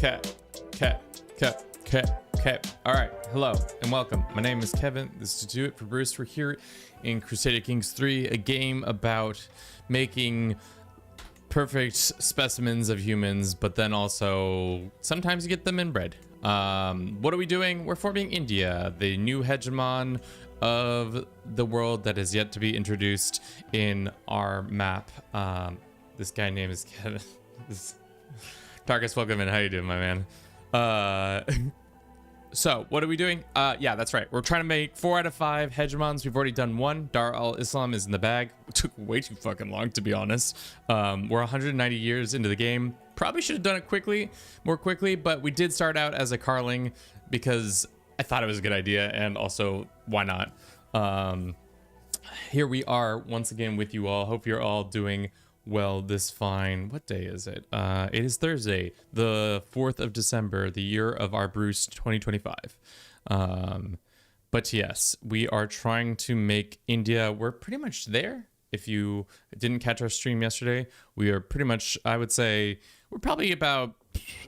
Okay. All right. Hello and welcome. My name is Kevin. This is Do It for Bruce. We're here in Crusader Kings 3, a game about making perfect specimens of humans, but then also sometimes you get them inbred. What are we doing? We're forming India, the new hegemon of the world that is yet to be introduced in our map. This guy name is Kevin. Tarkus, welcome in. How you doing, my man? So what are we doing? Yeah, that's right. We're trying to make 4 out of 5 hegemons. We've already done 1. Dar al-Islam is in the bag. It took way too fucking long, to be honest. We're 190 years into the game. Probably should have done it more quickly, but we did start out as a Carling because I thought it was a good idea, and also why not? Here we are once again with you all. Hope you're all doing well this fine. What day is it? It is Thursday, the 4th of December, the year of our Bruce 2025. But yes, we are trying to make India. We're pretty much there. If you didn't catch our stream yesterday, we are pretty much, I would say, we're probably about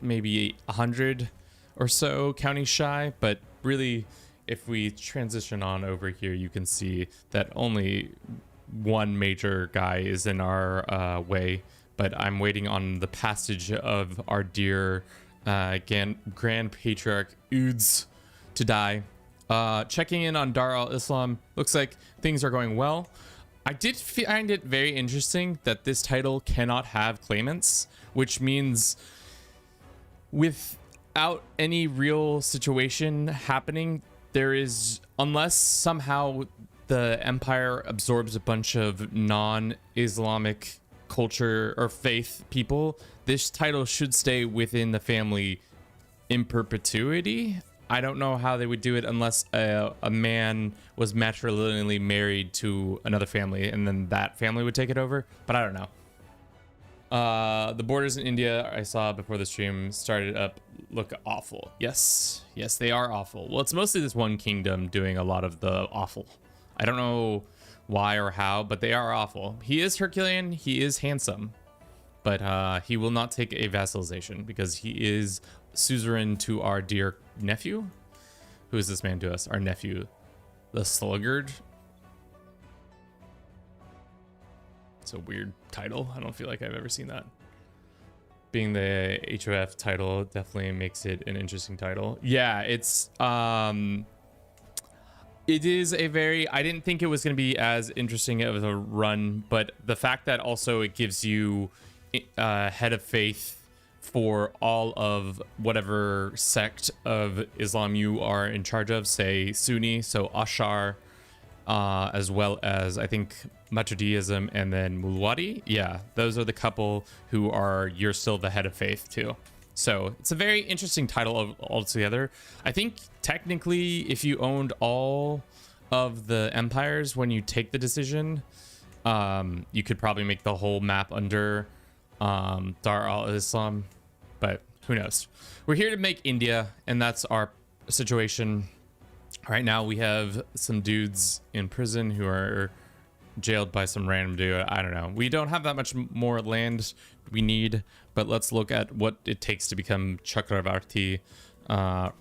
maybe 100 or so counties shy, but really, if we transition on over here, you can see that only one major guy is in our way, but I'm waiting on the passage of our dear Grand Patriarch Uds to die. Checking in on Dar al-Islam, looks like things are going well. I did find it very interesting that this title cannot have claimants, which means without any real situation happening, there is, unless somehow the empire absorbs a bunch of non-Islamic culture or faith people, this title should stay within the family in perpetuity. I don't know how they would do it unless a man was matrilineally married to another family and then that family would take it over, but I don't know. The borders in India I saw before the stream started up look awful. Yes, they are awful. Well, it's mostly this one kingdom doing a lot of the awful. I don't know why or how, but they are awful. He is Herculean, he is handsome, but he will not take a vassalization because he is suzerain to our dear nephew. Who is this man to us? Our nephew, the Sluggard. It's a weird title. I don't feel like I've ever seen that. Being the HOF title definitely makes it an interesting title. Yeah, it is a very, I didn't think it was going to be as interesting of a run, but the fact that also it gives you head of faith for all of whatever sect of Islam you are in charge of, say Sunni, so Ashar, as well as I think Maturidism and then Mulwadi. Yeah, those are the couple who are, you're still the head of faith too. So it's a very interesting title altogether. I think technically if you owned all of the empires when you take the decision, you could probably make the whole map under Dar al-Islam, but who knows. We're here to make India, and that's our situation. Right now we have some dudes in prison who are jailed by some random dude. I don't know. We don't have that much more land we need, but let's look at what it takes to become Chakravarti.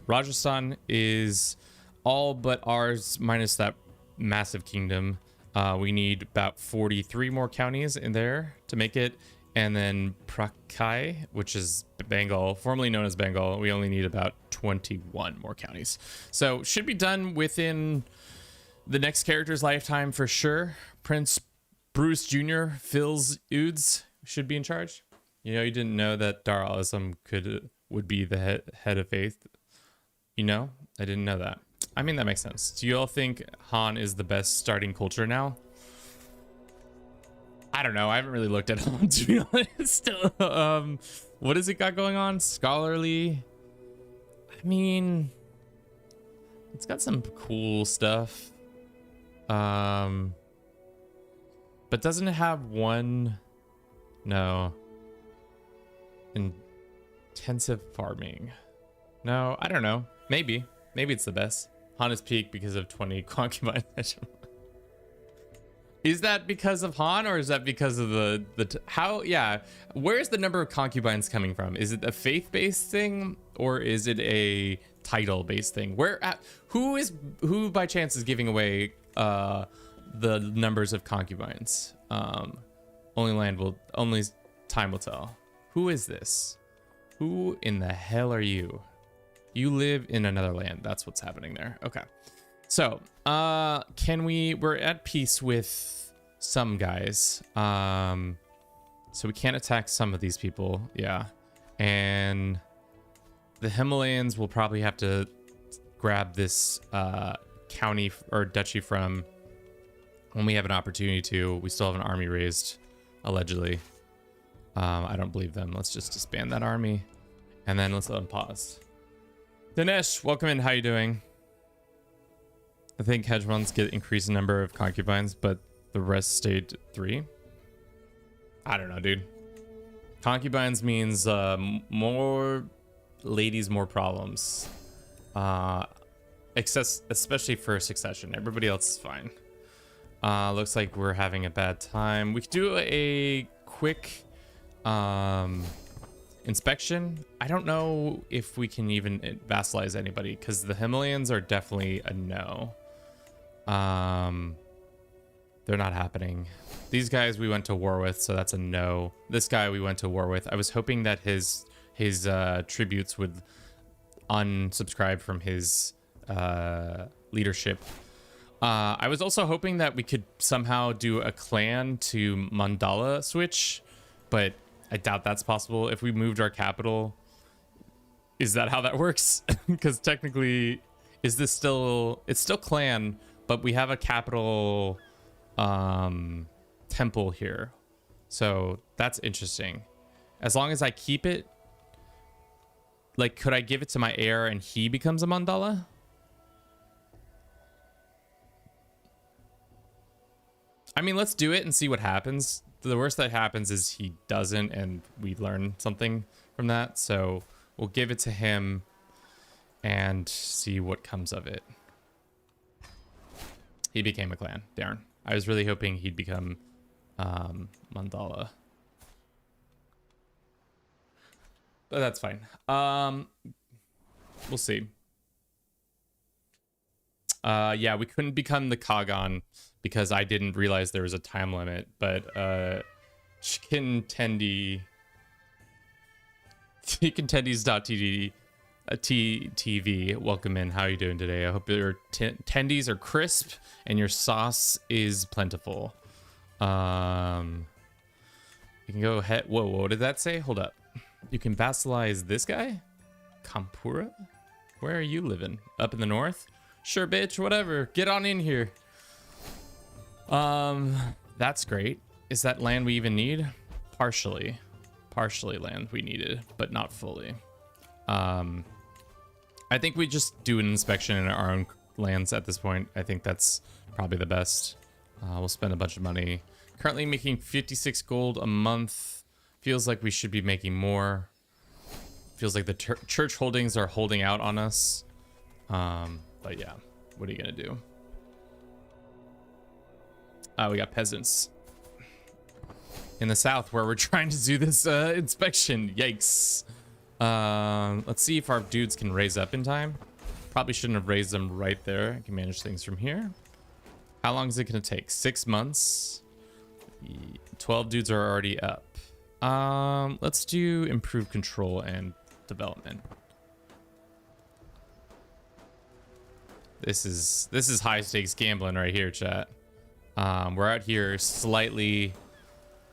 Rajasthan is all but ours minus that massive kingdom. We need about 43 more counties in there to make it, and then Pracya, which is Bengal, formerly known as Bengal, we only need about 21 more counties. So should be done within the next character's lifetime for sure. Prince Bruce Jr. Phil's Uds should be in charge. You know, you didn't know that Dar al-Islam would be the head of faith. You know, I didn't know that. I mean, that makes sense. Do you all think Han is the best starting culture now? I don't know. I haven't really looked at Han, to be honest. What has it got going on? Scholarly. I mean, it's got some cool stuff. But doesn't it have one? No. Intensive farming. No, I don't know. Maybe it's the best. Han is peak because of 20 concubine. Is that because of Han, or is that because of how? Yeah, where's the number of concubines coming from? Is it a faith-based thing, or is it a title-based thing? Who by chance is giving away the numbers of concubines? Only time will tell. Who is this? Who in the hell are you? You live in another land. That's what's happening there. Okay. So, we're at peace with some guys. So we can't attack some of these people. Yeah. And the Himalayans will probably have to grab this county or duchy from when we have an opportunity to. We still have an army raised, allegedly. I don't believe them. Let's just disband that army. And then let's let them pause. Dinesh, welcome in. How you doing? I think hedge funds get increased number of concubines, but the rest stayed 3. I don't know, dude. Concubines means more ladies, more problems. Especially for succession. Everybody else is fine. Looks like we're having a bad time. We could do a quick inspection. I don't know if we can even vassalize anybody, because the Himalayans are definitely a no. They're not happening. These guys we went to war with, so that's a no. This guy we went to war with. I was hoping that his tributes would unsubscribe from his leadership. I was also hoping that we could somehow do a clan to mandala switch, but I doubt that's possible. If we moved our capital, is that how that works? Because technically, it's still clan, but we have a capital temple here. So that's interesting. As long as I keep it, like, could I give it to my heir and he becomes a mandala? I mean, let's do it and see what happens. The worst that happens is he doesn't, and we learn something from that. So we'll give it to him and see what comes of it. He became a clan. Darn. I was really hoping he'd become mandala. But that's fine. We'll see. Yeah, we couldn't become the Kagan because I didn't realize there was a time limit. But Chicken Tendi, chickentendies.tv, TV, welcome in. How are you doing today? I hope your tendies are crisp and your sauce is plentiful. You can go ahead. Whoa, what did that say? Hold up. You can vassalize this guy? Kampura? Where are you living? Up in the north? Sure, bitch, whatever. Get on in here. That's great. Is that land we even need? Partially land we needed, but not fully. I think we just do an inspection in our own lands at this point. I think that's probably the best. We'll spend a bunch of money. Currently making 56 gold a month. Feels like we should be making more. Feels like the church holdings are holding out on us. But yeah, what are you gonna do? We got peasants in the south where we're trying to do this inspection. Yikes. Let's see if our dudes can raise up in time. Probably shouldn't have raised them right there. I can manage things from here. How long is it gonna take? 6 months. 12 dudes are already up. Let's do improved control and development. This is high stakes gambling right here, chat. We're out here slightly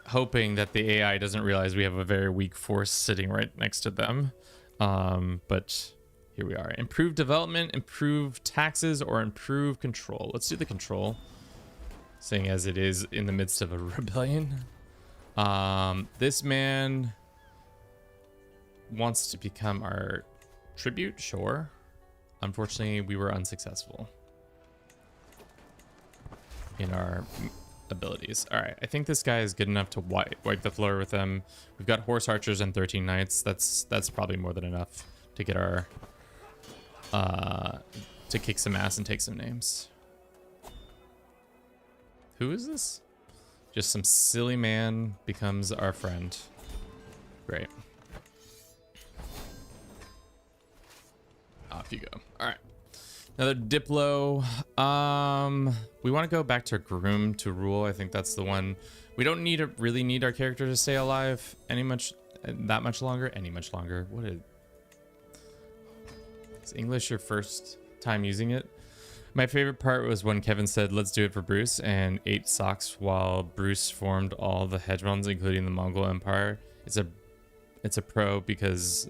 hoping that the AI doesn't realize we have a very weak force sitting right next to them. But here we are. Improved development, improved taxes, or improved control. Let's do the control, seeing as it is in the midst of a rebellion. This man wants to become our tribute, sure. Unfortunately, we were unsuccessful in our abilities. All right, I think this guy is good enough to wipe the floor with them. We've got horse archers and 13 knights. That's probably more than enough to get our to kick some ass and take some names. Who is this? Just some silly man becomes our friend. Great. Off you go. All right. Another Diplo. We want to go back to Groom to Rule. I think that's the one. We don't really need our character to stay alive that much longer. What is English your first time using it? My favorite part was when Kevin said, "Let's do it for Bruce," and ate socks while Bruce formed all the hedge funds, including the Mongol Empire. It's a pro because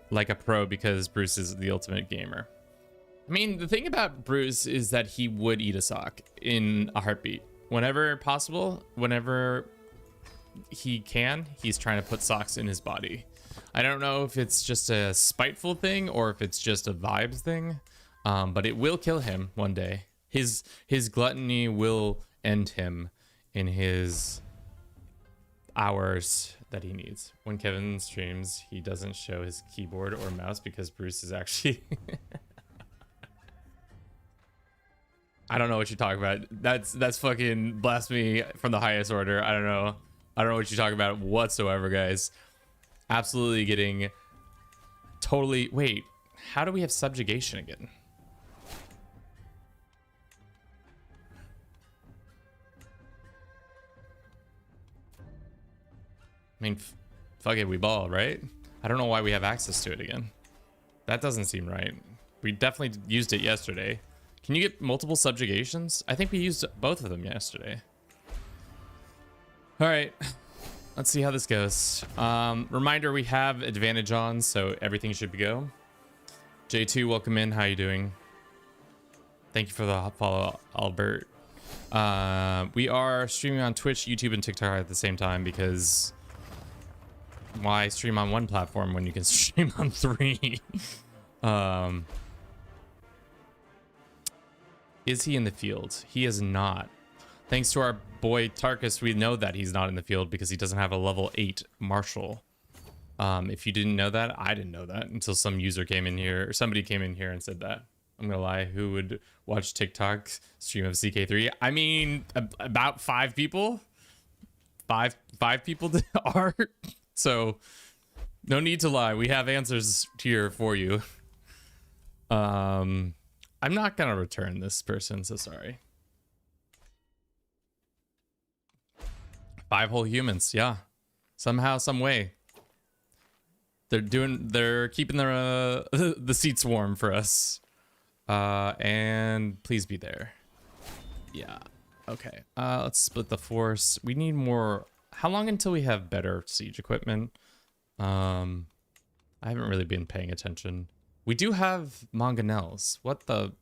Bruce is the ultimate gamer. I mean, the thing about Bruce is that he would eat a sock in a heartbeat. Whenever possible, whenever he can, he's trying to put socks in his body. I don't know if it's just a spiteful thing or if it's just a vibes thing, but it will kill him one day. His gluttony will end him in his hours that he needs. When Kevin streams, he doesn't show his keyboard or mouse because Bruce is actually... I don't know what you're talking about. That's fucking blasphemy from the highest order. I don't know what you're talking about whatsoever, guys. Absolutely getting totally... Wait, how do we have subjugation again? I mean, fuck it, we ball, right? I don't know why we have access to it again. That doesn't seem right. We definitely used it yesterday. Can you get multiple subjugations? I think we used both of them yesterday. All right, let's see how this goes. Reminder, we have advantage on, so everything should be go. J2, welcome in. How you doing? Thank you for the follow, Albert. We are streaming on Twitch, YouTube, and TikTok at the same time because why stream on one platform when you can stream on 3? Is he in the field? He is not. Thanks to our boy Tarkus, we know that he's not in the field because he doesn't have a level 8 marshal. If you didn't know that, I didn't know that until some user came in here, or somebody came in here and said that. I'm gonna lie, who would watch TikTok stream of CK3? I mean, about 5 people. Five people are. So, no need to lie. We have answers here for you. I'm not gonna return this person, so sorry. 5 whole humans, yeah. Somehow, some way. They're keeping their the seats warm for us. And please be there. Yeah. Okay. Let's split the force. We need more. How long until we have better siege equipment? I haven't really been paying attention. We do have mangonels. What the?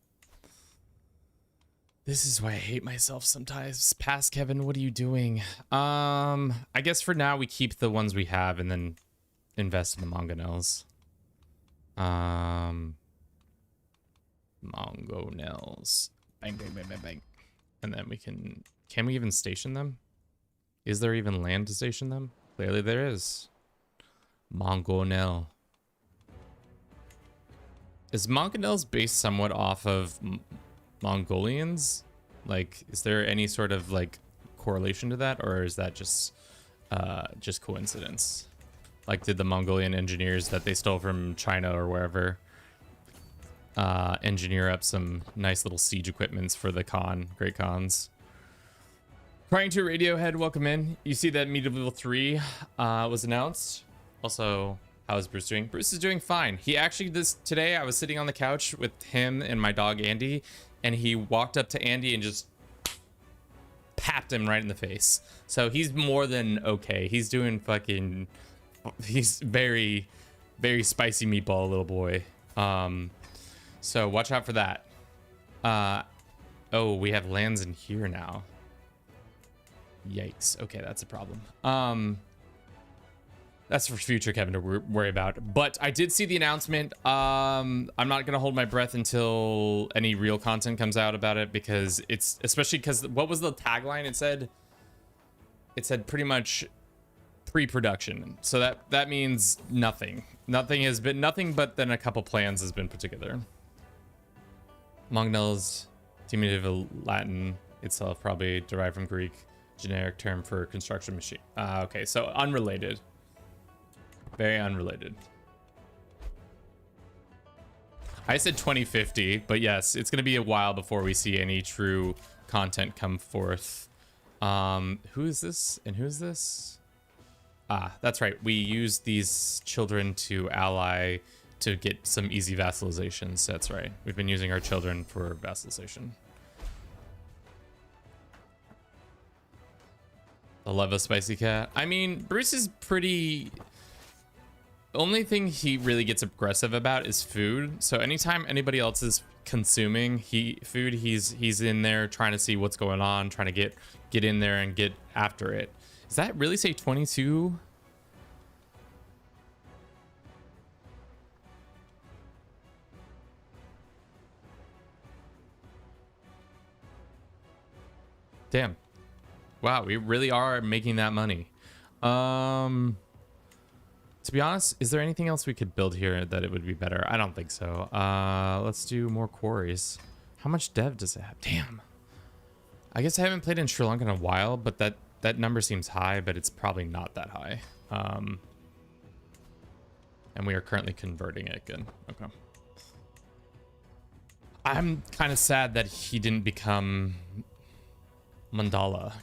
This is why I hate myself sometimes. Pass, Kevin, what are you doing? I guess for now we keep the ones we have and then invest in the mangonels. Mangonels. Bang, bang, bang, bang, bang. And then we can we even station them? Is there even land to station them? Clearly there is. Mangonel. Is Mangonels based somewhat off of Mongolians? Like, is there any sort of like correlation to that, or is that just coincidence? Like, did the Mongolian engineers that they stole from China or wherever engineer up some nice little siege equipments for the Great Khans? Crying to Radiohead, welcome in. You see that Medieval 3 was announced. Also, how is Bruce doing? Bruce is doing fine. He actually, today I was sitting on the couch with him and my dog Andy, and he walked up to Andy and just papped him right in the face. So he's more than okay. He's doing fucking, he's very, very spicy meatball little boy. So watch out for that. Oh, we have lands in here now. Yikes. Okay, that's a problem. That's for future Kevin to worry about. But I did see the announcement. I'm not gonna hold my breath until any real content comes out about it, because it's, especially because what was the tagline? It said pretty much pre-production. So that means nothing. Nothing but then a couple plans has been put together. Mangonels, Medieval Latin. itself, probably derived from Greek, generic term for construction machine. Okay, so unrelated. Very unrelated. I said 2050, but yes, it's going to be a while before we see any true content come forth. Who is this and who's this? That's right. We use these children to ally to get some easy vassalizations. That's right. We've been using our children for vassalization. The love of spicy cat. I mean, Bruce is pretty... The only thing he really gets aggressive about is food. So anytime anybody else is consuming food, he's in there trying to see what's going on, trying to get in there and get after it. Does that really say 22? Damn. Wow, we really are making that money. To be honest, is there anything else we could build here that it would be better? I don't think so. Let's do more quarries. How much dev does it have? Damn. I guess I haven't played in Sri Lanka in a while, but that number seems high, but it's probably not that high. And we are currently converting it. Good. Okay. I'm kind of sad that he didn't become Mandala.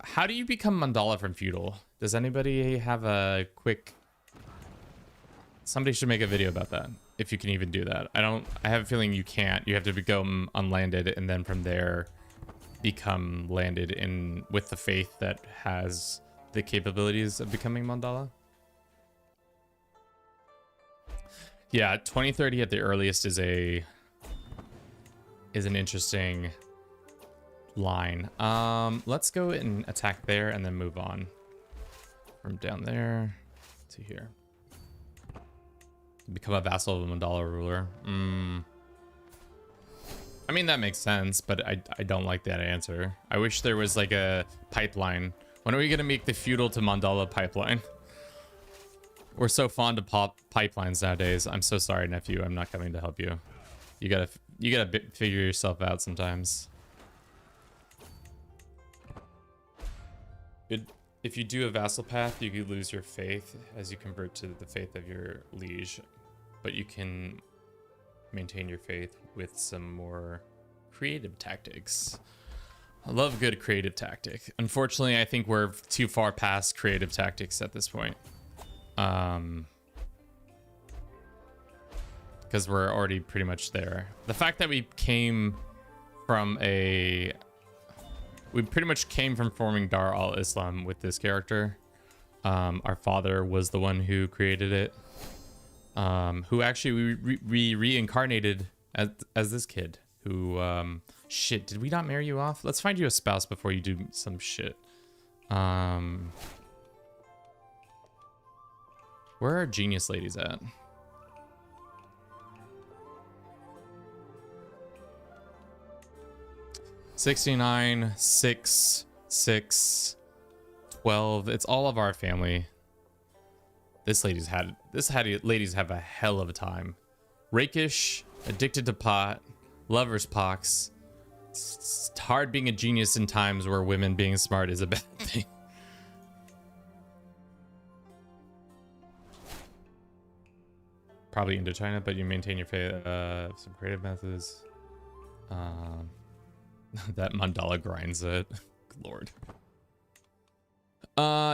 How do you become Mandala from feudal? Does anybody have a quick... Somebody should make a video about that, if you can even do that. I have a feeling you can't. You have to become unlanded and then from there become landed in with the faith that has the capabilities of becoming Mandala. Yeah, 2030 at the earliest is an interesting line. Let's go and attack there and then move on from down there to here. Become a vassal of a Mandala ruler. I mean, that makes sense, but I don't like that answer. I wish there was like a pipeline. When are we gonna make the feudal to Mandala pipeline? We're so fond of pipelines nowadays. I'm so sorry, nephew. I'm not coming to help you. You gotta figure yourself out sometimes. If you do a vassal path, you could lose your faith as you convert to the faith of your liege, but you can maintain your faith with some more creative tactics. I love a good creative tactic. Unfortunately, I think we're too far past creative tactics at this point. Because we're already pretty much there. The fact that we pretty much came from forming Dar al-Islam with this character. Our father was the one who created it. Who actually we reincarnated as this kid who shit, did we not marry you off? Let's find you a spouse before you do some shit. Where are genius ladies at? $69, $6, $6, $12. It's all of our family. This ladies have a hell of a time. Rakish, addicted to pot, lover's pox. It's hard being a genius in times where women being smart is a bad thing. Probably Indochina, but you maintain your faith. Some creative methods. That mandala grinds it. Good lord.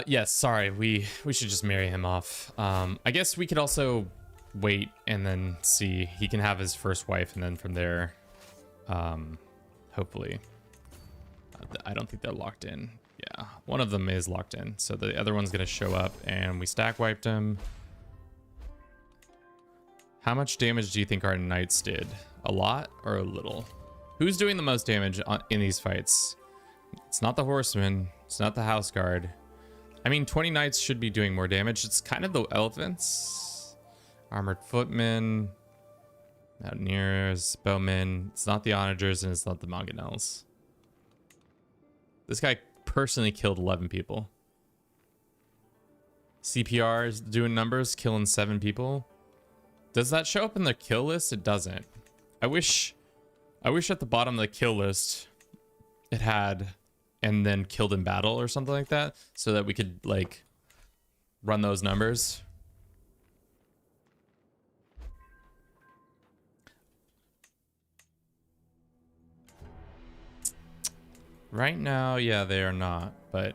Yes, sorry. We should just marry him off. I guess we could also wait and then see. He can have his first wife, and then from there, hopefully. I don't think they're locked in. Yeah, one of them is locked in, so the other one's gonna show up, and we stack wiped him. How much damage do you think our knights did? A lot or a little? Who's doing the most damage in these fights? It's not the horsemen. It's not the house guard. I mean, 20 knights should be doing more damage. It's kind of the elephants. Armored footmen. Mountaineers. Bowmen. It's not the onagers and it's not the mangonels. This guy personally killed 11 people. CPR is doing numbers, killing 7 people. Does that show up in the kill list? It doesn't. I wish at the bottom of the kill list it had and then killed in battle or something like that, so that we could like run those numbers. Right now, yeah, they are not, but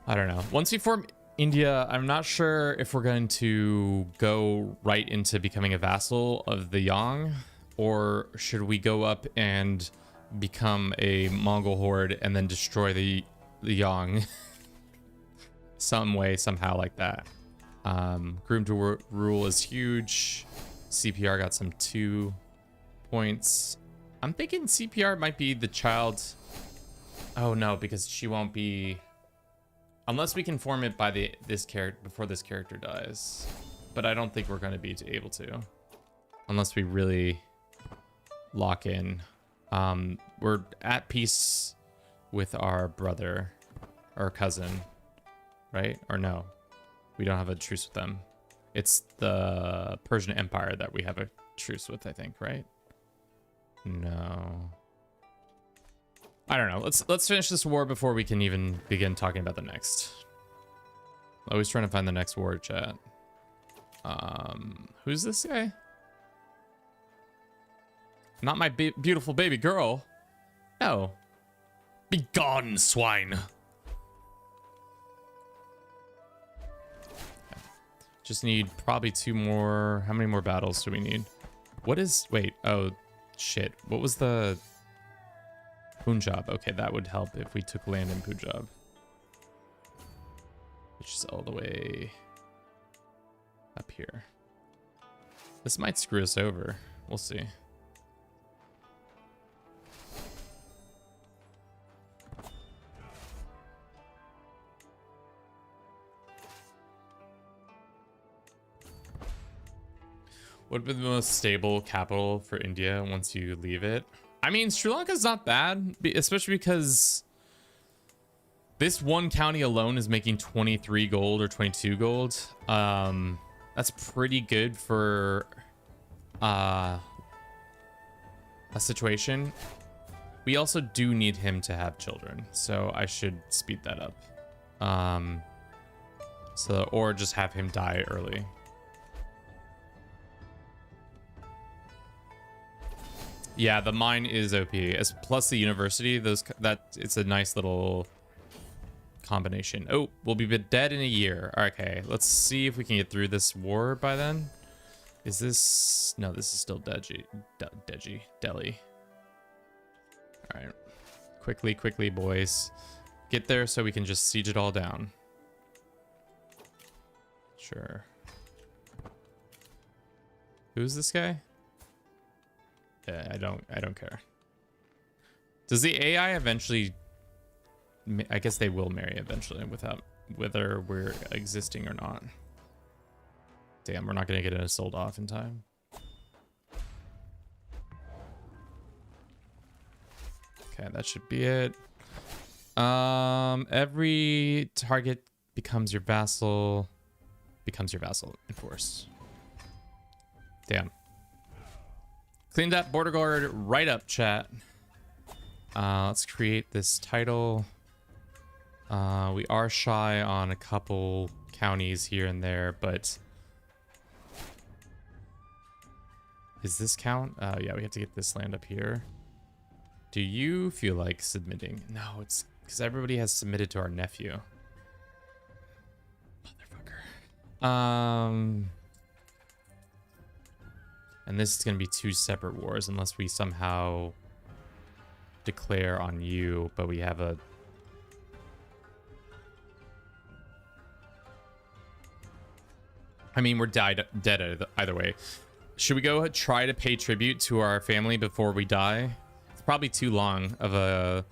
I don't know. Once we form India, I'm not sure if we're going to go right into becoming a vassal of the Yang, or should we go up and become a Mongol horde and then destroy the Yang some way, somehow like that. Groom to rule is huge. CPR got some 2 points. I'm thinking CPR might be the child. Oh no, because she won't be, unless we can form it by this character before this character dies. But I don't think we're going to be able to, unless we really lock in. We're at peace with our brother or cousin, right? Or no, we don't have a truce with them. It's the Persian Empire that we have a truce with, I think, right? No, I don't know. Let's finish this war before we can even begin talking about the next. Always trying to find the next war, chat. Who's this guy? Not my beautiful baby girl. No. Be gone, swine. Okay. Just need probably 2 more. How many more battles do we need? What is... Wait. Oh, shit. What was the... Punjab. Okay, that would help if we took land in Punjab. Which is all the way up here. This might screw us over. We'll see. What would be the most stable capital for India once you leave it? I mean, Sri Lanka's not bad, especially because this one county alone is making 23 gold or 22 gold. That's pretty good for a situation. We also do need him to have children, so I should speed that up. Or just have him die early. Yeah, the mine is OP. Plus the university, it's a nice little combination. Oh, we'll be dead in a year. Okay, let's see if we can get through this war by then. Is this... No, this is still Delhi. All right. Quickly, boys. Get there so we can just siege it all down. Sure. Who's this guy? Yeah, I don't care. Does the AI eventually... I guess they will marry eventually without whether we're existing or not. Damn, we're not gonna get it sold off in time. Okay, that should be it. Every target becomes your vassal. Enforce. Damn. Clean that border guard right up, chat. Let's create this title. We are shy on a couple counties here and there, but is this count? Yeah, we have to get this land up here. Do you feel like submitting? No, it's because everybody has submitted to our nephew. Motherfucker. And this is going to be 2 separate wars unless we somehow declare on you, but we have a... I mean, we're dead either way. Should we go try to pay tribute to our family before we die? It's probably too long of a...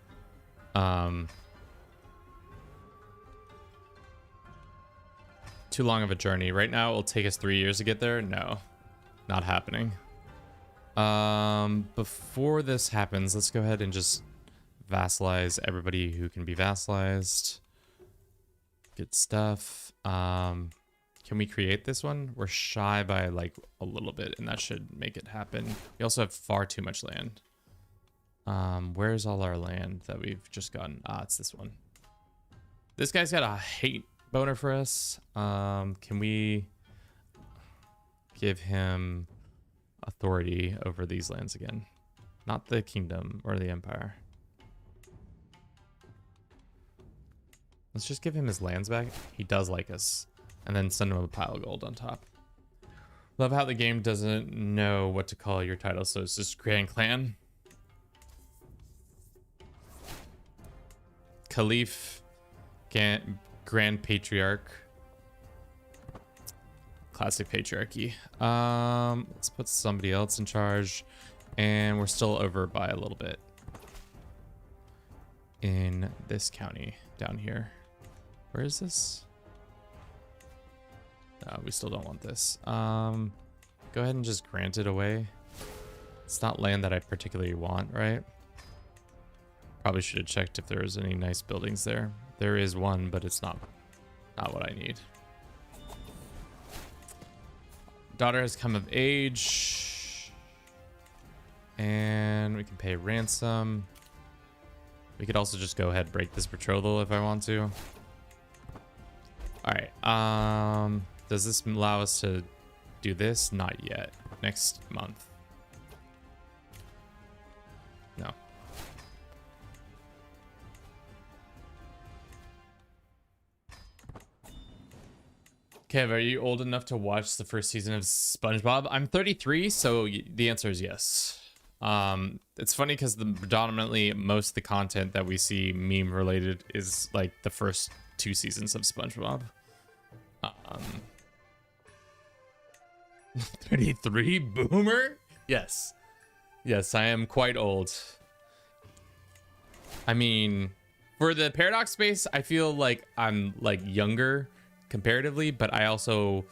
too long of a journey. Right now, it will take us 3 years to get there. No. Not happening. Before this happens, let's go ahead and just vassalize everybody who can be vassalized. Good stuff. Can we create this one? We're shy by like a little bit, and that should make it happen. We also have far too much land. Where's all our land that we've just gotten? Ah, it's this one. This guy's got a hate boner for us. Can we give him authority over these lands again? Not the kingdom or the empire. Let's just give him his lands back. He does like us. And then send him a pile of gold on top. Love how the game doesn't know what to call your title, so it's just Grand Clan. Caliph. Grand Patriarch. Classic patriarchy. Let's put somebody else in charge. And we're still over by a little bit. In this county down here. Where is this? No, we still don't want this. Go ahead and just grant it away. It's not land that I particularly want, right? Probably should have checked if there was any nice buildings there. There is one, but it's not what I need. Daughter has come of age. And we can pay ransom. We could also just go ahead and break this betrothal if I want to. All right. Does this allow us to do this? Not yet. Next month. No. Kev, are you old enough to watch the first season of SpongeBob? I'm 33, so the answer is yes. It's funny because predominantly most of the content that we see meme related is like the first 2 seasons of SpongeBob. 33 boomer? Yes. Yes, I am quite old. I mean, for the Paradox space, I feel like I'm like younger comparatively, but I also,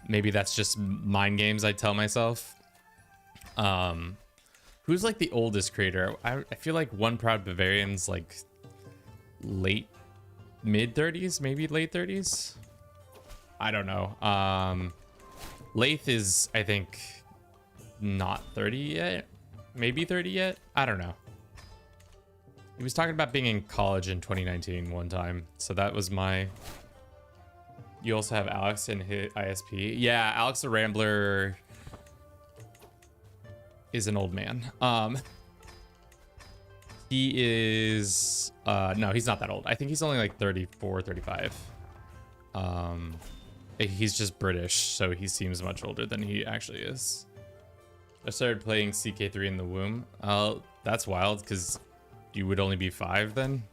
maybe that's just mind games I tell myself. Who's like the oldest creator? I feel like One Proud Bavarian's like mid 30s, maybe late 30s. I don't know. Lath is, I think, not 30 yet. Maybe 30 yet. I don't know. He was talking about being in college in 2019 one time. So that was my... You also have Alex in his ISP. Yeah, Alex the Rambler is an old man. He is... no, he's not that old. I think he's only like 34, 35. He's just British, so he seems much older than he actually is. I started playing CK3 in the womb. That's wild, because you would only be 5 then?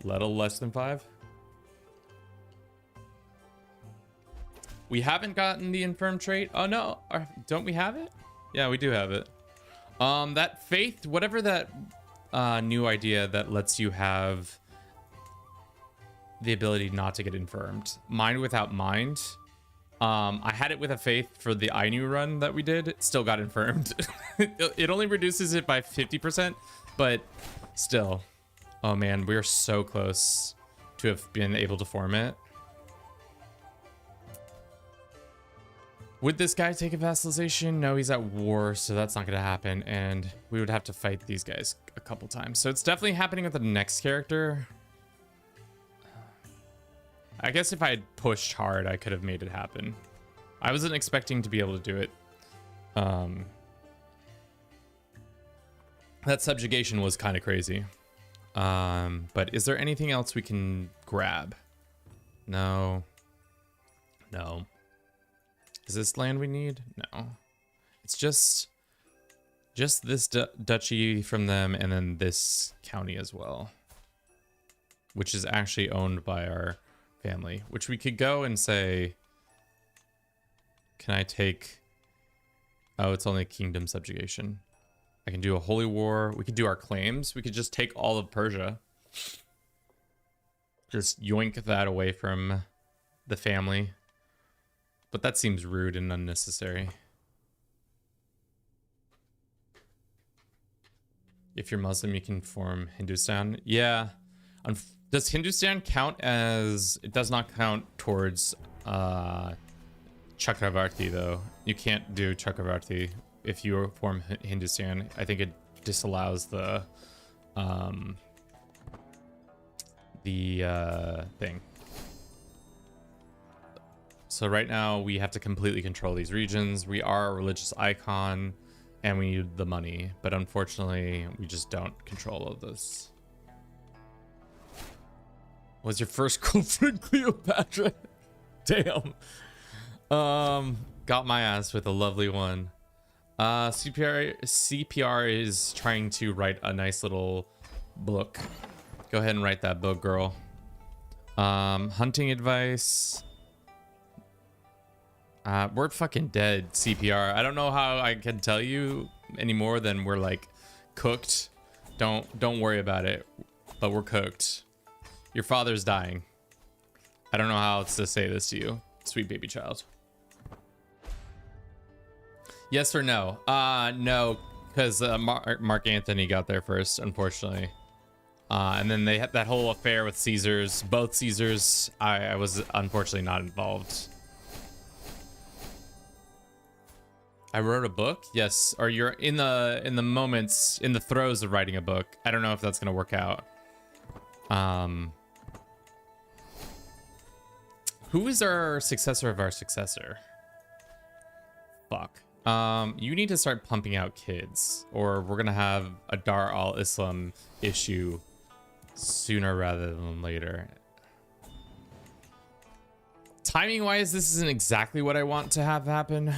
Little less than 5? We haven't gotten the infirm trait. Oh no, don't we have it? Yeah, we do have it. That faith, whatever that new idea that lets you have the ability not to get infirmed. Mind without mind. I had it with a faith for the Ainu run that we did. It still got infirmed. It only reduces it by 50%, but still. Oh man, we're so close to have been able to form it. Would this guy take a vassalization? No, he's at war, so that's not going to happen. And we would have to fight these guys a couple times. So it's definitely happening with the next character. I guess if I had pushed hard, I could have made it happen. I wasn't expecting to be able to do it. That subjugation was kind of crazy. But is there anything else we can grab? No. No. Is this land we need? No. It's just this duchy from them and then this county as well. Which is actually owned by our family. Which we could go and say, can I take... Oh, it's only kingdom subjugation. I can do a holy war. We could do our claims. We could just take all of Persia. Just yoink that away from the family. But that seems rude and unnecessary. If you're Muslim, you can form Hindustan. Yeah. Does Hindustan count as... It does not count towards Chakravarti, though. You can't do Chakravarti if you form Hindustan. I think it disallows the thing. So right now we have to completely control these regions. We are a religious icon and we need the money, but unfortunately we just don't control all of this. What's your first girlfriend, Cleopatra? Damn. Got my ass with a lovely one. CPR is trying to write a nice little book. Go ahead and write that book, girl. Hunting advice. We're fucking dead, CPR. I don't know how I can tell you any more than we're like cooked. Don't worry about it, but we're cooked. Your father's dying. I don't know how else to say this to you, sweet baby child. Yes or no? No, because Mark Anthony got there first, unfortunately. And then they had that whole affair with Caesars. Both Caesars, I was unfortunately not involved. I wrote a book? Yes. Or you're in the moments, in the throes of writing a book. I don't know if that's gonna work out. Who is our successor of our successor? Fuck. You need to start pumping out kids, or we're gonna have a Dar al-Islam issue sooner rather than later. Timing wise, this isn't exactly what I want to have happen.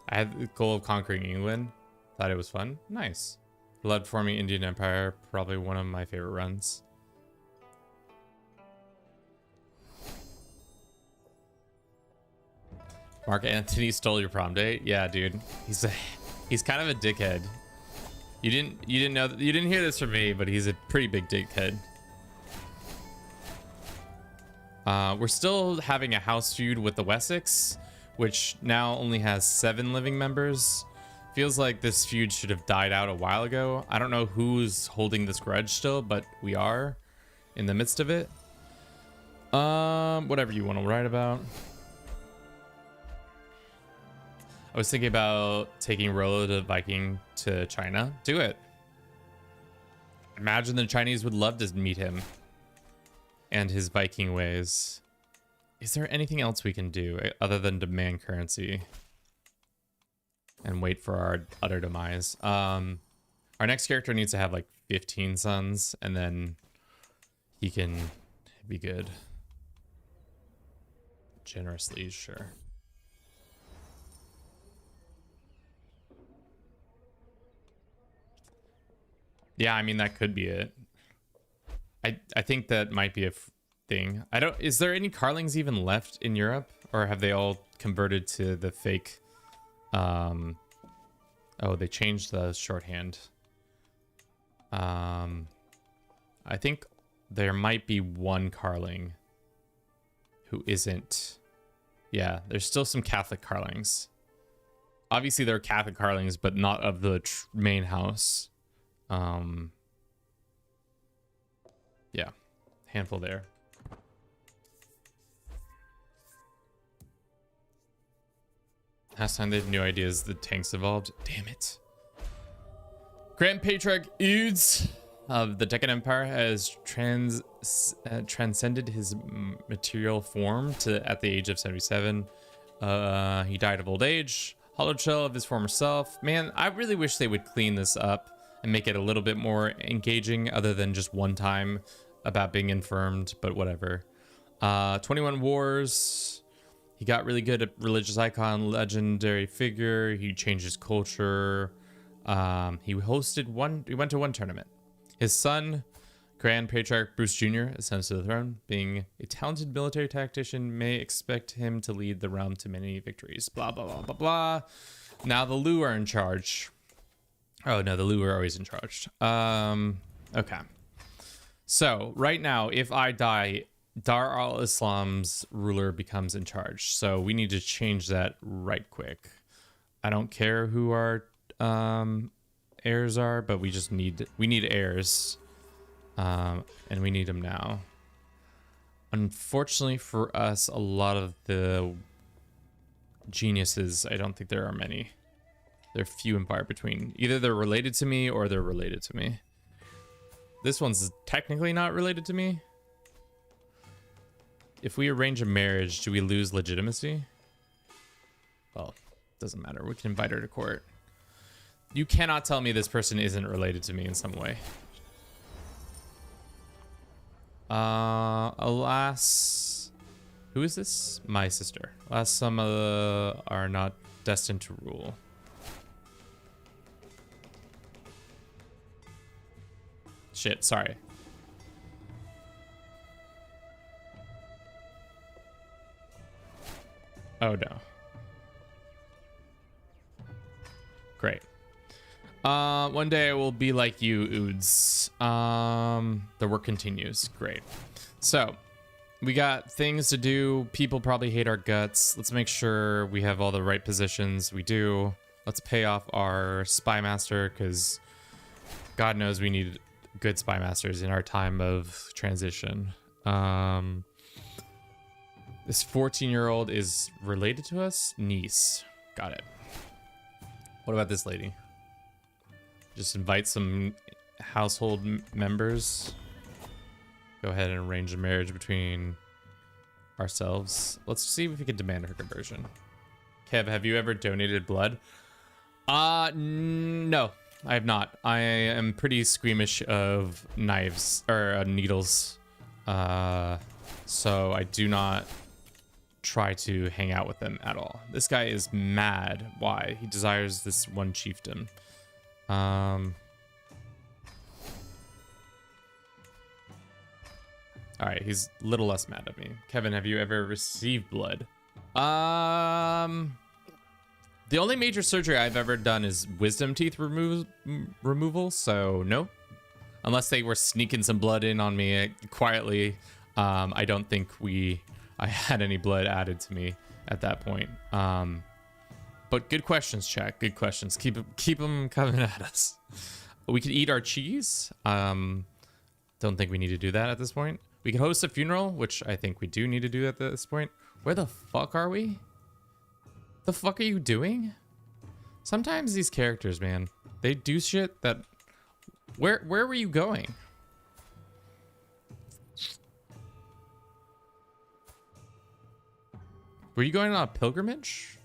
I had the goal of conquering England. Thought it was fun. Nice. Blood forming Indian Empire, probably one of my favorite runs. Mark Anthony stole your prom date? Yeah, dude. He's kind of a dickhead. You didn't know that, you didn't hear this from me, but he's a pretty big dickhead. We're still having a house feud with the Wessex, which now only has 7 living members. Feels like this feud should have died out a while ago. I don't know who's holding this grudge still, but we are in the midst of it. Whatever you want to write about. I was thinking about taking Rolo the Viking to China. Do it. Imagine the Chinese would love to meet him and his Viking ways. Is there anything else we can do other than demand currency and wait for our utter demise? Our next character needs to have like 15 sons, and then he can be good. Generously, sure. Yeah, I mean, that could be it. I think that might be a thing. Is there any Carlings even left in Europe, or have they all converted to the fake? Oh, they changed the shorthand. I think there might be one Carling who isn't. Yeah, there's still some Catholic Carlings. Obviously, there are Catholic Carlings, but not of the main house. Yeah, handful there. Last time they had new ideas, the tanks evolved. Damn it. Grand Patriarch Eudes of the Deccan Empire has transcended his material form at the age of 77. He died of old age. Hollowed shell of his former self. Man, I really wish they would clean this up and make it a little bit more engaging, other than just one time about being infirmed, but whatever. 21 wars. He got really good at religious icon, legendary figure. He changed his culture. He went to one tournament. His son, Grand Patriarch Bruce Jr., ascends to the throne. Being a talented military tactician, may expect him to lead the realm to many victories. Blah, blah, blah, blah, blah. Now the Lu are in charge. Oh, no, the Lu are always in charge. Okay. So, right now, if I die, Dar al-Islam's ruler becomes in charge. So, we need to change that right quick. I don't care who our heirs are, but we need heirs. And we need them now. Unfortunately for us, a lot of the geniuses, I don't think there are many. They're few and far between. Either they're related to me or they're related to me. This one's technically not related to me. If we arrange a marriage, do we lose legitimacy? Well, doesn't matter. We can invite her to court. You cannot tell me this person isn't related to me in some way. Alas, who is this? My sister. Alas, some are not destined to rule. Shit, sorry. Oh no. Great. One day I will be like you, Oods. The work continues. Great. So, we got things to do. People probably hate our guts. Let's make sure we have all the right positions. We do. Let's pay off our spy master, because God knows we need good spy masters in our time of transition. This 14-year-old is related to us? Niece. Got it. What about this lady? Just invite some household members. Go ahead and arrange a marriage between ourselves. Let's see if we can demand her conversion. Kev, have you ever donated blood? No, I have not. I am pretty squeamish of knives or needles. So I do not try to hang out with them at all. This guy is mad. Why? He desires this one chieftain. All right, he's a little less mad at me. Kevin, have you ever received blood? The only major surgery I've ever done is wisdom teeth removal, so no. Unless they were sneaking some blood in on me quietly, I don't think I had any blood added to me at that point. But good questions, chat. Good questions. Keep them coming at us. We could eat our cheese. Don't think we need to do that at this point. We could host a funeral, which I think we do need to do at this point. Where the fuck are we? The fuck are you doing? Sometimes these characters, man, they do shit that... Where were you going? Were you going on a pilgrimage?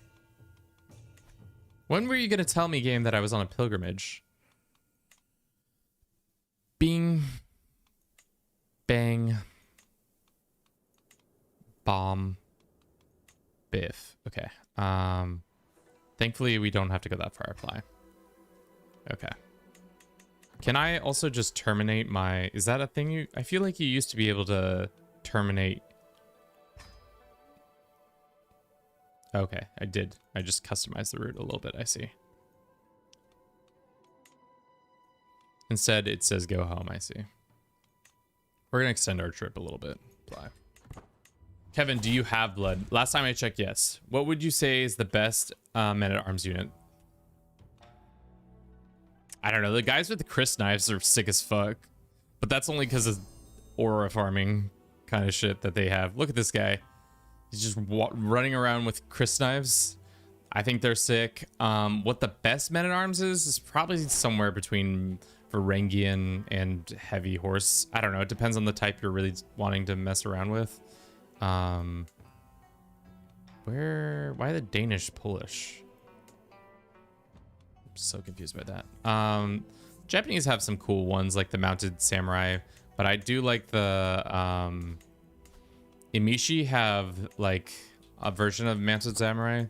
When were you gonna tell me, game, that I was on a pilgrimage? Bing. Bang. Bomb. Biff. Okay. Thankfully we don't have to go that far. Apply. Okay. Can I also just terminate my... Is that a thing you... I feel like you used to be able to terminate... Okay, I did. I just customized the route a little bit, I see. Instead, it says go home, I see. We're going to extend our trip a little bit. Apply. Kevin, do you have blood? Last time I checked, yes. What would you say is the best men-at-arms unit? I don't know. The guys with the Chris knives are sick as fuck. But that's only because of aura farming kind of shit that they have. Look at this guy. He's just running around with Chris knives. I think they're sick. What the best men-at-arms is probably somewhere between Varangian and heavy horse. I don't know. It depends on the type you're really wanting to mess around with. Why the Danish Polish? I'm so confused by that. Japanese have some cool ones like the mounted samurai, but I do like the Imishi have like a version of mounted samurai.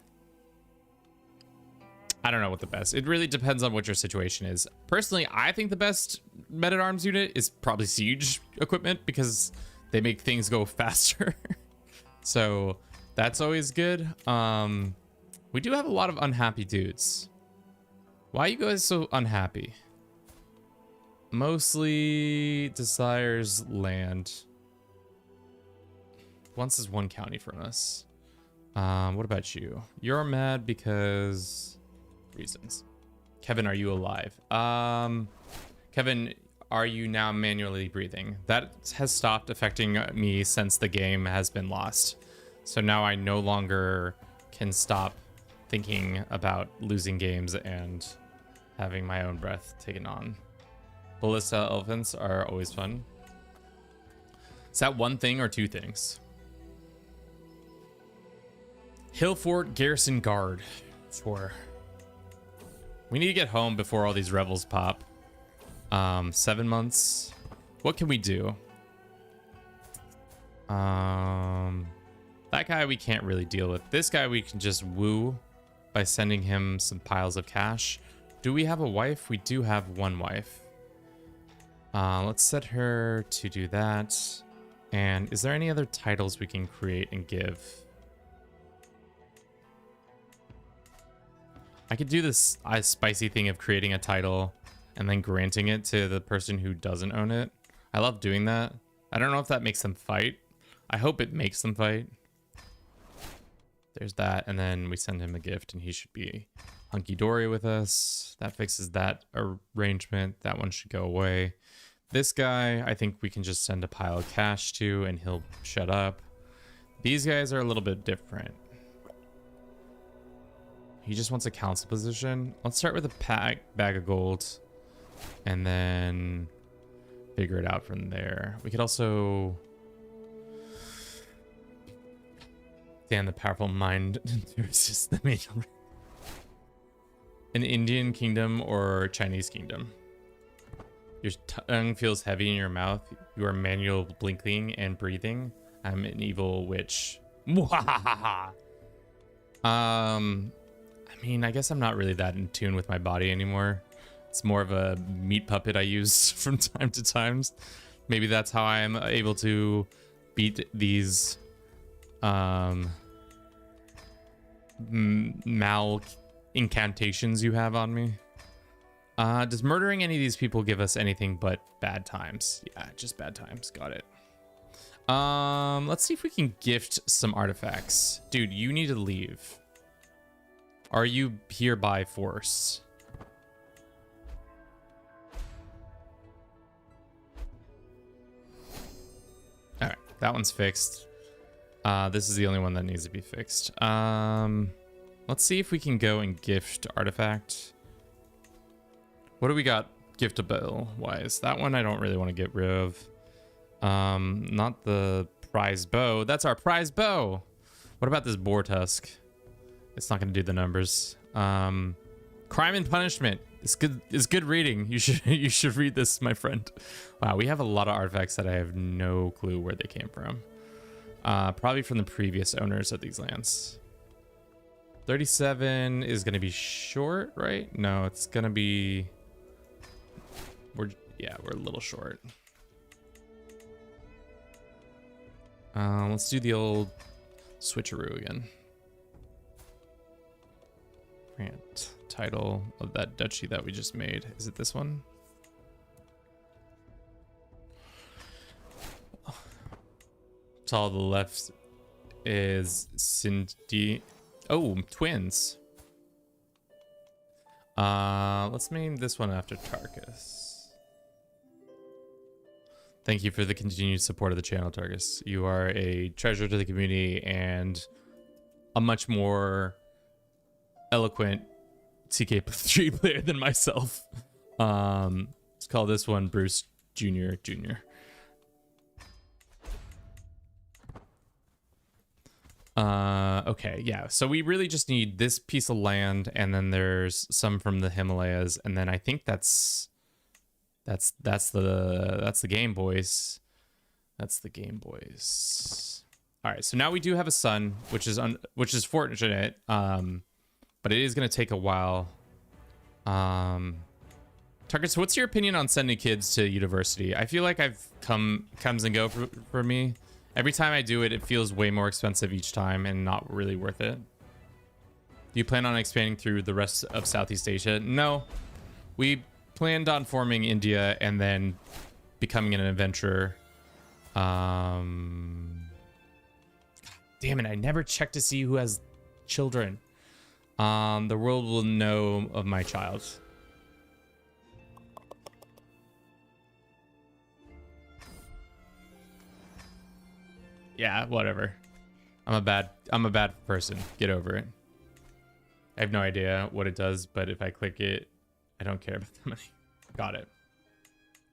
I don't know what the best. It really depends on what your situation is. Personally, I think the best men-at-arms unit is probably siege equipment because they make things go faster. So that's always good. We do have a lot of unhappy dudes. Why are you guys so unhappy? Mostly desires land. Once is one county from us. What about you? You're mad because reasons. Kevin, are you alive? Kevin, are you now manually breathing? That has stopped affecting me since the game has been lost. So now I no longer can stop thinking about losing games and having my own breath taken on. Ballista elephants are always fun. Is that one thing or two things? Hill Fort Garrison Guard. Sure. We need to get home before all these rebels pop. 7 months. What can we do? That guy we can't really deal with. This guy we can just woo by sending him some piles of cash. Do we have a wife? We do have one wife. Let's set her to do that. And is there any other titles we can create and give? I could do this spicy thing of creating a title and then granting it to the person who doesn't own it. I love doing that. I don't know if that makes them fight. I hope it makes them fight. There's that, and then we send him a gift and he should be hunky-dory with us. That fixes that arrangement. That one should go away. This guy, I think we can just send a pile of cash to and he'll shut up. These guys are a little bit different. He just wants a council position. Let's start with a bag of gold and then figure it out from there. We could also... Damn, the powerful mind to resist the main. An Indian kingdom or Chinese kingdom? Your tongue feels heavy in your mouth. You are manual blinking and breathing. I'm an evil witch. I mean, I guess I'm not really that in tune with my body anymore. It's more of a meat puppet I use from time to time. Maybe that's how I am able to beat these mal incantations you have on me. Does murdering any of these people give us anything but bad times? Yeah, just bad times. Got it. Let's see if we can gift some artifacts. Dude, you need to leave. Are you here by force? All right, that one's fixed. This is the only one that needs to be fixed. Let's see if we can go and gift artifact. What do we got giftable wise? That one I don't really want to get rid of. Not the prize bow. That's our prize bow. What about this boar tusk? It's not going to do the numbers. Crime and Punishment. It's good. It's good reading. You should read this, my friend. Wow, we have a lot of artifacts that I have no clue where they came from. Probably from the previous owners of these lands. 37 is going to be short, right? No, it's going to be... we're a little short. Let's do the old switcheroo again. Grant title of that duchy that we just made. Is it this one? To all the left is Cindy. Oh, twins. Let's name this one after Tarkus. Thank you for the continued support of the channel, Tarkus. You are a treasure to the community and a much more eloquent CK3 player than myself. Let's call this one Bruce Jr. Okay, yeah. So we really just need this piece of land, and then there's some from the Himalayas, and then I think that's the game, boys. That's the game, boys. All right, so now we do have a son, which is fortunate. But it is going to take a while. Tarkus, what's your opinion on sending kids to university? I feel like comes and go for me. Every time I do it, it feels way more expensive each time and not really worth it. Do you plan on expanding through the rest of Southeast Asia? No. We planned on forming India and then becoming an adventurer. Damn it, I never checked to see who has children. The world will know of my child. Yeah, whatever. I'm a bad person. Get over it. I have no idea what it does, but if I click it, I don't care about the money. Got it.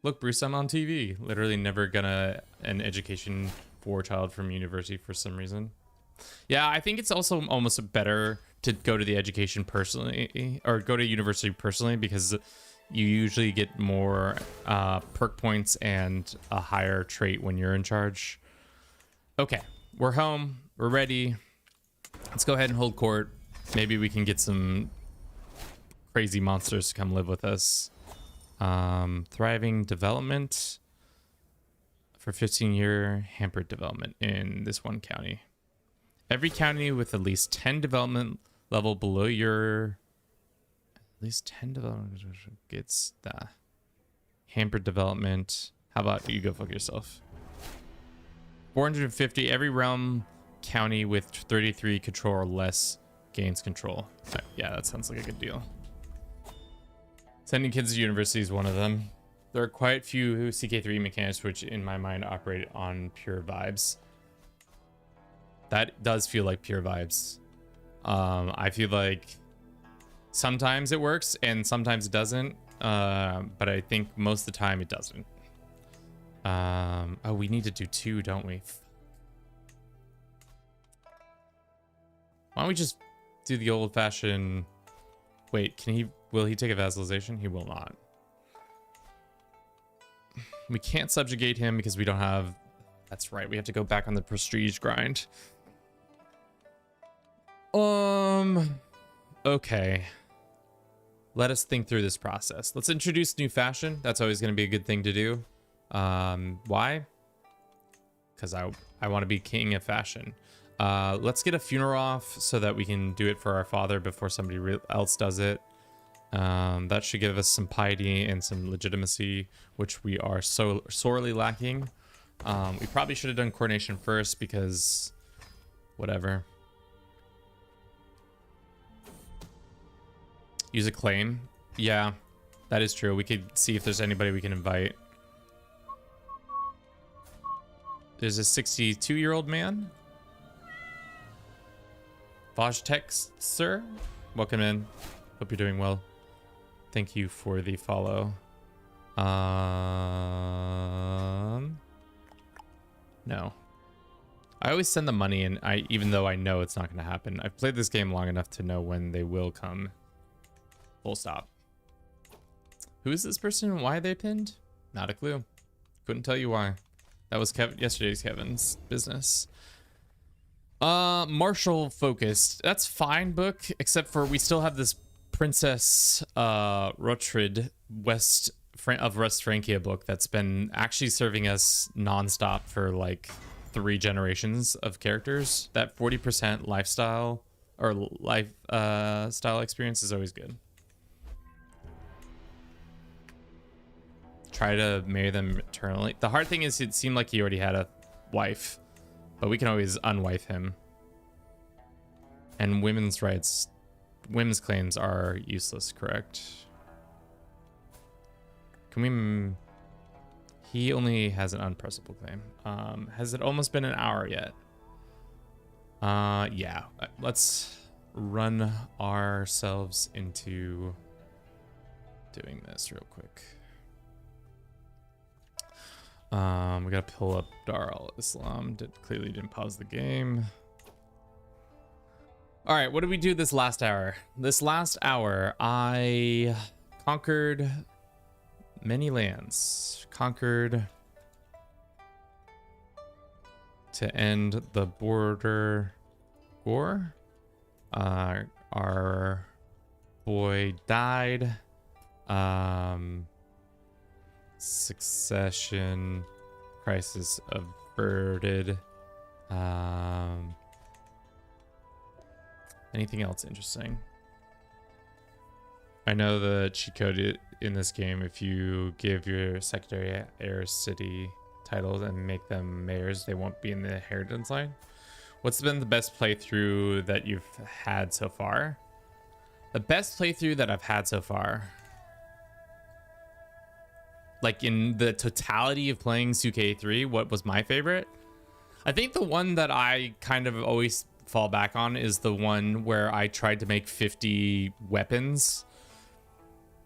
Look, Bruce, I'm on TV. Literally never gonna an education for a child from university for some reason. Yeah, I think it's also almost better to go to the education personally, or go to university personally, because you usually get more perk points and a higher trait when you're in charge. Okay, we're home. We're ready. Let's go ahead and hold court. Maybe we can get some crazy monsters to come live with us. Thriving development for 15-year hampered development in this one county. Every county with at least 10 development level below your... At least 10 development gets the hampered development. How about you go fuck yourself? 450. Every realm county with 33 control or less gains control. Yeah, that sounds like a good deal. Sending kids to university is one of them. There are quite few CK3 mechanics which in my mind operate on pure vibes. That does feel like pure vibes. I feel like sometimes it works and sometimes it doesn't. But I think most of the time it doesn't. Oh, we need to do 2, don't we? Why don't we just do the old-fashioned... Wait, will he take a vassalization? He will not. We can't subjugate him because we don't have... That's right, we have to go back on the prestige grind. Okay. Let us think through this process. Let's introduce new fashion. That's always going to be a good thing to do. Why? Because I want to be king of fashion. Let's get a funeral off so that we can do it for our father before somebody else does it. That should give us some piety and some legitimacy, which we are so sorely lacking. We probably should have done coordination first because whatever. Use a claim. Yeah, that is true. We could see if there's anybody we can invite. There's a 62-year-old man. Vojtek, sir. Welcome in. Hope you're doing well. Thank you for the follow. No. I always send the money and even though I know it's not going to happen. I've played this game long enough to know when they will come. Full stop. Who is this person and why are they pinned? Not a clue. Couldn't tell you why. That was yesterday's Kevin's business. Martial focused. That's fine, book, except for we still have this Princess Rotrid of West Francia book that's been actually serving us nonstop for like 3 generations of characters. That 40% lifestyle or style experience is always good. Try to marry them eternally. The hard thing is it seemed like he already had a wife, but we can always unwife him. And women's claims are useless, correct? Can we... He only has an unpressable claim. Has it almost been an hour yet? Yeah. Let's run ourselves into doing this real quick. We gotta pull up Dar al-Islam. Clearly didn't pause the game. All right, what did we do this last hour? This last hour, I conquered many lands. Conquered to end the border war. Our boy died. Succession crisis averted. Anything else interesting? I know the cheat code in this game, if you give your secretary heirs city titles and make them mayors, they won't be in the inheritance line. What's been the best playthrough that you've had so far? The best playthrough that I've had so far, like in the totality of playing CK3, what was my favorite? I think the one that I kind of always fall back on is the one where I tried to make 50 weapons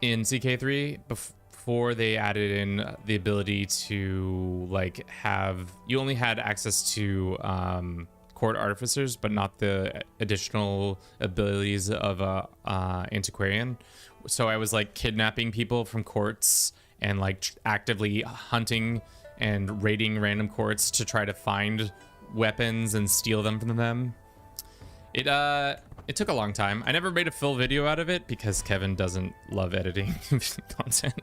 in CK3 before they added in the ability to like have, you only had access to court artificers, but not the additional abilities of a antiquarian. So I was like kidnapping people from courts and like actively hunting and raiding random courts to try to find weapons and steal them from them. It took a long time. I never made a full video out of it because Kevin doesn't love editing content.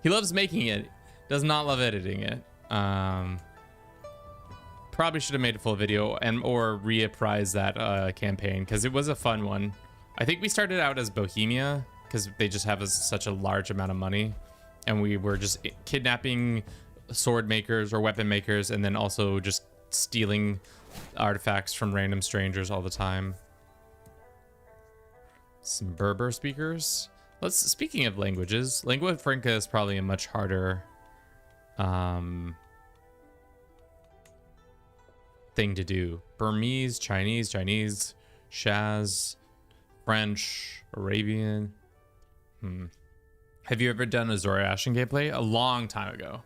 He loves making it, does not love editing it. Probably should have made a full video or reapprise that campaign because it was a fun one. I think we started out as Bohemia because they just have such a large amount of money, and we were just kidnapping sword makers or weapon makers, and then also just stealing artifacts from random strangers all the time. Some Berber speakers. Speaking of languages, lingua franca is probably a much harder thing to do. Burmese, Chinese, Shaz, French, Arabian. Have you ever done a Zoroastrian gameplay? A long time ago.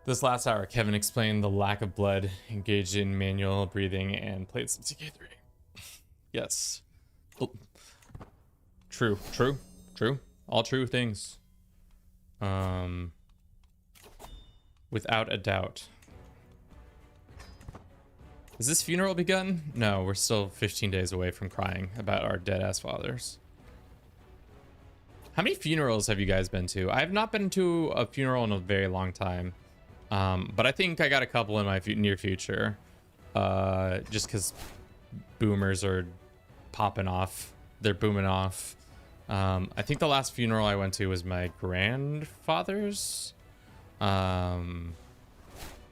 This last hour, Kevin explained the lack of blood, engaged in manual breathing, and played some CK3. Yes. True. All true things. Without a doubt. Is this funeral begun? No, we're still 15 days away from crying about our dead-ass fathers. How many funerals have you guys been to? I have not been to a funeral in a very long time. But I think I got a couple in my near future. Just because boomers are popping off. They're booming off. I think the last funeral I went to was my grandfather's.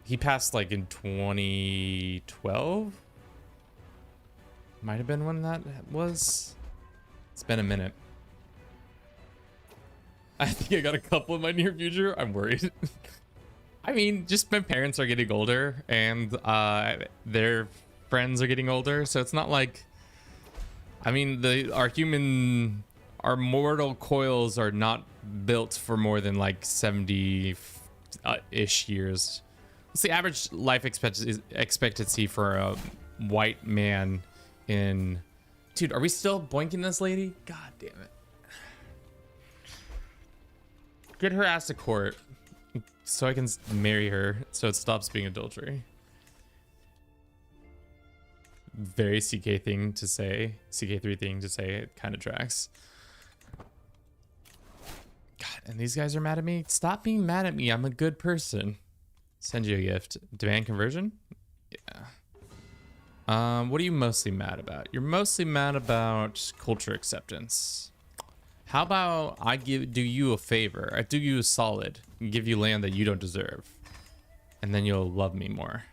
He passed like in 2012. Might have been when that was. It's been a minute. I think I got a couple in my near future. I'm worried. I mean, just my parents are getting older and their friends are getting older. So it's not like, I mean, our mortal coils are not built for more than like 70-ish years. What's the average life expectancy for a white man in... Dude, are we still boinking this lady? God damn it. Get her ass to court so I can marry her so it stops being adultery. Very CK thing to say. CK3 thing to say. It kind of tracks. God, and these guys are mad at me? Stop being mad at me. I'm a good person. Send you a gift. Demand conversion? Yeah. What are you mostly mad about? You're mostly mad about culture acceptance. How about I do you a favor? I do you a solid and give you land that you don't deserve. And then you'll love me more.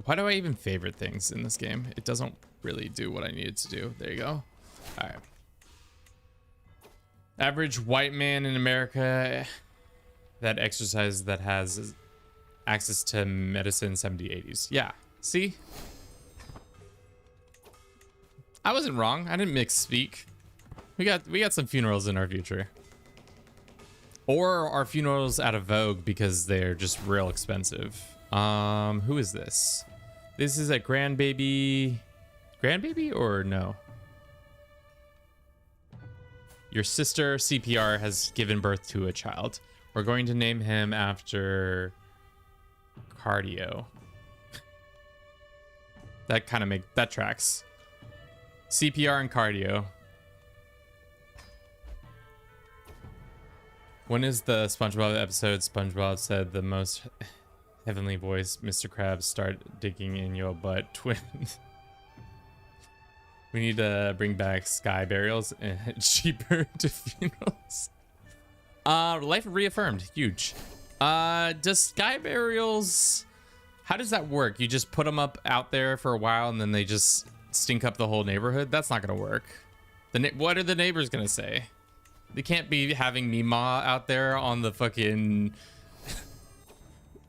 Why do I even favorite things in this game? It doesn't really do what I need it to do. There you go. All right. Average white man in America that exercises that has access to medicine 70s, 80s. Yeah. See? I wasn't wrong. I didn't misspeak. We got some funerals in our future. Or our funerals out of vogue because they're just real expensive. Who is this? This is a grandbaby. Grandbaby or no? Your sister CPR has given birth to a child. We're going to name him after cardio. That kind of that tracks. CPR and cardio. When is the SpongeBob episode SpongeBob said the most heavenly voice, Mr. Krabs, start digging in your butt, twin? We need to bring back sky burials and cheaper to funerals. Life reaffirmed. Huge. Does sky burials... How does that work? You just put them up out there for a while and then they just stink up the whole neighborhood? That's not going to work. What are the neighbors going to say? They can't be having Mima out there on the fucking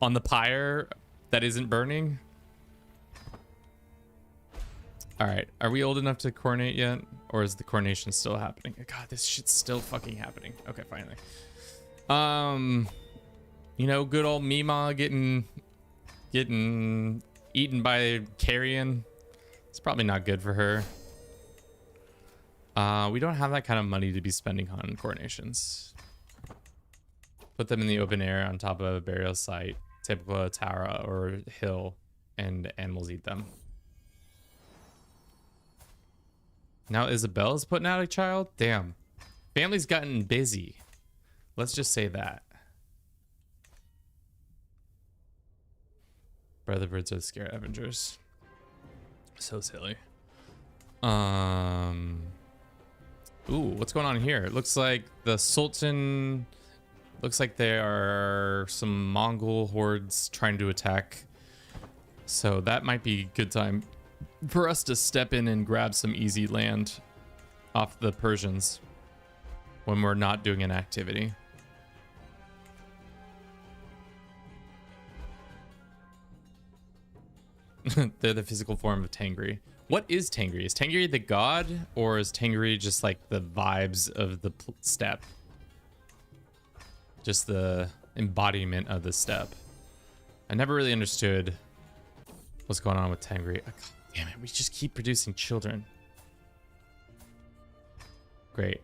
on the pyre that isn't burning. All right, are we old enough to coronate yet, or is the coronation still happening? God, this shit's still fucking happening. Okay, finally. You know, good old Mima getting eaten by carrion. It's probably not good for her. We don't have that kind of money to be spending on coronations. Put them in the open air on top of a burial site, typical a tower or hill, and animals eat them. Now Isabella's putting out a child? Damn. Family's gotten busy. Let's just say that. Brother Birds are the Scavengers. So silly. Ooh, what's going on here? It looks like the Sultan... Looks like there are some Mongol hordes trying to attack. So that might be a good time for us to step in and grab some easy land off the Persians when we're not doing an activity. They're the physical form of Tengri. What is Tengri? Is Tengri the god, or is Tengri just like the vibes of the steppe? Just the embodiment of the steppe. I never really understood what's going on with Tengri. Oh, God damn it, we just keep producing children. Great.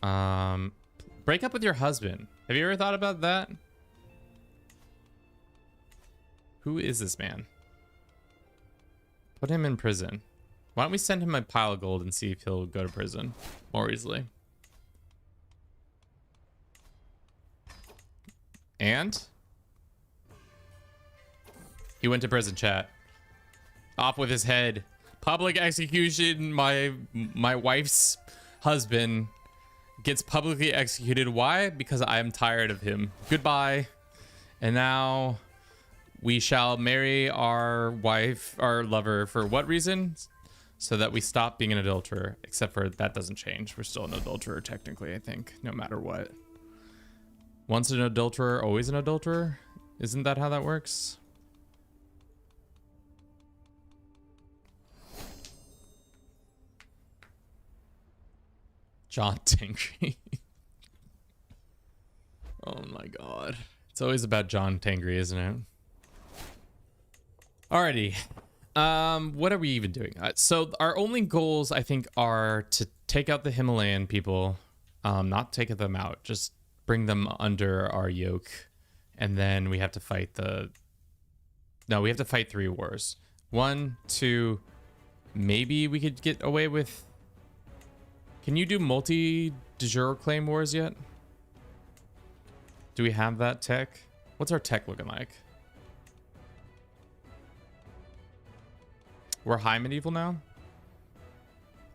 Break up with your husband. Have you ever thought about that? Who is this man? Put him in prison. Why don't we send him a pile of gold and see if he'll go to prison more easily? And he went to prison, chat. Off with his head. Public execution. My wife's husband gets publicly executed. Why? Because I am tired of him. Goodbye. And now we shall marry our wife, our lover, for what reason? So that we stop being an adulterer. Except for that doesn't change. We're still an adulterer, technically, I think, no matter what. Once an adulterer, always an adulterer? Isn't that how that works? John Tengri. Oh my god. It's always about John Tengri, isn't it? Alrighty. What are we even doing? So our only goals, I think, are to take out the Himalayan people. Not take them out, just bring them under our yoke. And then we have to fight the... No, we have to fight 3 wars. 1, 2... Maybe we could get away with... Can you do multi-de jure claim wars yet? Do we have that tech? What's our tech looking like? We're high medieval now?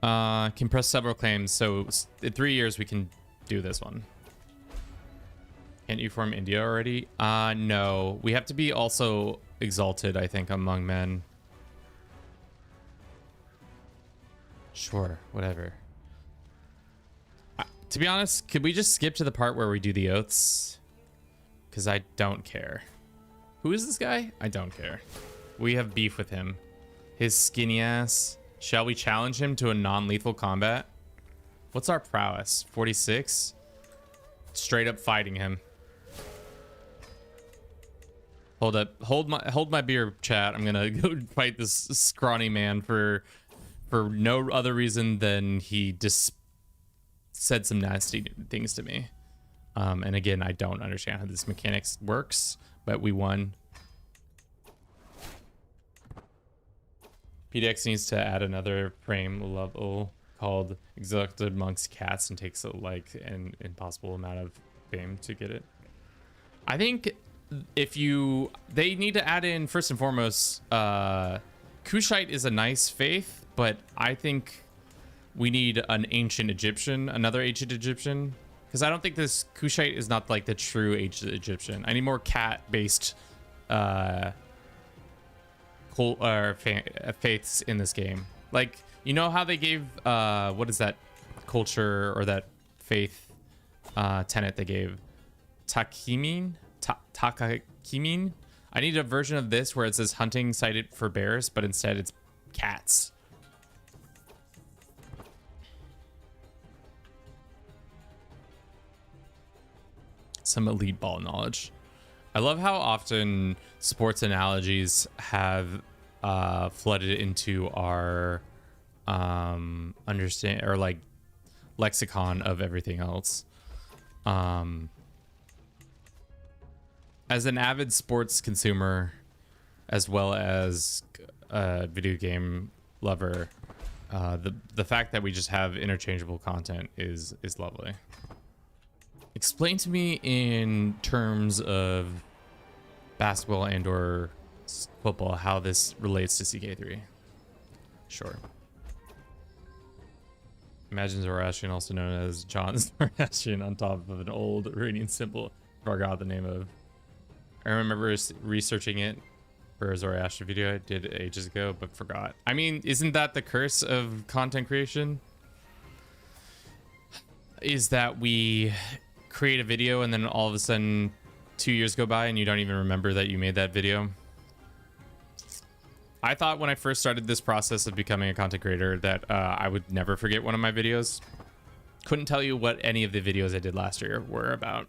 Can press several claims, so in 3 years we can do this one. Can't you form India already? No. We have to be also exalted, I think, among men. Sure, whatever. To be honest, could we just skip to the part where we do the oaths? Because I don't care. Who is this guy? I don't care. We have beef with him. His skinny ass. Shall we challenge him to a non-lethal combat? What's our prowess? 46? Straight up fighting him. Hold up. Hold my beer, chat. I'm gonna go fight this scrawny man for no other reason than he just said some nasty things to me. And again, I don't understand how this mechanics works, but we won. PDX needs to add another frame level called Exalted Monks Cats and takes an impossible amount of fame to get it. I think they need to add in, first and foremost, Kushite is a nice faith, but I think we need an ancient Egyptian, another ancient Egyptian, because I don't think this Kushite is not like the true ancient Egyptian. I need more cat-based faiths in this game. Like, you know how they gave what is that culture or that faith tenet they gave. Takakimin? I need a version of this where it says hunting cited for bears, but instead it's cats. Some elite ball knowledge. I love how often sports analogies have flooded into our understand or like lexicon of everything else. As an avid sports consumer, as well as a video game lover, the fact that we just have interchangeable content is lovely. Explain to me in terms of basketball and or football how this relates to CK3. Sure. Imagine Zoroastrian, also known as John Zoroastrian, on top of an old Iranian symbol. Forgot the name of. I remember researching it for a Zoroastrian video I did ages ago, but forgot. I mean, isn't that the curse of content creation? Is that we create a video and then all of a sudden 2 years go by and you don't even remember that you made that video. I thought when I first started this process of becoming a content creator that I would never forget one of my videos. Couldn't tell you what any of the videos I did last year were about.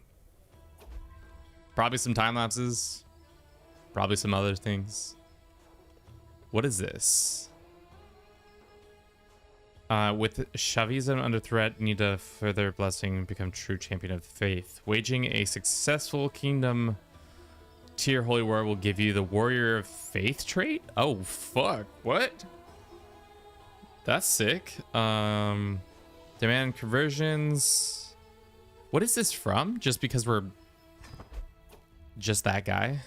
Probably some time lapses, probably some other things. What is this? With Shaivism under threat, need a further blessing and become true champion of the faith. Waging a successful kingdom tier holy war will give you the warrior of faith trait. Oh fuck, what? That's sick. Demand conversions. What is this from? Just because we're just that guy?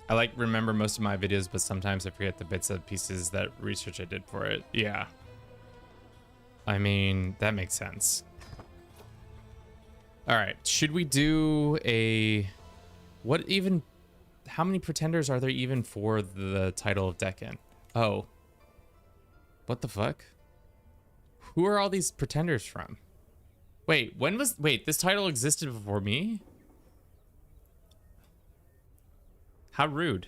I like remember most of my videos, but sometimes I forget the bits and pieces that research I did for it. Yeah. I mean, that makes sense. All right, should we do a what even how many pretenders are there even for the title of Deccan? Oh. What the fuck? Who are all these pretenders from? Wait, this title existed before me? How rude.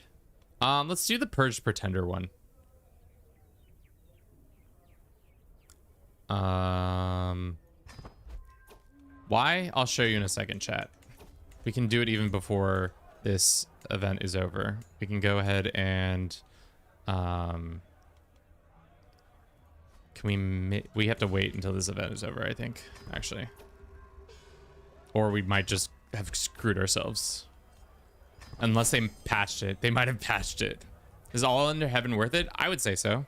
Let's do the Purged Pretender one. Why? I'll show you in a second, chat. We can do it even before this event is over. We can go ahead and we have to wait until this event is over, I think, actually. Or we might just have screwed ourselves. Unless they patched it. They might have patched it. Is All Under Heaven worth it? I would say so.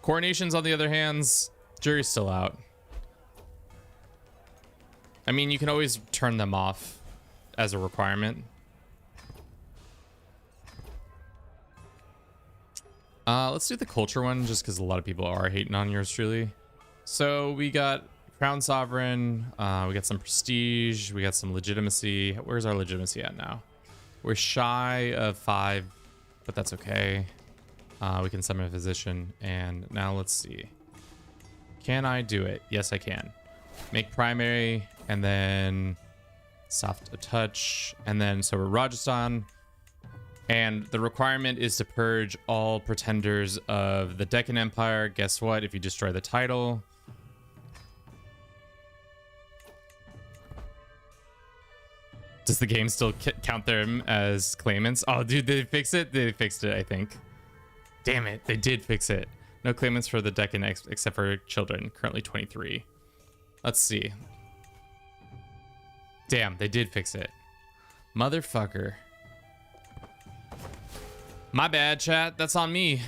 Coronations, on the other hand, jury's still out. I mean, you can always turn them off as a requirement. Let's do the culture one just because a lot of people are hating on yours truly. So we got Crown Sovereign, we got some prestige, we got some legitimacy. Where's our legitimacy at now? We're shy of 5, but that's okay. We can summon a physician, and now let's see. Can I do it? Yes, I can. Make primary, and then soft touch, and then so we're Rajasthan. And the requirement is to purge all pretenders of the Deccan Empire. Guess what? If you destroy the title, does the game still count them as claimants? Oh, dude, did they fix it? They fixed it, I think. Damn it, they did fix it. No claimants for the Deccan except for children, currently 23. Let's see. Damn, they did fix it. Motherfucker. My bad, chat. That's on me.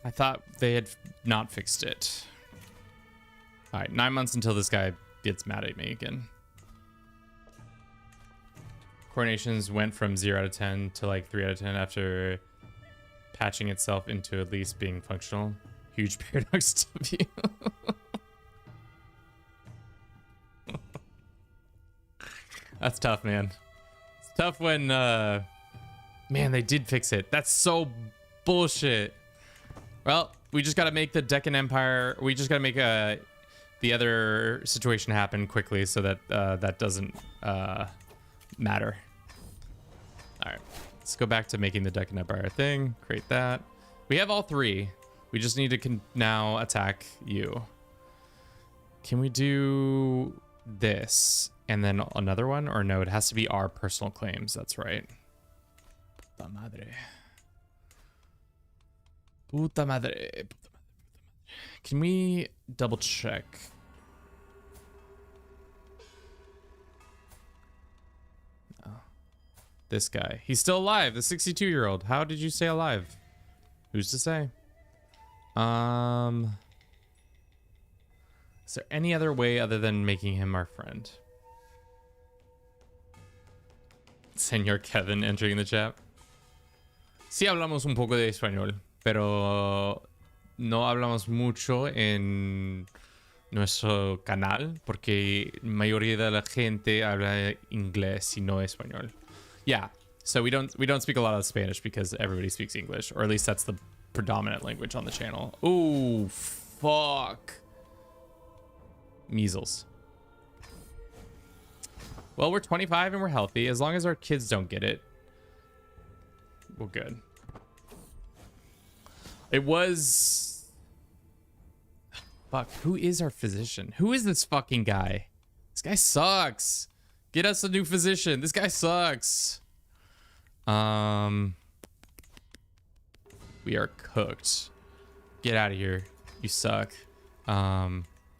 I thought they had not fixed it. All right, 9 months until this guy gets mad at me again. Coronations went from 0 out of 10 to like 3 out of 10 after patching itself into at least being functional. Huge paradox W. That's tough, man. It's tough when, man, they did fix it. That's so bullshit. Well, we just got to make the Deccan Empire. We just got to make the other situation happen quickly so that that doesn't matter. All right, let's go back to making the Deccan Empire thing. Create that. We have all three. We just need to now attack you. Can we do this and then another one? Or no, it has to be our personal claims. That's right. Puta madre. Puta madre. Puta madre. Can we double check? Oh. This guy. He's still alive. The 62-year-old. How did you stay alive? Who's to say? Is there any other way other than making him our friend? Señor Kevin entering the chat. Sí hablamos un poco de español, pero no hablamos mucho en nuestro canal porque la mayoría de la gente habla inglés y no español. Yeah, so we don't speak a lot of Spanish because everybody speaks English, or at least that's the predominant language on the channel. Ooh, fuck. Measles. Well, we're 25 and we're healthy. As long as our kids don't get it, we're good. It was... Fuck, who is our physician? Who is this fucking guy? This guy sucks. Get us a new physician. This guy sucks. We are cooked. Get out of here. You suck.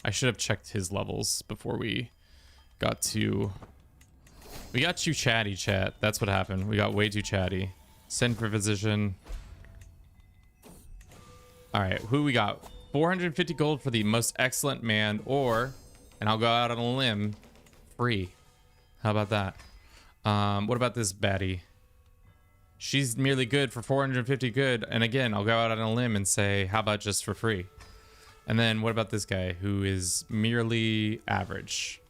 I should have checked his levels before we got too... We got too chatty, chat. That's what happened. We got way too chatty. Send for physician. All right, who we got? 450 gold for the most excellent man, or, and I'll go out on a limb, free. How about that? What about this baddie? She's merely good for 450 good. And again, I'll go out on a limb and say, how about just for free? And then what about this guy who is merely average?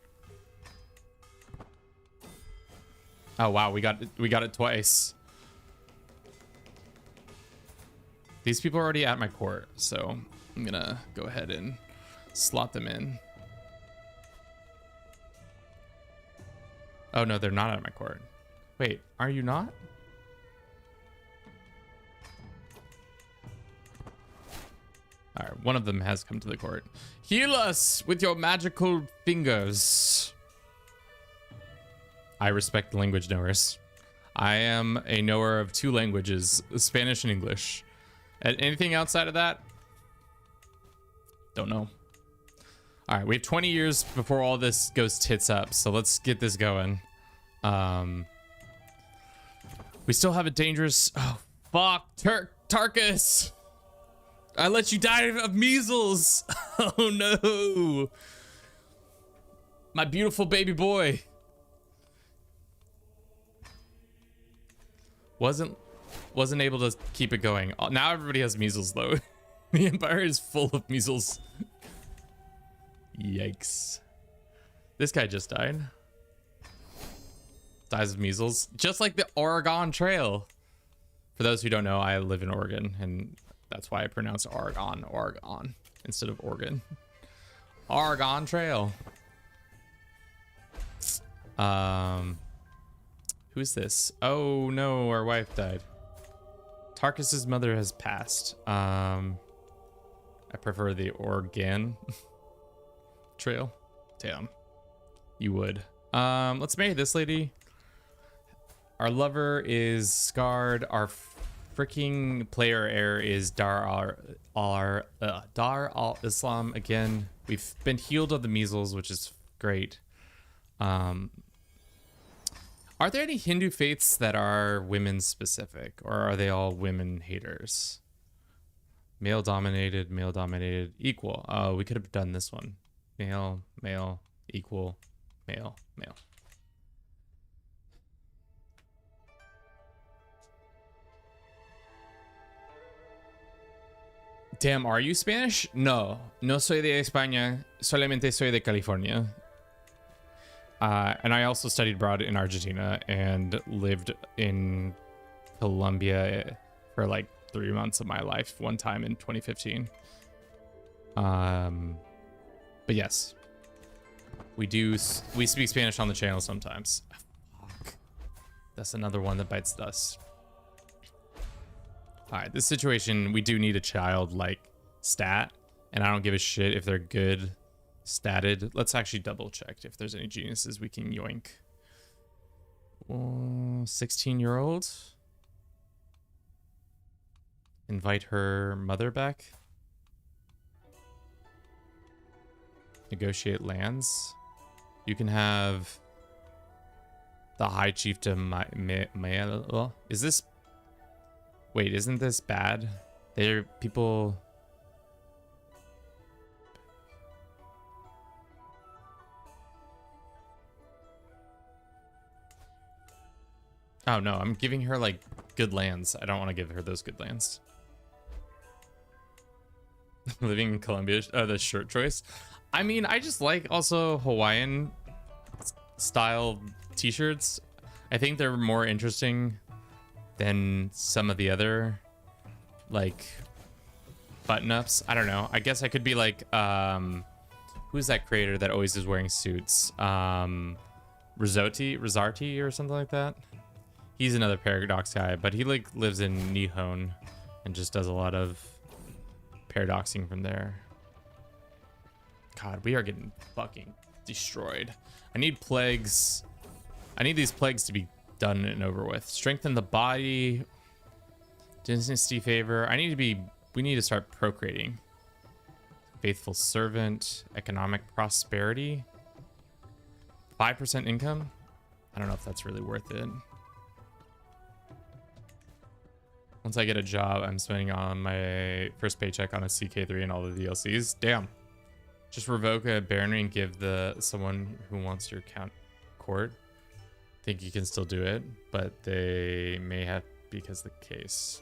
Oh wow, we got it twice. These people are already at my court, so I'm gonna go ahead and slot them in. Oh no, they're not at my court. Wait, are you not? All right, one of them has come to the court. Heal us with your magical fingers. I respect language knowers. I am a knower of two languages, Spanish and English. And anything outside of that? Don't know. All right, we have 20 years before all this goes tits up, so let's get this going. We still have a dangerous... Oh, fuck. Tarkus! I let you die of measles! Oh, no! My beautiful baby boy. Wasn't able to keep it going. Now everybody has measles, though. The Empire is full of measles. Yikes. This guy just died. Dies of measles. Just like the Oregon Trail. For those who don't know, I live in Oregon, and that's why I pronounce Oregon, instead of Oregon. Oregon Trail. Who's this? Oh no, our wife died. Tarkus's mother has passed. I prefer the Oregon Trail. Damn. You would. Let's marry this lady. Our lover is scarred. Our freaking player heir is Dar al-Islam again. We've been healed of the measles, which is great. Are there any Hindu faiths that are women specific, or are they all women haters? Male dominated, equal. Oh, we could have done this one. Male, equal, male. Damn, are you Spanish? No soy de España, solamente soy de California. And I also studied abroad in Argentina and lived in Colombia for like 3 months of my life one time in 2015. But yes, we speak Spanish on the channel sometimes. Fuck. That's another one that bites dust. All right, this situation, we do need a child like stat, and I don't give a shit if they're good statted. Let's actually double check if there's any geniuses we can yoink. 16-year-old. Invite her mother back. Negotiate lands. You can have the High Chieftain Mael. Is this... Wait, isn't this bad? They're people... Oh no, I'm giving her like good lands. I don't want to give her those good lands. Living in Colombia, the shirt choice. I mean, I just like also Hawaiian style t-shirts. I think they're more interesting than some of the other like button-ups. I don't know. I guess I could be like who's that creator that always is wearing suits? Rizarti or something like that. He's another Paradox guy, but he like lives in Nihon and just does a lot of paradoxing from there. God, we are getting fucking destroyed. I need plagues. I need these plagues to be done and over with. Strengthen the body. Dynasty favor. We need to start procreating. Faithful servant. Economic prosperity. 5% income. I don't know if that's really worth it. Once I get a job, I'm spending on my first paycheck on a CK3 and all the DLCs. Damn. Just revoke a barony and give someone who wants your account court. Think you can still do it, but they may have because the case.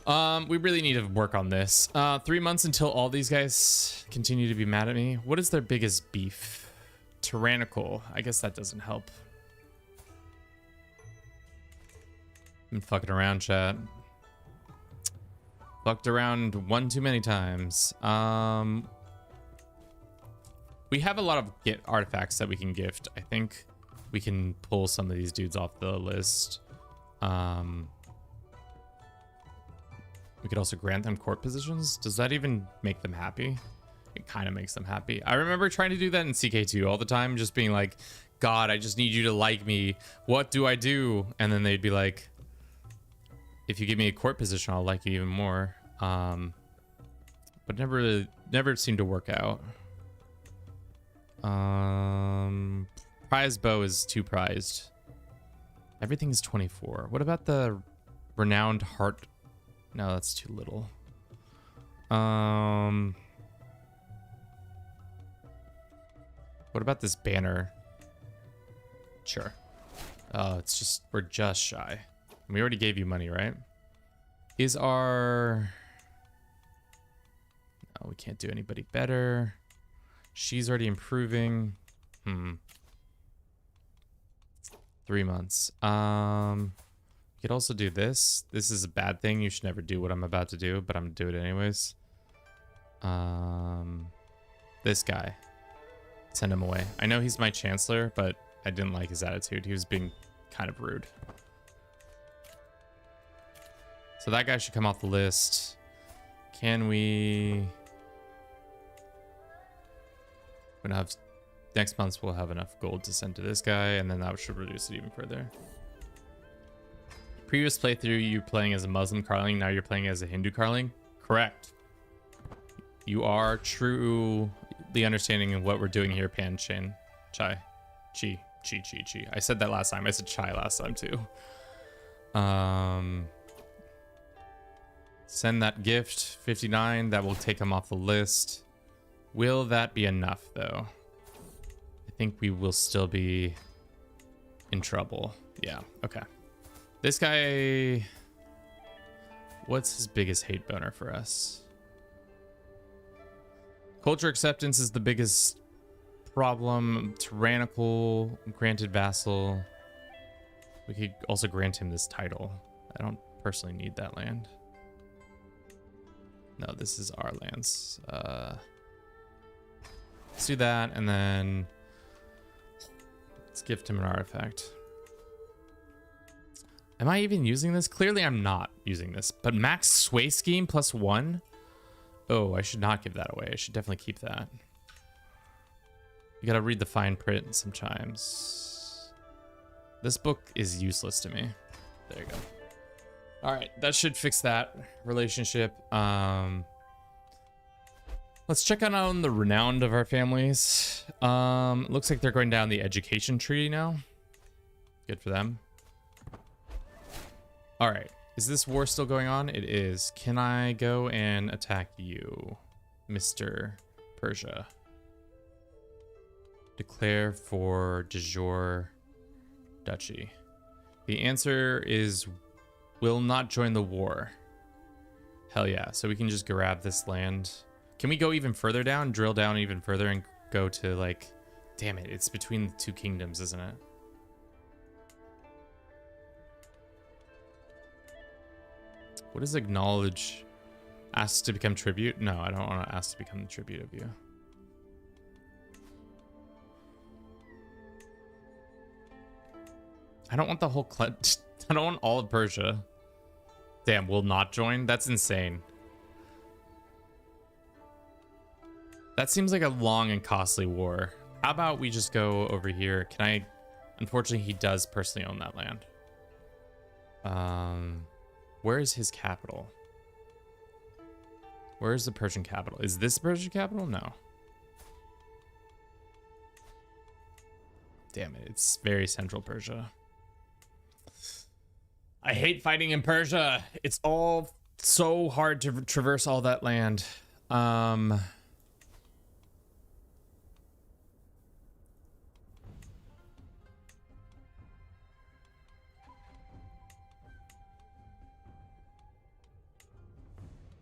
We really need to work on this. 3 months until all these guys continue to be mad at me. What is their biggest beef? Tyrannical. I guess that doesn't help. I'm fucking around, chat. Fucked around one too many times. We have a lot of artifacts that we can gift. I think we can pull some of these dudes off the list. We could also grant them court positions. Does that even make them happy? It kind of makes them happy. I remember trying to do that in CK2 all the time, just being like, God, I just need you to like me. What do I do? And then they'd be like, if you give me a court position, I'll like you even more. But never seemed to work out. Prize bow is 2 prized. Everything is 24. What about the renowned heart? No, that's too little. What about this banner? Sure. Oh, we're just shy. We already gave you money, right? Is our... No, we can't do anybody better. She's already improving. 3 months. We could also do this. This is a bad thing. You should never do what I'm about to do, but I'm gonna do it anyways. This guy. Send him away. I know he's my chancellor, but I didn't like his attitude. He was being kind of rude. So that guy should come off the list. Can we... Next month we'll have enough gold to send to this guy, and then that should reduce it even further. Previous playthrough, you playing as a Muslim Carling, now you're playing as a Hindu Carling? Correct. You are truly understanding of what we're doing here, Pan Chin. Chai. Chi. I said that last time. I said Chai last time too. Send that gift, 59. That will take him off the list. Will that be enough, though? I think we will still be in trouble. Yeah, okay. This guy... What's his biggest hate boner for us? Culture acceptance is the biggest problem. Tyrannical, granted vassal. We could also grant him this title. I don't personally need that land. No, this is our lands. Let's do that, and then let's gift him an artifact. Am I even using this? Clearly I'm not using this, but max sway scheme +1? Oh, I should not give that away. I should definitely keep that. You gotta read the fine print sometimes. This book is useless to me. There you go. All right, that should fix that relationship. Let's check on the renowned of our families. Looks like they're going down the education tree now. Good for them. All right, is this war still going on? It is. Can I go and attack you, Mr. Persia? Declare for de jure duchy. The answer is will not join the war. Hell yeah. So we can just grab this land. Can we go even further down, drill down even further and go to like, damn it, it's between the two kingdoms, isn't it? What is acknowledge? Ask to become tribute? No, I don't want to ask to become the tribute of you. I don't want the whole I don't want all of Persia. Damn, will not join? That's insane. That seems like a long and costly war. How about we just go over here? Can I... Unfortunately, he does personally own that land. Where is his capital? Where is the Persian capital? Is this Persian capital? No. Damn it, it's very central Persia. I hate fighting in Persia. It's all so hard to traverse all that land.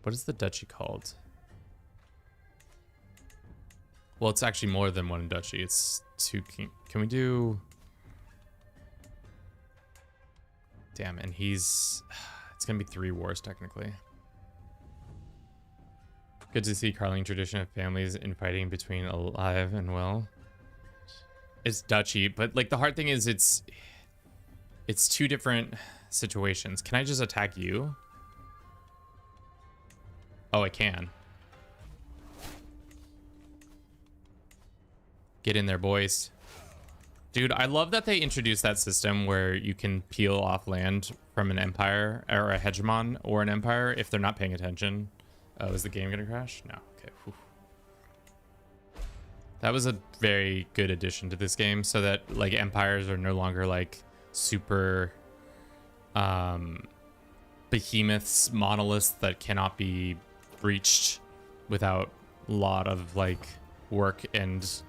What is the duchy called? Well, it's actually more than one duchy. It's two king. Can we do... Damn, and he's... It's gonna be 3 wars, technically. Good to see Carling tradition of families infighting between alive and well. It's duchy, but like the hard thing is it's 2 different situations. Can I just attack you? Oh, I can. Get in there, boys. Dude, I love that they introduced that system where you can peel off land from an empire or a hegemon or an empire if they're not paying attention. Oh, is the game gonna crash? No. Okay. Whew. That was a very good addition to this game so that like empires are no longer like super behemoths, monoliths that cannot be breached without a lot of like work and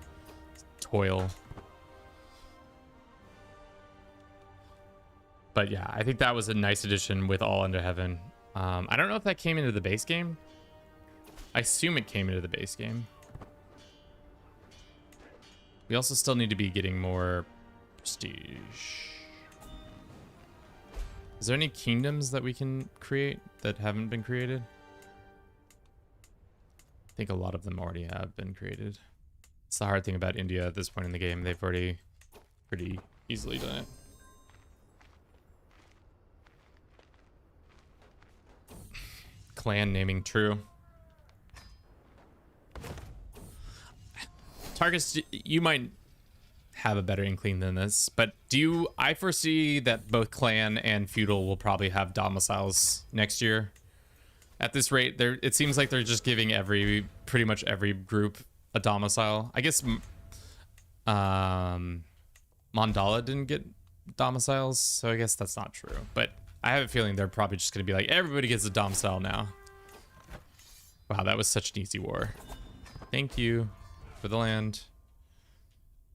toil. But yeah, I think that was a nice addition with All Under Heaven. I don't know if that came into the base game. I assume it came into the base game. We also still need to be getting more prestige. Is there any kingdoms that we can create that haven't been created? I think a lot of them already have been created. It's the hard thing about India at this point in the game. They've already pretty easily done it. Clan naming true. Targus, you might have a better inkling than this, but I foresee that both clan and feudal will probably have domiciles next year. At this rate, it seems like they're just giving pretty much every group a domicile. I guess Mandala didn't get domiciles, so I guess that's not true. But I have a feeling they're probably just going to be like, everybody gets a domicile now. Wow, that was such an easy war. Thank you for the land.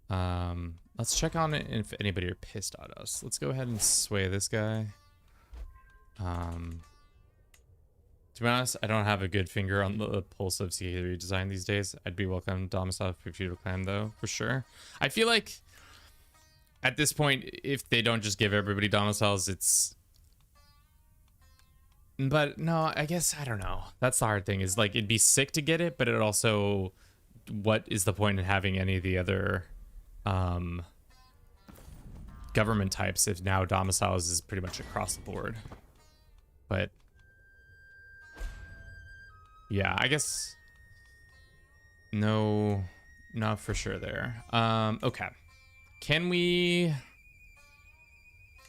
Let's check on it if anybody are pissed at us. Let's go ahead and sway this guy. To be honest, I don't have a good finger on the pulse of CK3 design these days. I'd be welcome domicile for feudal clan though, for sure. I feel like at this point, if they don't just give everybody domiciles, it's... But no, I guess, I don't know. That's the hard thing, is like, it'd be sick to get it, but it also... What is the point in having any of the other government types if now domiciles is pretty much across the board? But... Yeah, I guess... No, not for sure there. Okay. Can we...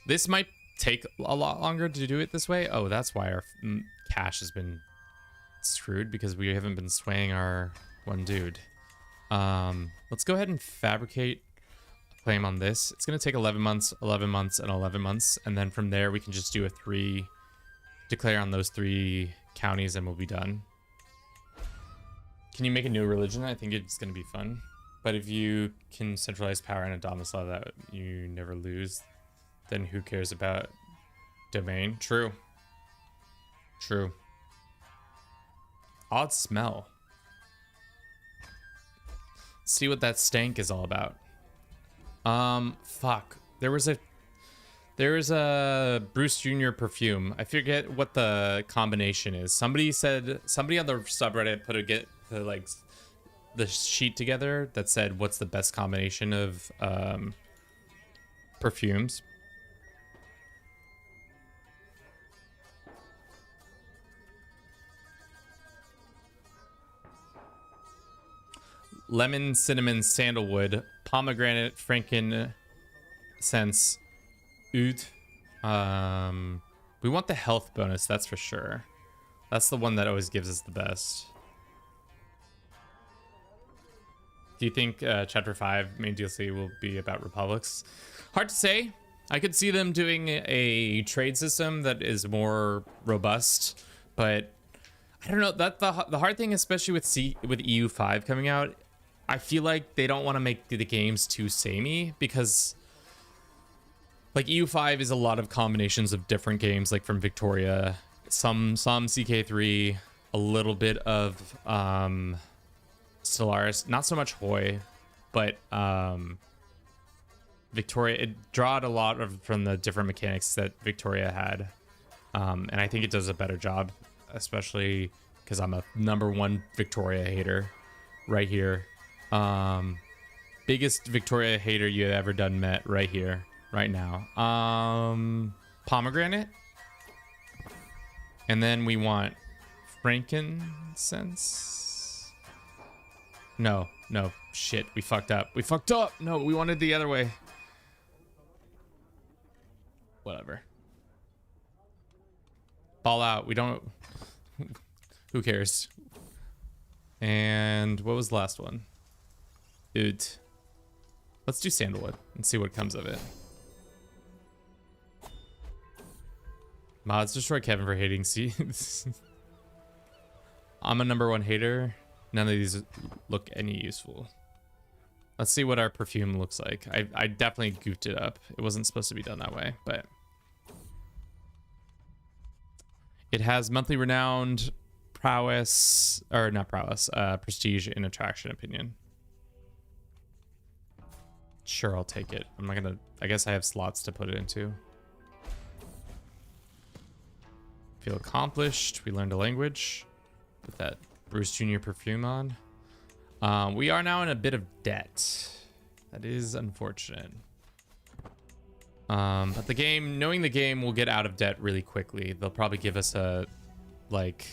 This might take a lot longer to do it this way. Oh, that's why our cash has been screwed, because we haven't been swaying our one dude. Let's go ahead and fabricate a claim on this. It's going to take 11 months, 11 months, and 11 months. And then from there, we can just do a 3... Declare on those 3 counties and we'll be done. Can you make a new religion? I think it's going to be fun. But if you can centralize power in a domicile that you never lose, then who cares about domain? True. True. Odd smell. See what that stank is all about. Fuck. There was a Bruce Jr. perfume. I forget what the combination is. Somebody on the subreddit put the sheet together that said what's the best combination of perfumes. Lemon, cinnamon, sandalwood, pomegranate, frankincense, oud. We want the health bonus, that's for sure. That's the one that always gives us the best. Do you think Chapter 5 main DLC will be about republics? Hard to say. I could see them doing a trade system that is more robust, but I don't know. That the hard thing, especially with EU5 coming out, I feel like they don't want to make the games too samey, because like EU5 is a lot of combinations of different games, like from Victoria, some CK3, a little bit of Stellaris, not so much Hoi, but Victoria, it drawed a lot from the different mechanics that Victoria had, and I think it does a better job, especially because I'm a #1 Victoria hater right here. Biggest Victoria hater you have ever done met right here, right now. Pomegranate, and then we want frankincense. No, shit, we fucked up. No, we wanted the other way. Whatever. Ball out. We don't... Who cares? And what was the last one? Oud. Let's do sandalwood and see what comes of it. Mods, destroy Kevin for hating C. I'm a #1 hater. None of these look any useful. Let's see what our perfume looks like. I definitely goofed it up. It wasn't supposed to be done that way, but... It has monthly renowned, prowess, or not prowess, prestige and attraction opinion. Sure, I'll take it. I'm not gonna... I guess I have slots to put it into. Feel accomplished. We learned a language. Put that Bruce Jr. perfume on. We are now in a bit of debt. That is unfortunate. But the game, knowing the game, will get out of debt really quickly. They'll probably give us like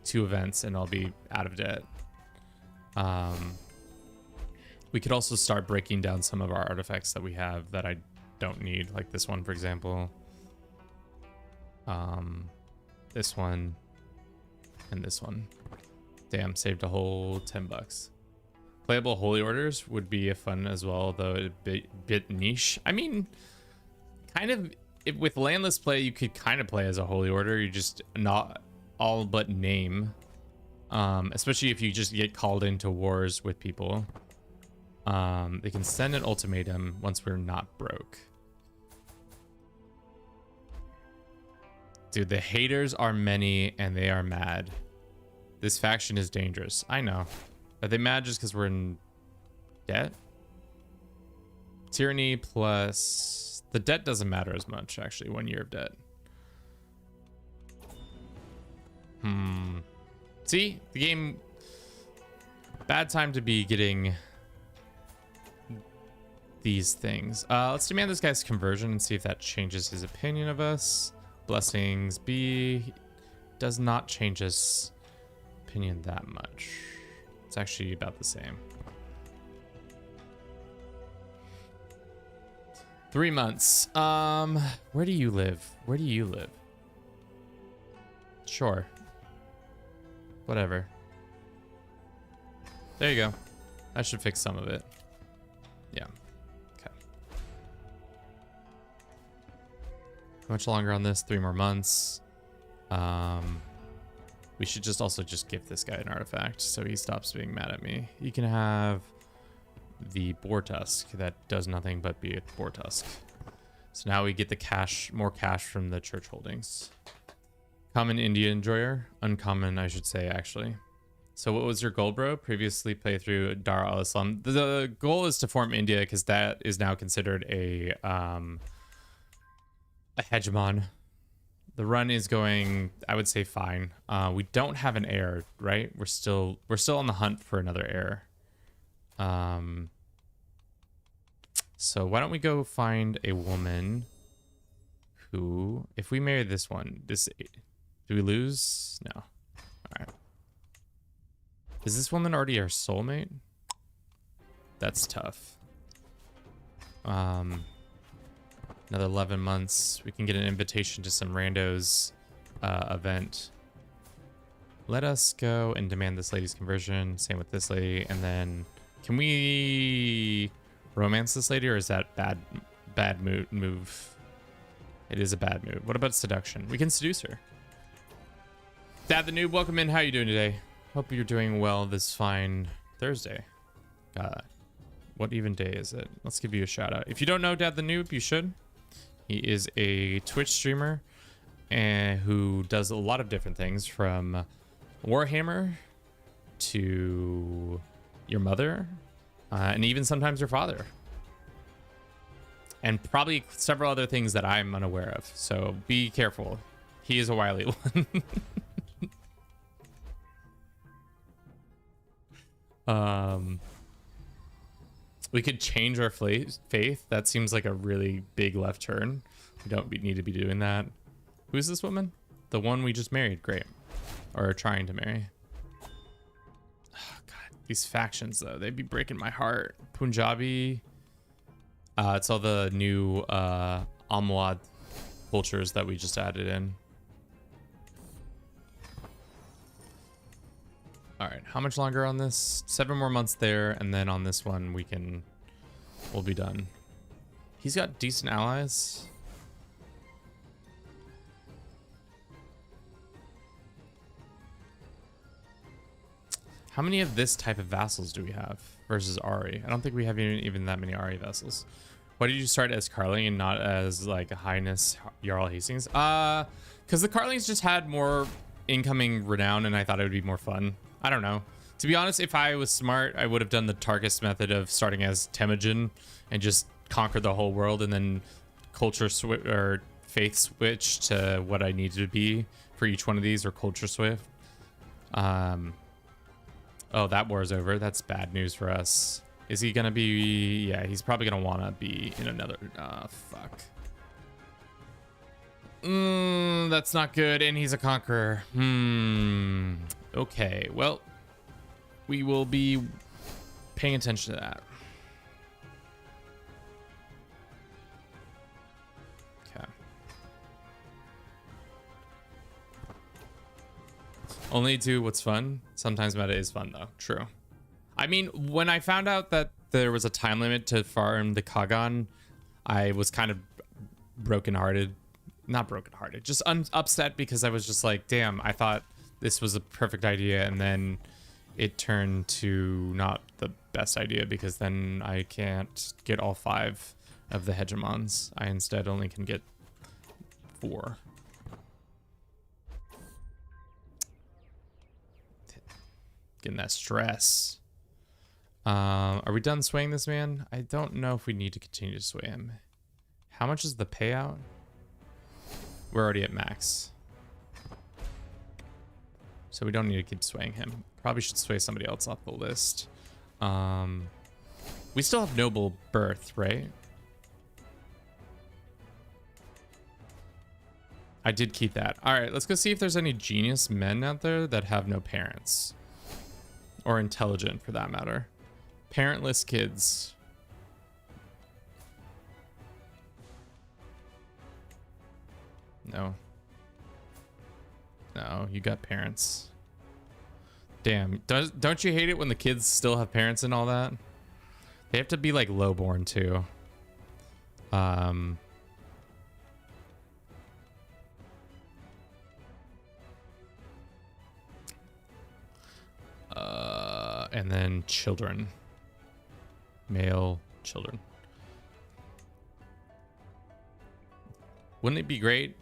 2 events and I'll be out of debt. We could also start breaking down some of our artifacts that we have that I don't need, like this one, for example. This one and this one. Damn, saved a whole 10 bucks. Playable holy orders would be a fun as well, though a bit niche. I mean, kind of, with landless play, you could kind of play as a holy order. You just not all but name, especially if you just get called into wars with people. They can send an ultimatum once we're not broke. Dude, the haters are many and they are mad. This faction is dangerous. I know. Are they mad just because we're in debt? Tyranny plus... The debt doesn't matter as much, actually. 1 year of debt. See? The game... Bad time to be getting these things. Let's demand this guy's conversion and see if that changes his opinion of us. Blessings B. Does not change his opinion that much. It's actually about the same. 3 months. Where do you live? Where do you live? Sure. Whatever. There you go. That should fix some of it. Yeah. Okay. How much longer on this? 3 more months. We should just also just give this guy an artifact so he stops being mad at me. You can have the boar tusk that does nothing but be a boar tusk. So now we get the cash, more cash from the church holdings. Common India enjoyer, uncommon I should say actually. So what was your goal, bro? Previously play through Dar al-Islam. The goal is to form India because that is now considered a hegemon. The run is going, I would say, fine. We don't have an heir, right? We're still on the hunt for another heir. So why don't we go find a woman who, if we marry this one, do we lose? No. All right. Is this woman already our soulmate? That's tough. Another 11 months. We can get an invitation to some randos event. Let us go and demand this lady's conversion. Same with this lady. And then, can we romance this lady, or is that bad move? It is a bad move. What about seduction? We can seduce her. Dad the Noob, welcome in. How you doing today? Hope you're doing well this fine Thursday. What even day is it? Let's give you a shout out. If you don't know Dad the Noob, you should. He is a Twitch streamer and who does a lot of different things, from Warhammer to your mother, and even sometimes your father. And probably several other things that I'm unaware of. So be careful. He is a wily one. We could change our faith. That seems like a really big left turn. We don't need to be doing that. Who's this woman? The one we just married. Great. Or trying to marry. Oh, God. These factions, though. They'd be breaking my heart. Punjabi. It's all the new Amwad cultures that we just added in. All right, how much longer on this? 7 more months there, and then on this one we'll be done. He's got decent allies. How many of this type of vassals do we have versus Ari? I don't think we have even that many Ari vassals. Why did you start as Carling and not as like a Highness Jarl Hastings? Because the Carlings just had more incoming renown, and I thought it would be more fun. I don't know. To be honest, if I was smart, I would have done the Tarkus method of starting as Temujin and just conquer the whole world, and then culture switch or faith switch to what I needed to be for each one of these, or culture swift. Oh, that war is over. That's bad news for us. Is he gonna be? Yeah, he's probably gonna wanna be in another. Fuck. That's not good, and he's a conqueror. Okay, well, we will be paying attention to that. Okay. Only do what's fun. Sometimes meta is fun, though. True. I mean, when I found out that there was a time limit to farm the Kagan, I was kind of brokenhearted. Not brokenhearted, just upset, because I was just like, damn, I thought this was a perfect idea, and then it turned to not the best idea, because then I can't get all 5 of the hegemons. I instead only can get 4. getting that stress. Are we done swaying this man? I don't know if we need to continue to sway him. How much is the payout? We're already at max. So we don't need to keep swaying him. Probably should sway somebody else off the list. We still have noble birth, right? I did keep that. All right, let's go see if there's any genius men out there that have no parents. Or intelligent, for that matter. Parentless kids. No. No, you got parents. Damn. Don't you hate it when the kids still have parents and all that? They have to be like lowborn too. And then children. Male children. Wouldn't it be great?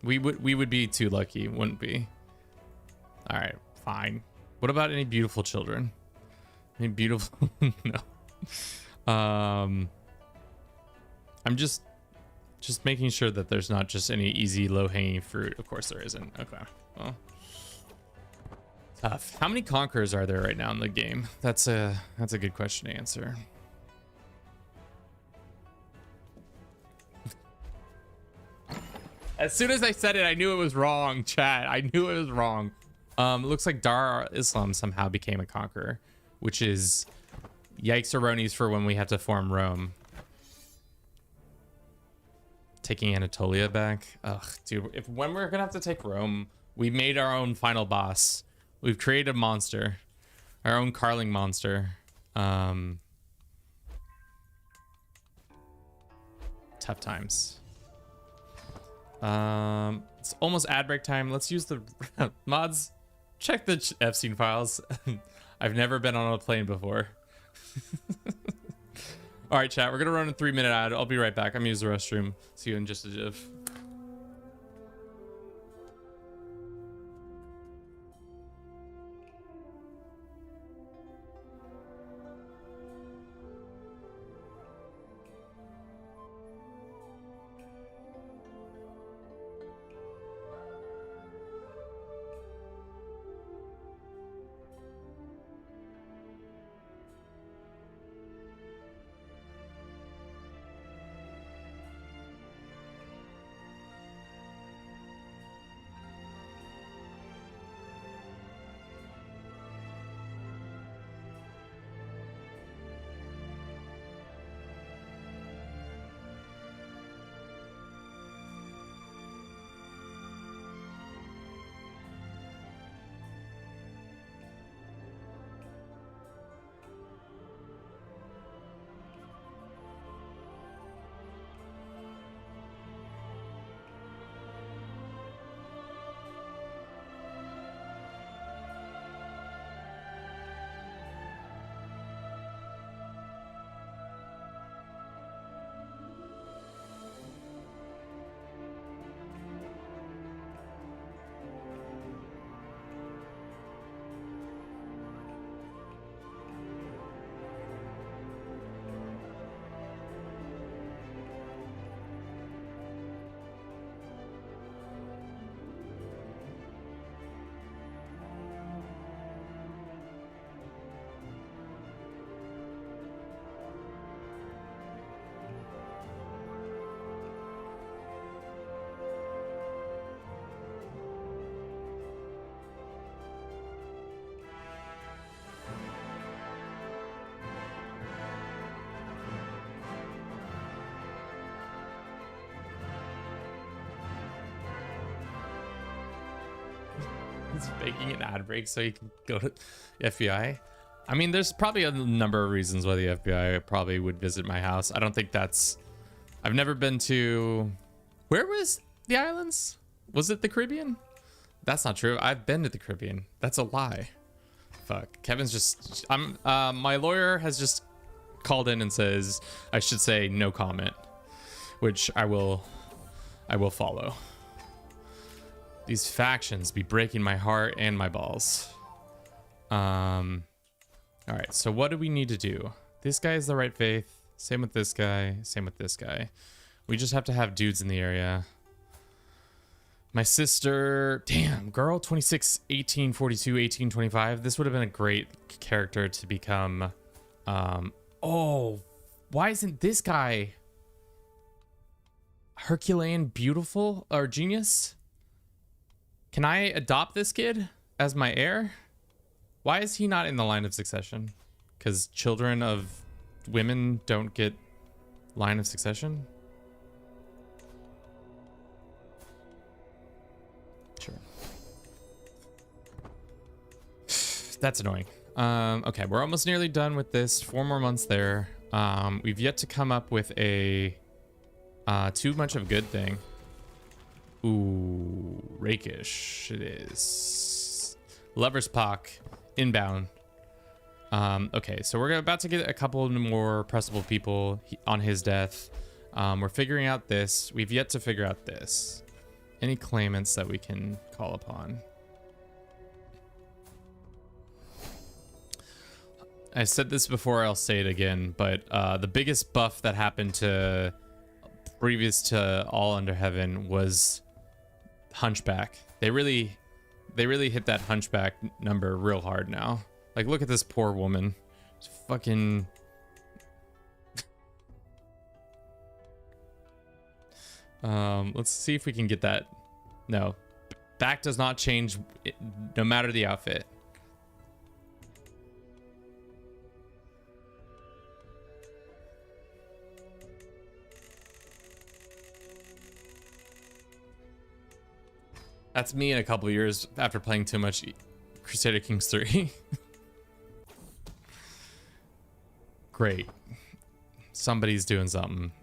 We would be too lucky, wouldn't we? All right, fine. What about any beautiful children? Any beautiful? No. I'm just making sure that there's not just any easy low-hanging fruit. Of course there isn't. Okay. Well, tough. How many conquerors are there right now in the game? That's a good question to answer. As soon as I said it, I knew it was wrong, chat. I knew it was wrong. It looks like Dar Islam somehow became a conqueror, which is yikes erroneous for when we have to form Rome. Taking Anatolia back. Ugh, dude, when we're gonna have to take Rome, we made our own final boss. We've created a monster, our own Carling monster. Tough times. It's almost ad break time. Let's use the mods. Check the Epstein files. I've never been on a plane before. All right, chat. We're gonna run a 3-minute ad. I'll be right back. I'm gonna use the restroom. See you in just a jiff. He's faking an ad break so he can go to the FBI. I mean, there's probably a number of reasons why the FBI probably would visit my house. I don't think that's... I've never been to... Where was the islands? Was it the Caribbean? That's not true. I've been to the Caribbean. That's a lie. Fuck. Kevin's just... my lawyer has just called in and says I should say no comment, which I will follow. These factions be breaking my heart and my balls. All right, so what do we need to do? This guy is the right faith. Same with this guy. Same with this guy. We just have to have dudes in the area. My sister, damn, girl, 26, 18, 42, 18, 25. This would have been a great character to become. Oh, why isn't this guy Herculean beautiful or genius? Can I adopt this kid as my heir? Why is he not in the line of succession? Because children of women don't get line of succession? Sure. That's annoying. Okay, we're almost nearly done with this. 4 more months there. We've yet to come up with a too much of a good thing. Ooh, rakish it is. Lover's Pock, inbound. Okay, so we're about to get a couple more pressable people on his death. We're figuring out this. We've yet to figure out this. Any claimants that we can call upon? I said this before, I'll say it again, but the biggest buff that happened to previous to All Under Heaven was Hunchback. They really hit that Hunchback number real hard now. Like, look at this poor woman. It's fucking... let's see if we can get that. No. Back does not change no matter the outfit. That's me in a couple years after playing too much Crusader Kings 3. Great. Somebody's doing something.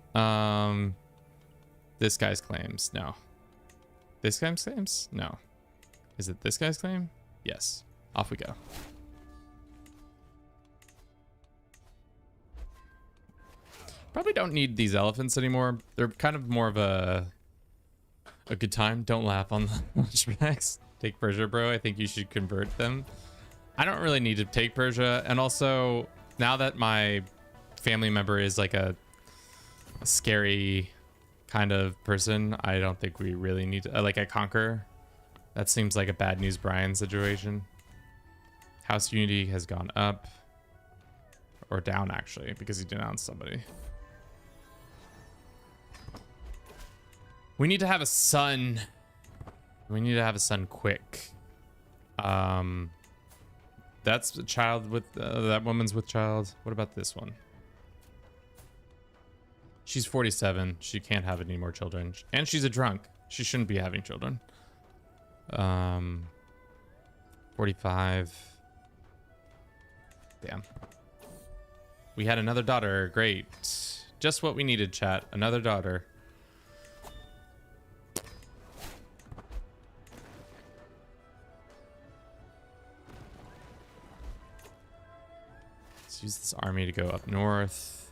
This guy's claims. No. This guy's claims? No. Is it this guy's claim? Yes. Off we go. Probably don't need these elephants anymore. They're kind of more of a good time. Don't laugh on the flashbacks. Take Persia, bro. I think you should convert them. I don't really need to take Persia. And also, now that my family member is like a scary kind of person, I don't think we really need to, like a conquer. That seems like a bad news Brian situation. House unity has gone up. Or down, actually, because he denounced somebody. We need to have a son. We need to have a son quick. That's a child with that woman's with child. What about this one? She's 47. She can't have any more children, and she's a drunk. She shouldn't be having children. 45. Damn. We had another daughter. Great. Just what we needed, chat. Another daughter. Let's use this army to go up north.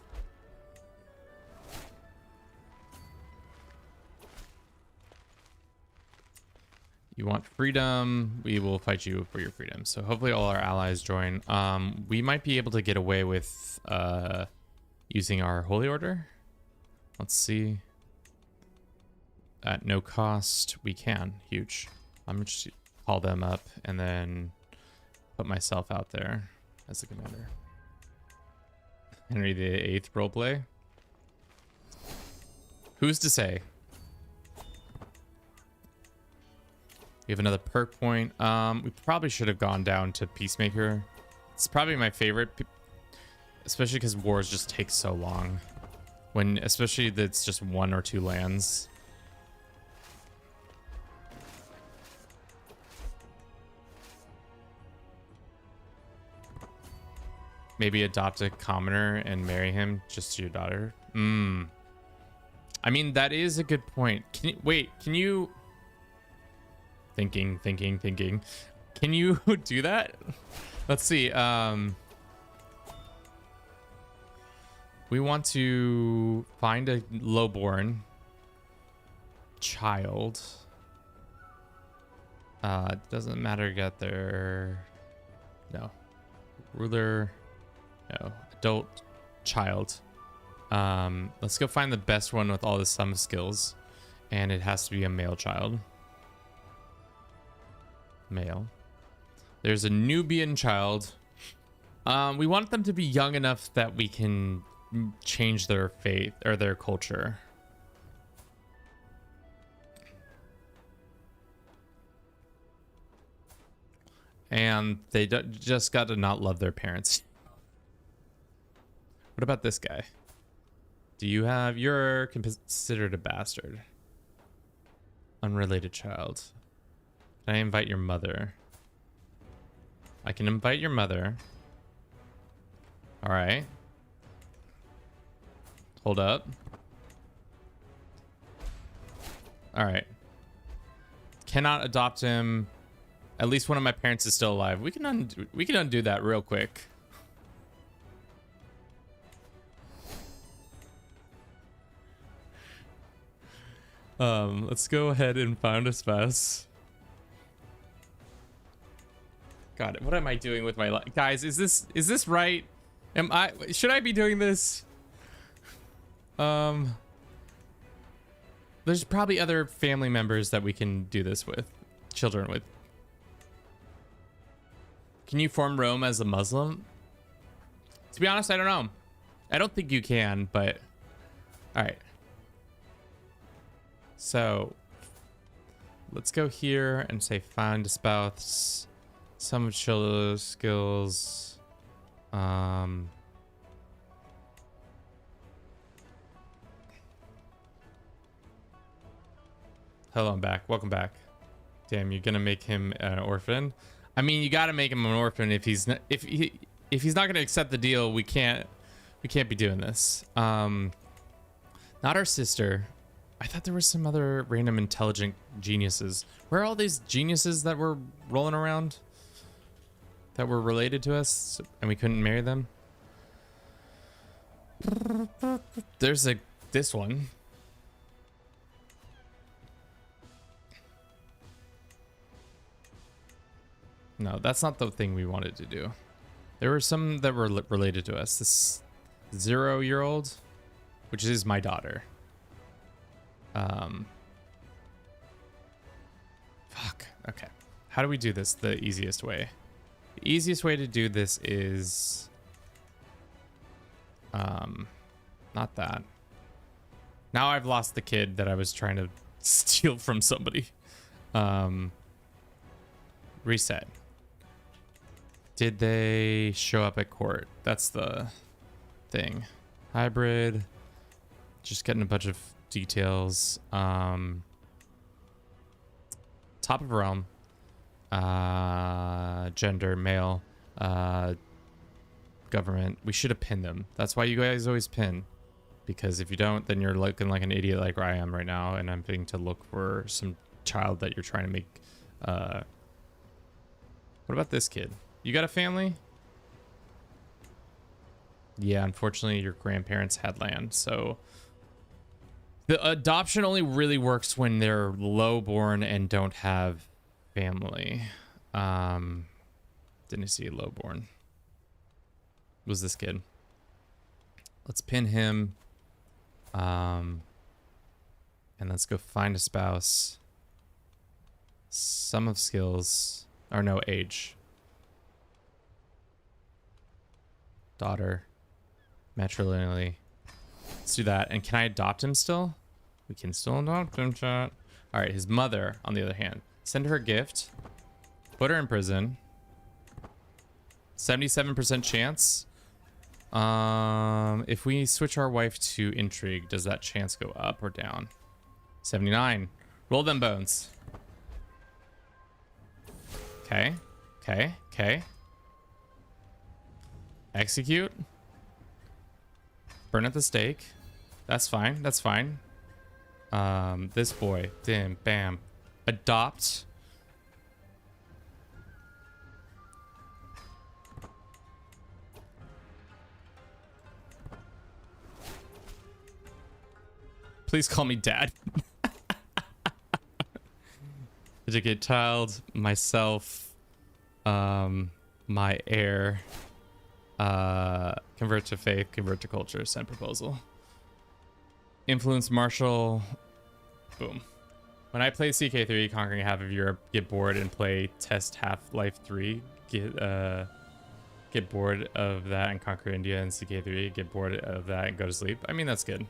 You want freedom, we will fight you for your freedom. So hopefully all our allies join. We might be able to get away with using our holy order. Let's see. At no cost, we can. Huge. I'm just call them up and then put myself out there as the commander. Henry VIII roleplay. Who's to say? We have another perk point. We probably should have gone down to Peacemaker. It's probably my favorite, especially because wars just take so long. When, especially that it's just 1 or 2 lands. Maybe adopt a commoner and marry him just to your daughter. I mean, that is a good point. Can you, wait, can you... Thinking. Can you do that? Let's see. We want to find a lowborn child. Doesn't matter, get their No. Ruler. No. Adult. Child. Let's go find the best one with all the sum skills. And it has to be a male child. Male. There's a Nubian child. We want them to be young enough that we can change their faith or their culture. And they just got to not love their parents. What about this guy? You're considered a bastard. Unrelated child. Can I invite your mother? I can invite your mother. All right. Hold up. All right. Cannot adopt him. At least one of my parents is still alive. We can undo that real quick. Let's go ahead and find a spouse. God, what am I doing with my life? Guys, is this right? Should I be doing this? There's probably other family members that we can do this with. Children with. Can you form Rome as a Muslim? To be honest, I don't know. I don't think you can, but all right. So let's go here and say find a spouse. Some of children's skills. Hello, I'm back. Welcome back. Damn, you're gonna make him an orphan? I mean, you gotta make him an orphan if he's not if he's not gonna accept the deal. We can't be doing this. Not our sister. I thought there were some other random intelligent geniuses. Where are all these geniuses that were rolling around that were related to us and we couldn't marry them? There's this one. No, that's not the thing we wanted to do. There were some that were related to us. This 0-year-old, which is my daughter. Fuck. Okay. How do we do this the easiest way? The easiest way to do this is not that. Now I've lost the kid that I was trying to steal from somebody. Reset. Did they show up at court? That's the thing. Hybrid. Just getting a bunch of details. Top of realm. Gender, male. Government. We should have pinned them. That's why you guys always pin. Because if you don't, then you're looking like an idiot like I am right now. And I'm being to look for some child that you're trying to make. What about this kid? You got a family? Yeah, unfortunately, your grandparents had land, so the adoption only really works when they're lowborn and don't have family. Didn't see a lowborn. Was this kid? Let's pin him. And let's go find a spouse. Sum of skills, or no, age. Daughter, matrilineally. Let's do that. And can I adopt him still? We can still adopt him, chat. All right, his mother, on the other hand. Send her a gift. Put her in prison. 77% chance. If we switch our wife to intrigue, does that chance go up or down? 79. Roll them bones. Okay. Okay. Okay. Execute. Burn at the stake. That's fine. That's fine. This boy. Dim. Bam. Adopt. Please call me dad. Educate child. Myself. my heir. Convert to faith, convert to culture, send proposal. Influence martial. Boom. When I play CK3, conquering half of Europe, get bored and play test Half-Life 3, get bored of that and conquer India and CK3, get bored of that and go to sleep. I mean, that's good.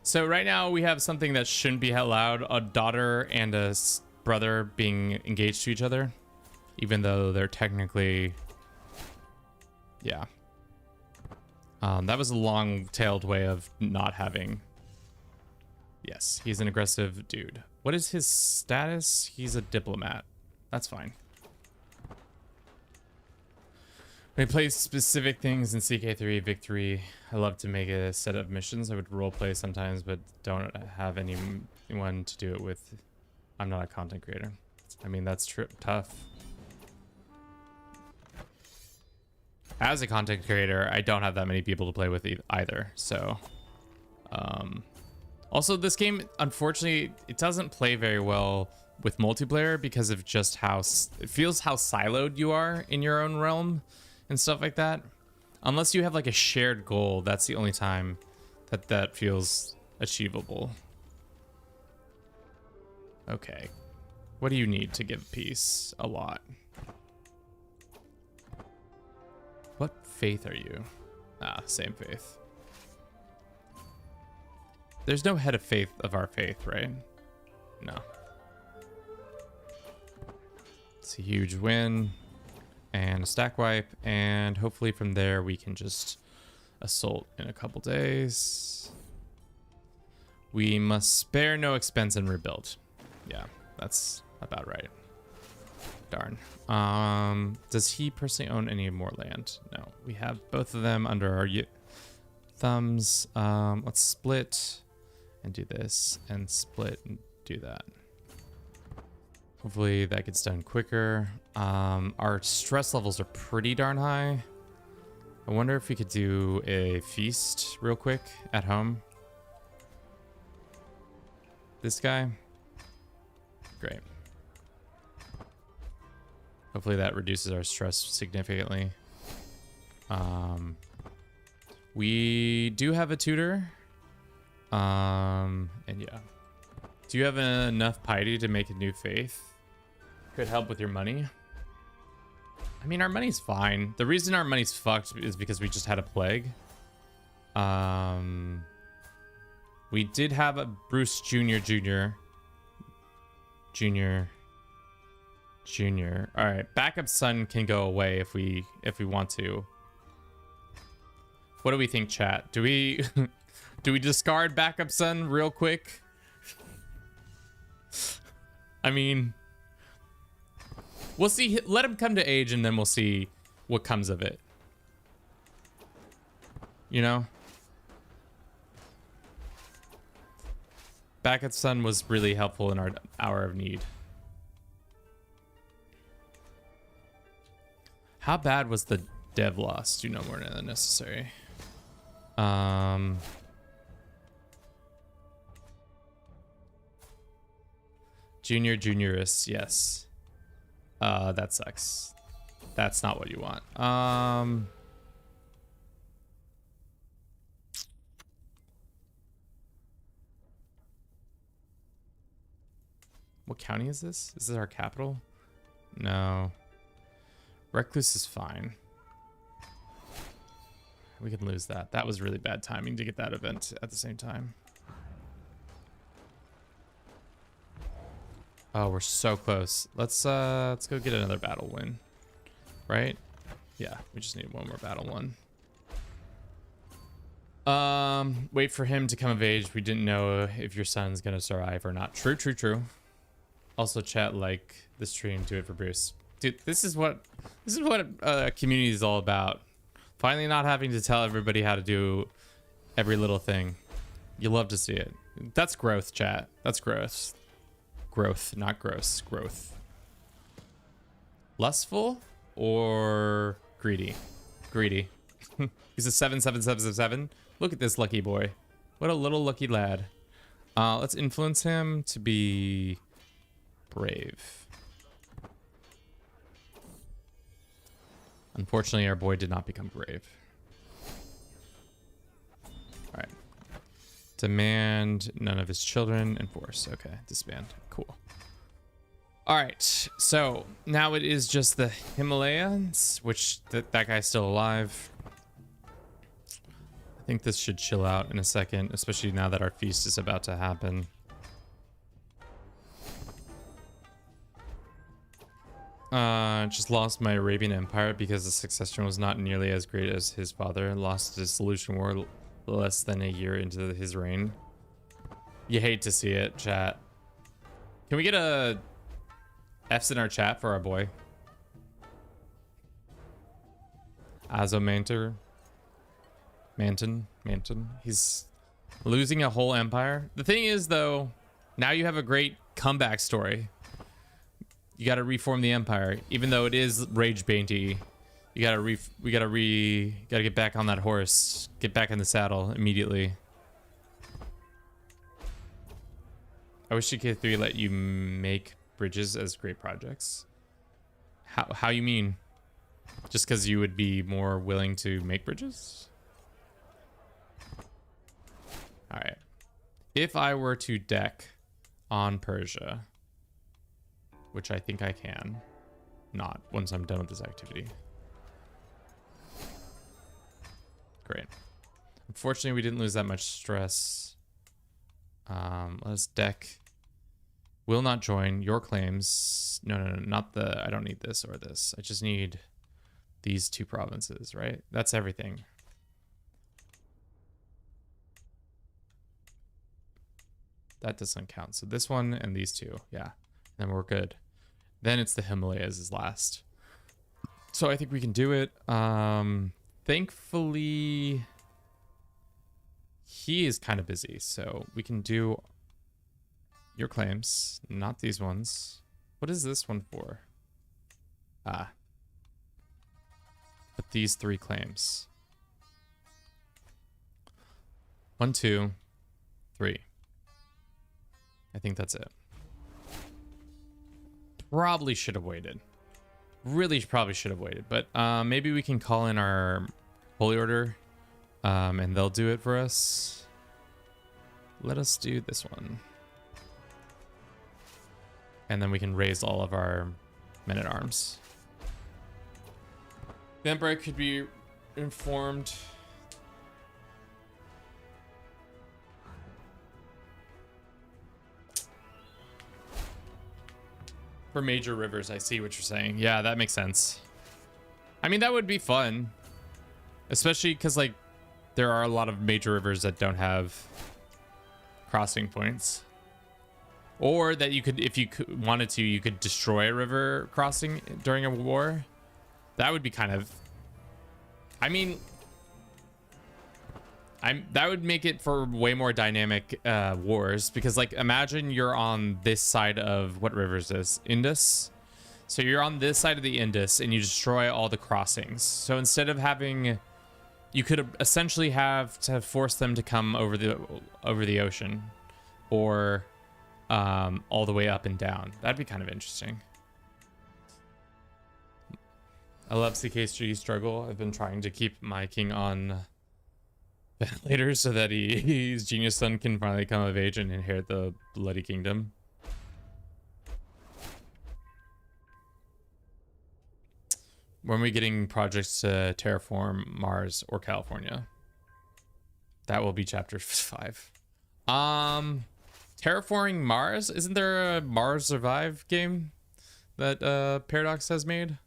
So right now we have something that shouldn't be allowed, a daughter and a brother being engaged to each other, even though they're technically, yeah. That was a long-tailed way of not having. Yes, he's an aggressive dude. What is his status? He's a diplomat. That's fine. When I play specific things in CK3, Victory, I love to make a set of missions. I would roleplay sometimes, but don't have anyone to do it with. I'm not a content creator. I mean, that's tough. As a content creator, I don't have that many people to play with either, so... Also, this game, unfortunately, it doesn't play very well with multiplayer because of just how... It feels how siloed you are in your own realm and stuff like that. Unless you have, like, a shared goal, that's the only time that feels achievable. Okay. What do you need to give peace? A lot. What faith are you? Ah, same faith. There's no head of faith of our faith, right? No. It's a huge win and a stack wipe, and hopefully from there we can just assault in a couple days. We must spare no expense and rebuild. Yeah, that's about right. Darn. Does he personally own any more land? No. We have both of them under our thumbs. Let's split and do this, and split and do that. Hopefully that gets done quicker. Our stress levels are pretty darn high. I wonder if we could do a feast real quick at home. This guy. Great. Hopefully that reduces our stress significantly. We do have a tutor. And yeah. Do you have enough piety to make a new faith? Could help with your money. I mean, our money's fine. The reason our money's fucked is because we just had a plague. We did have a Bruce Jr. All right, backup son can go away if we want to. What do we think, chat? Do we do we discard backup son real quick? I mean, we'll see. Let him come to age, and then we'll see what comes of it. You know? Backup son was really helpful in our hour of need. How bad was the dev loss? Do no more than necessary. Juniorist, yes. That sucks. That's not what you want. What county is this? Is this our capital? No. Recluse is fine. We can lose that. That was really bad timing to get that event at the same time. Oh, we're so close. Let's go get another battle win. Right? Yeah, we just need one more battle win. Wait for him to come of age. We didn't know if your son's gonna survive or not. True, true, true. Also, chat, like the stream, do it for Bruce. Dude, this is what community is all about. Finally not having to tell everybody how to do every little thing. You love to see it. That's growth, chat. That's growth. Growth, not gross. Growth. Lustful or greedy? Greedy. He's a 77777. Look at this lucky boy. What a little lucky lad. Let's influence him to be brave. Unfortunately, our boy did not become brave. All right. Demand none of his children. Enforce. Okay. Disband. Cool. All right. So now it is just the Himalayas, which that guy's still alive. I think this should chill out in a second, especially now that our feast is about to happen. Just lost my Arabian Empire because the succession was not nearly as great as his father. Lost his Solution War less than a year into his reign. You hate to see it, chat. Can we get a F's in our chat for our boy? Azomanter. Manton. He's losing a whole empire. The thing is, though, now you have a great comeback story. You got to reform the empire, even though it is rage baity. You got to get back on that horse, get back in the saddle immediately. I wish CK3 let you make bridges as great projects. How you mean? Just because you would be more willing to make bridges? All right. If I were to deck on Persia, which I think I can, not once I'm done with this activity. Great. Unfortunately, we didn't lose that much stress. Let's deck. Will not join your claims. No, not the. I don't need this or this. I just need these two provinces, right? That's everything. That doesn't count. So this one and these two, yeah. Then we're good. Then it's the Himalayas is last. So I think we can do it. Thankfully, he is kind of busy, so we can do your claims, not these ones. What is this one for? But these three claims. 1, 2, 3. I think that's it. Probably should have waited. Really probably should have waited. But maybe we can call in our holy order and they'll do it for us. Let us do this one. And then we can raise all of our men-at-arms. The Emperor could be informed. For major rivers, I see what you're saying. Yeah, that makes sense. I mean, that would be fun. Especially because, like, there are a lot of major rivers that don't have crossing points. Or that you could, if you wanted to, you could destroy a river crossing during a war. That would be kind of... I mean... that would make it for way more dynamic wars, because like imagine you're on this side of what river is this? Indus. So you're on this side of the Indus and you destroy all the crossings. So instead of having, you could essentially have to force them to come over the ocean, or all the way up and down. That'd be kind of interesting. I love CK3 struggle. I've been trying to keep my king on ventilators so that his genius son can finally come of age and inherit the bloody kingdom. When are we getting projects to terraform Mars or California? That will be chapter 5. Terraforming Mars? Isn't there a Mars Survive game that Paradox has made?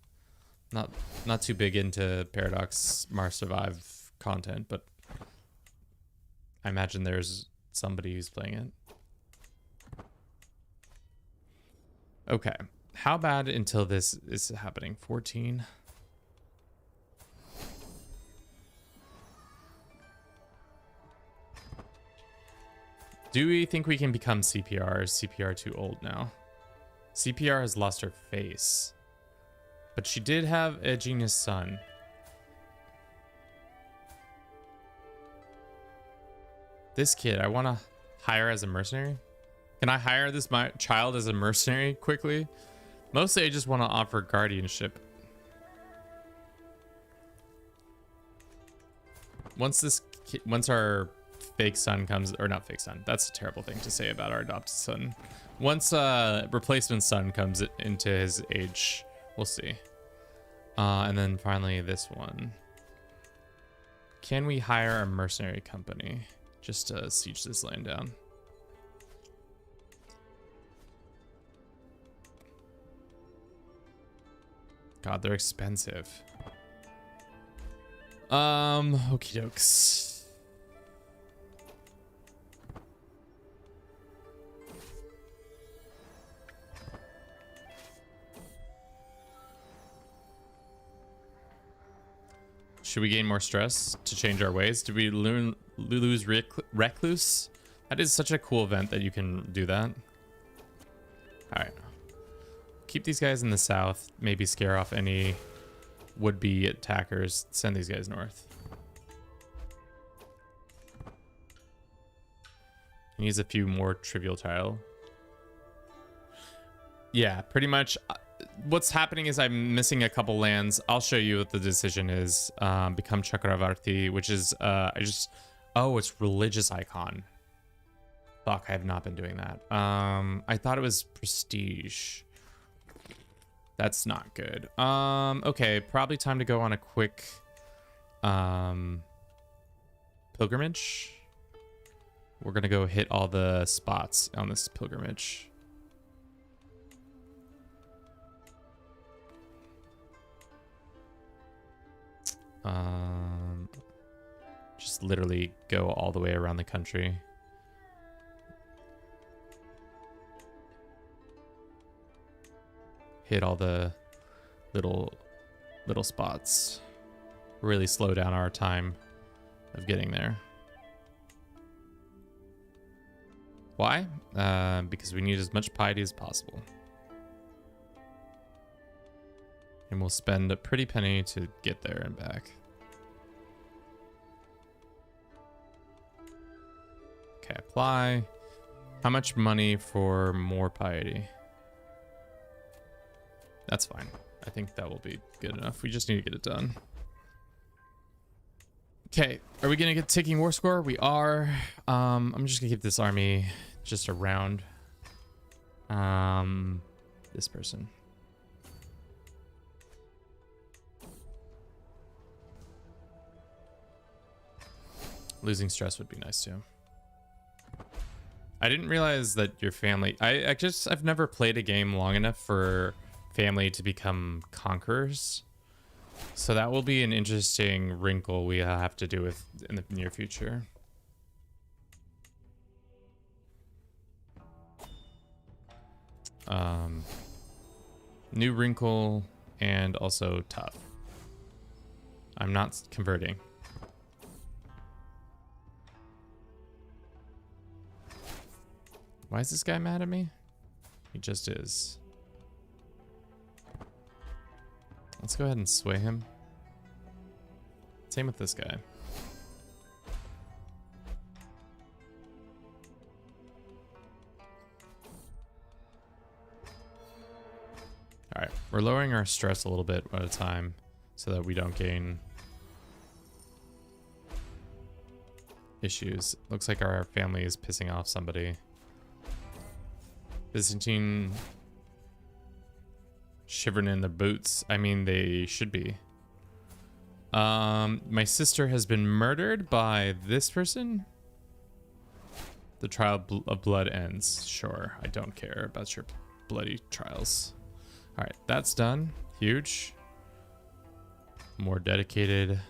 Not too big into Paradox Mars Survive content, but I imagine there's somebody who's playing it. Okay. How bad until this is happening? 14. Do we think we can become CPR? Or is CPR too old now? CPR has lost her face. But she did have a genius son. This kid, I want to hire as a mercenary. Can I hire this my child as a mercenary quickly? Mostly I just want to offer guardianship. once our fake son comes, or not fake son, that's a terrible thing to say about our adopted son. Once replacement son comes into his age, we'll see. And then finally this one. Can we hire a mercenary company just to siege this land down? God, they're expensive. Okie dokes. Should we gain more stress to change our ways? Did we lose Recluse? That is such a cool event that you can do that. All right. Keep these guys in the south. Maybe scare off any would-be attackers. Send these guys north. He needs a few more trivial tile. Yeah, pretty much. What's happening is I'm missing a couple lands. I'll show you what the decision is. Become Chakravarti, which is oh, it's religious icon. Fuck, I have not been doing that. I thought it was prestige. That's not good. Okay, probably time to go on a quick pilgrimage. We're gonna go hit all the spots on this pilgrimage. Just literally go all the way around the country. Hit all the little spots. Really slow down our time of getting there. Why? Because we need as much piety as possible. And we'll spend a pretty penny to get there and back. Okay, apply. How much money for more piety? That's fine. I think that will be good enough. We just need to get it done. Okay, are we gonna get ticking war score? We are. I'm just gonna keep this army just around. This person. Losing stress would be nice too. I didn't realize that your family... I've never played a game long enough for family to become conquerors. So that will be an interesting wrinkle we have to do with in the near future. New wrinkle and also tough. I'm not converting. Why is this guy mad at me? He just is. Let's go ahead and sway him. Same with this guy. All right, we're lowering our stress a little bit at a time so that we don't gain issues. Looks like our family is pissing off somebody. Byzantine shivering in their boots. I mean, they should be. My sister has been murdered by this person. The trial of blood ends. Sure, I don't care about your bloody trials. All right, that's done. Huge. More dedicated.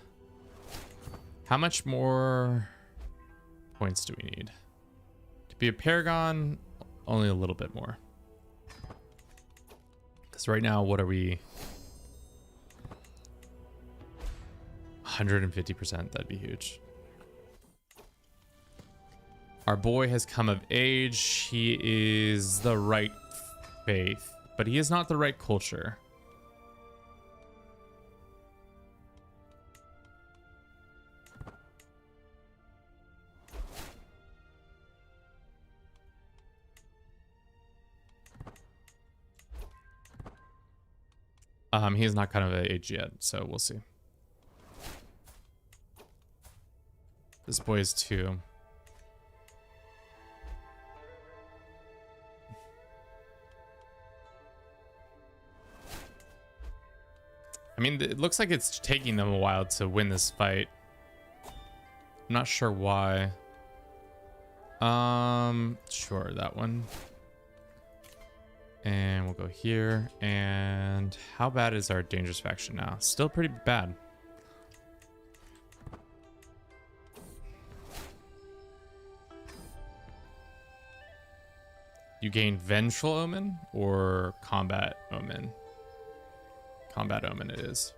How much more points do we need? To be a paragon, only a little bit more. Because right now, what are we? 150%, that'd be huge. Our boy has come of age. He is the right faith, but he is not the right culture. He is not kind of an age yet, so we'll see. This boy is 2. I mean, it looks like it's taking them a while to win this fight. I'm not sure why. Sure, that one. And we'll go here. And how bad is our dangerous faction now? Still pretty bad. You gain Vengeful Omen or Combat Omen? Combat Omen it is.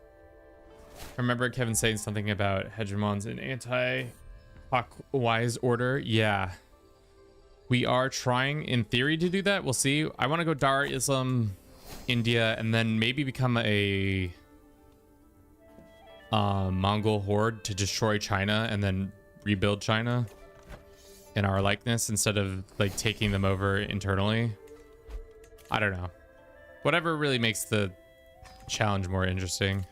I remember Kevin saying something about hegemons in anti-clockwise order. Yeah. We are trying, in theory, to do that. We'll see. I want to go Dar Islam, India, and then maybe become a Mongol horde to destroy China and then rebuild China in our likeness instead of like taking them over internally. I don't know. Whatever really makes the challenge more interesting.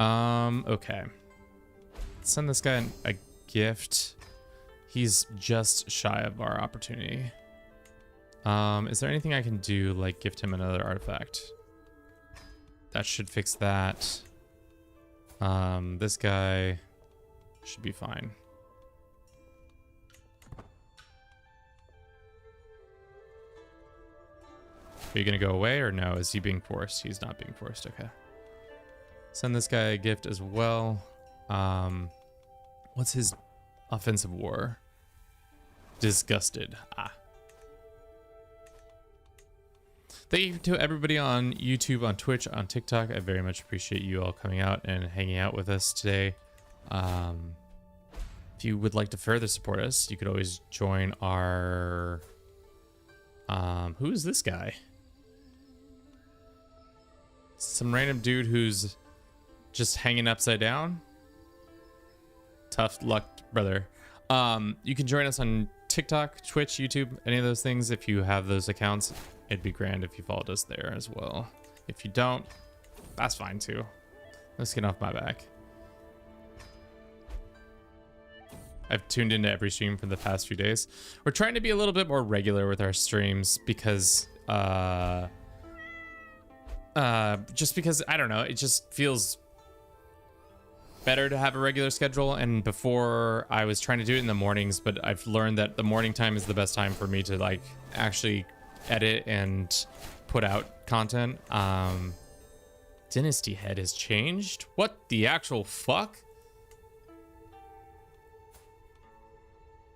Okay. Send this guy a gift. He's just shy of our opportunity. Is there anything I can do, like gift him another artifact? That should fix that. This guy should be fine. Are you gonna go away or no? Is he being forced? He's not being forced. Okay. Send this guy a gift as well. What's his offensive war? Disgusted. Ah. Thank you to everybody on YouTube, on Twitch, on TikTok. I very much appreciate you all coming out and hanging out with us today. If you would like to further support us, you could always join our... who is this guy? Some random dude who's just hanging upside down. Tough luck, brother. You can join us on TikTok, Twitch, YouTube, any of those things. If you have those accounts, it'd be grand if you followed us there as well. If you don't, that's fine too. Let's get off my back. I've tuned into every stream for the past few days. We're trying to be a little bit more regular with our streams because just because, I don't know, it just feels better to have a regular schedule. And before I was trying to do it in the mornings, but I've learned that the morning time is the best time for me to like actually edit and put out content. Dynasty head has changed. What the actual fuck?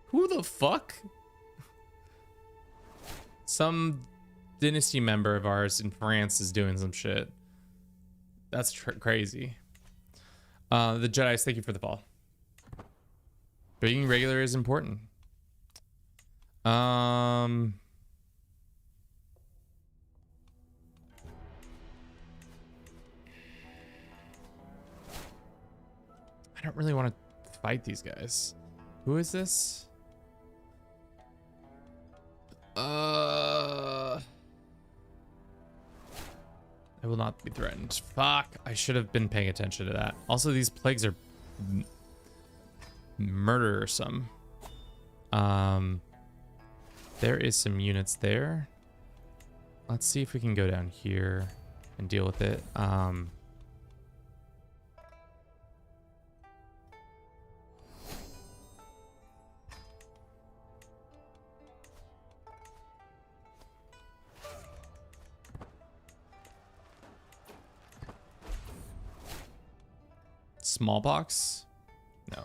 Who the fuck? Some dynasty member of ours in France is doing some shit. That's crazy. The Jedis, thank you for the fall. Being regular is important. I don't really want to fight these guys. Who is this? I will not be threatened. Fuck, I should have been paying attention to that. Also, these plagues are murdersome. There is some units there. Let's see if we can go down here and deal with it. Smallpox? No.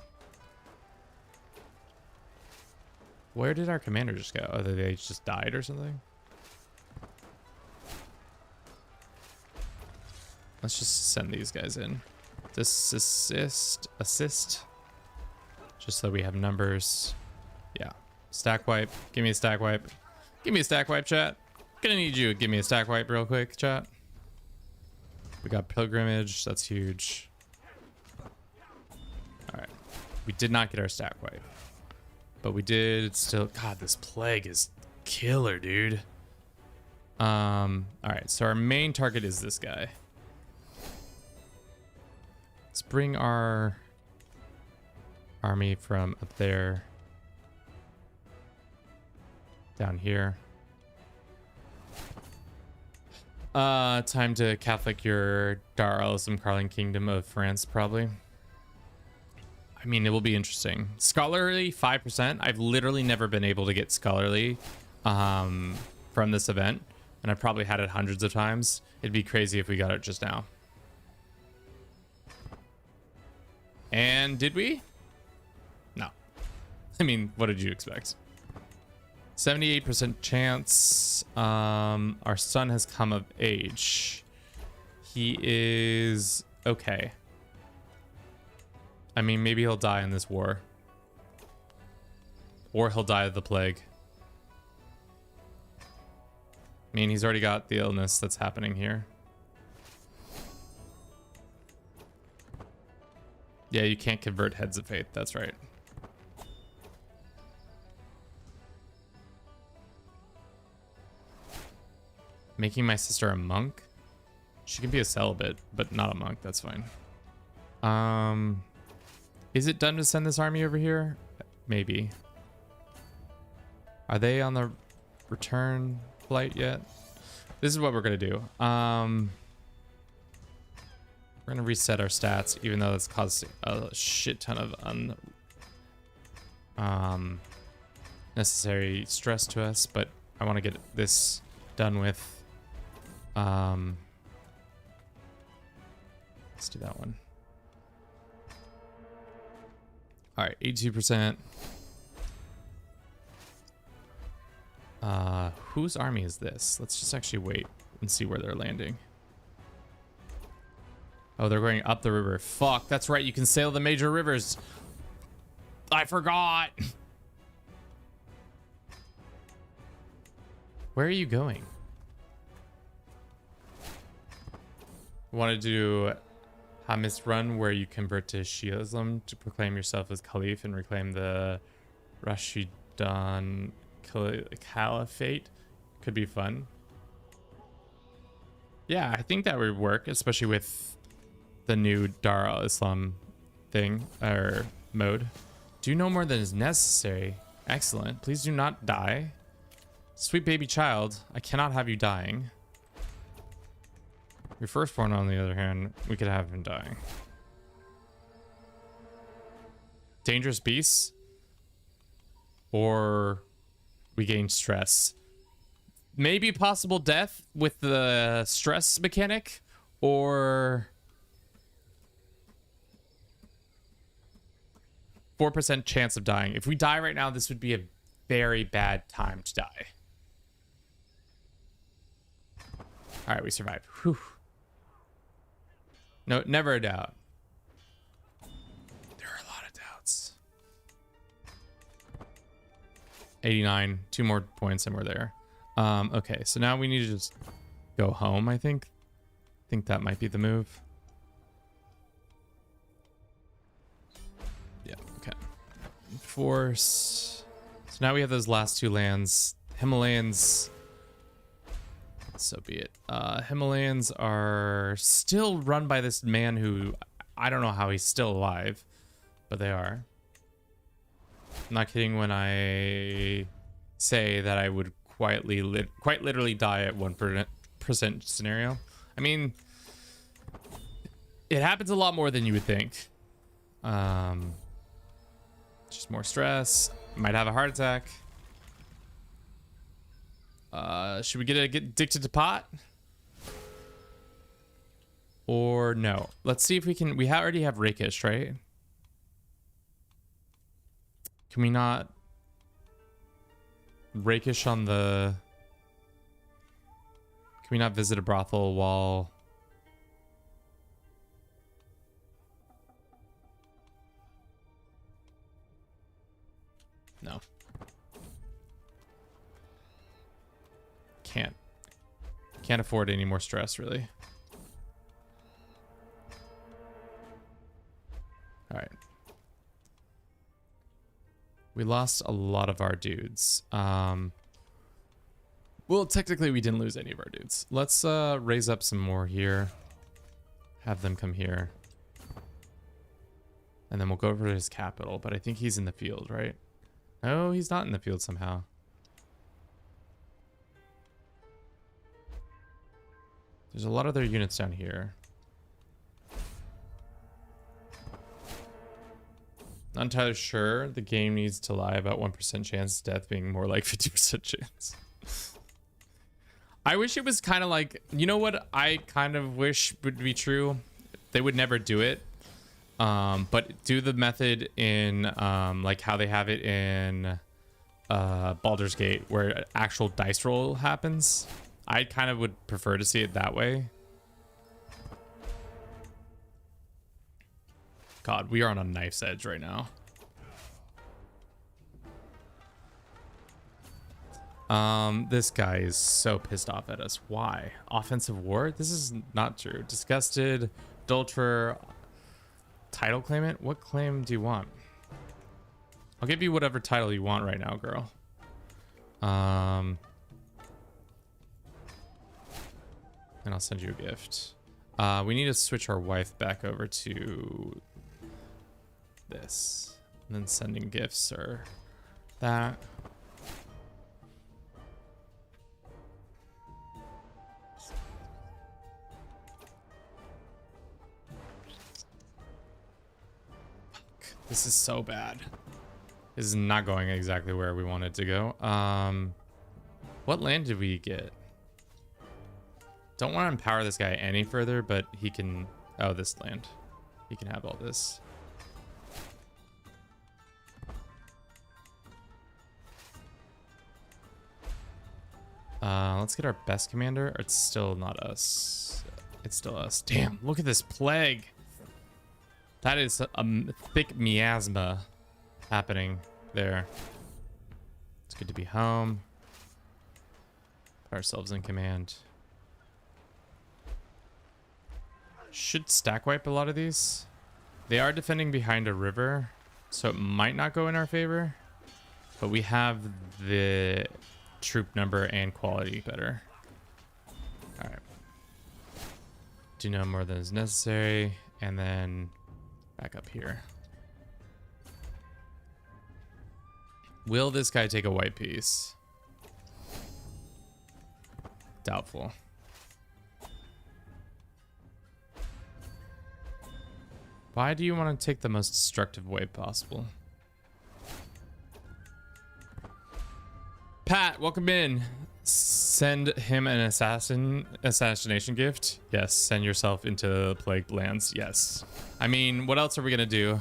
Where did our commander just go? Oh, they just died or something? Let's just send these guys in. Assist. Just so we have numbers. Yeah. Stack wipe. Give me a stack wipe. Give me a stack wipe, chat. Gonna need you to give me a stack wipe real quick, chat. We got pilgrimage. That's huge. All right. We did not get our stack wipe. But we did still... God, this plague is killer, dude. All right. So our main target is this guy. Let's bring our army from up there down here. Time to Catholic your Daralism Carling Kingdom of France, probably. I mean, it will be interesting. Scholarly, 5%. I've literally never been able to get scholarly from this event, and I've probably had it hundreds of times. It'd be crazy if we got it just now. And did we? No. I mean, what did you expect? 78% chance. Our son has come of age. He is okay. I mean, maybe he'll die in this war. Or he'll die of the plague. I mean, he's already got the illness that's happening here. Yeah, you can't convert heads of faith. That's right. Making my sister a monk? She can be a celibate, but not a monk. That's fine. Is it done to send this army over here? Maybe. Are they on the return flight yet? This is what we're gonna do. We're gonna reset our stats, even though that's caused a shit ton of necessary stress to us. But I want to get this done with. Let's do that one. All right, 82%. Whose army is this? Let's just actually wait and see where they're landing. Oh, they're going up the river. Fuck, that's right. You can sail the major rivers. I forgot. Where are you going? Want to do Hamis Run, where you convert to Shiism to proclaim yourself as Caliph and reclaim the Rashidun Caliphate. Could be fun. Yeah, I think that would work, especially with the new Dar al-Islam thing, or mode. Do no more than is necessary. Excellent. Please do not die. Sweet baby child, I cannot have you dying. Your firstborn, on the other hand, we could have him dying. Dangerous beasts? Or we gain stress? Maybe possible death with the stress mechanic, or 4% chance of dying. If we die right now, this would be a very bad time to die. All right, we survived. Whew. No, never a doubt. There are a lot of doubts. 89, 2 more points and we're there. Okay, so now we need to just go home, I think. I think that might be the move. Yeah, okay. Force. So now we have those last 2 lands. Himalayans. So be it. Himalayans are still run by this man who I don't know how he's still alive, but they are. I'm not kidding when I say that I would quite literally die at 1% scenario. I mean, it happens a lot more than you would think. Just more stress. Might have a heart attack. Should we get addicted to pot? Or no? Let's see if we can. We already have Rakish, right? Can we not Rakish on the... Can we not visit a brothel while... No. Can't afford any more stress, really. All right. We lost a lot of our dudes. Well, technically we didn't lose any of our dudes. Let's raise up some more here. Have them come here. And then we'll go over to his capital, but I think he's in the field, right? No, he's not in the field somehow. There's a lot of their units down here. Not entirely sure. The game needs to lie about 1% chance of death being more like 50% chance. I wish it was kind of like, you know what I kind of wish would be true? They would never do it. But do the method in like how they have it in Baldur's Gate, where actual dice roll happens. I kind of would prefer to see it that way. God, we are on a knife's edge right now. This guy is so pissed off at us. Why? Offensive war? This is not true. Disgusted, adulterer, title claimant? What claim do you want? I'll give you whatever title you want right now, girl. And I'll send you a gift. We need to switch our wife back over to this. And then sending gifts or that. This is so bad. This is not going exactly where we wanted to go. What land did we get? Don't want to empower this guy any further, but he can... Oh, this land. He can have all this. Let's get our best commander. It's still not us. It's still us. Damn, look at this plague. That is a thick miasma happening there. It's good to be home. Put ourselves in command. Should stack wipe a lot of these. They are defending behind a river, so it might not go in our favor. But we have the troop number and quality better. All right. Do no more than is necessary, and then back up here. Will this guy take a white piece? Doubtful. Why do you want to take the most destructive way possible? Pat, welcome in. Send him an assassination gift. Yes, send yourself into plagued lands. Yes. I mean, what else are we gonna do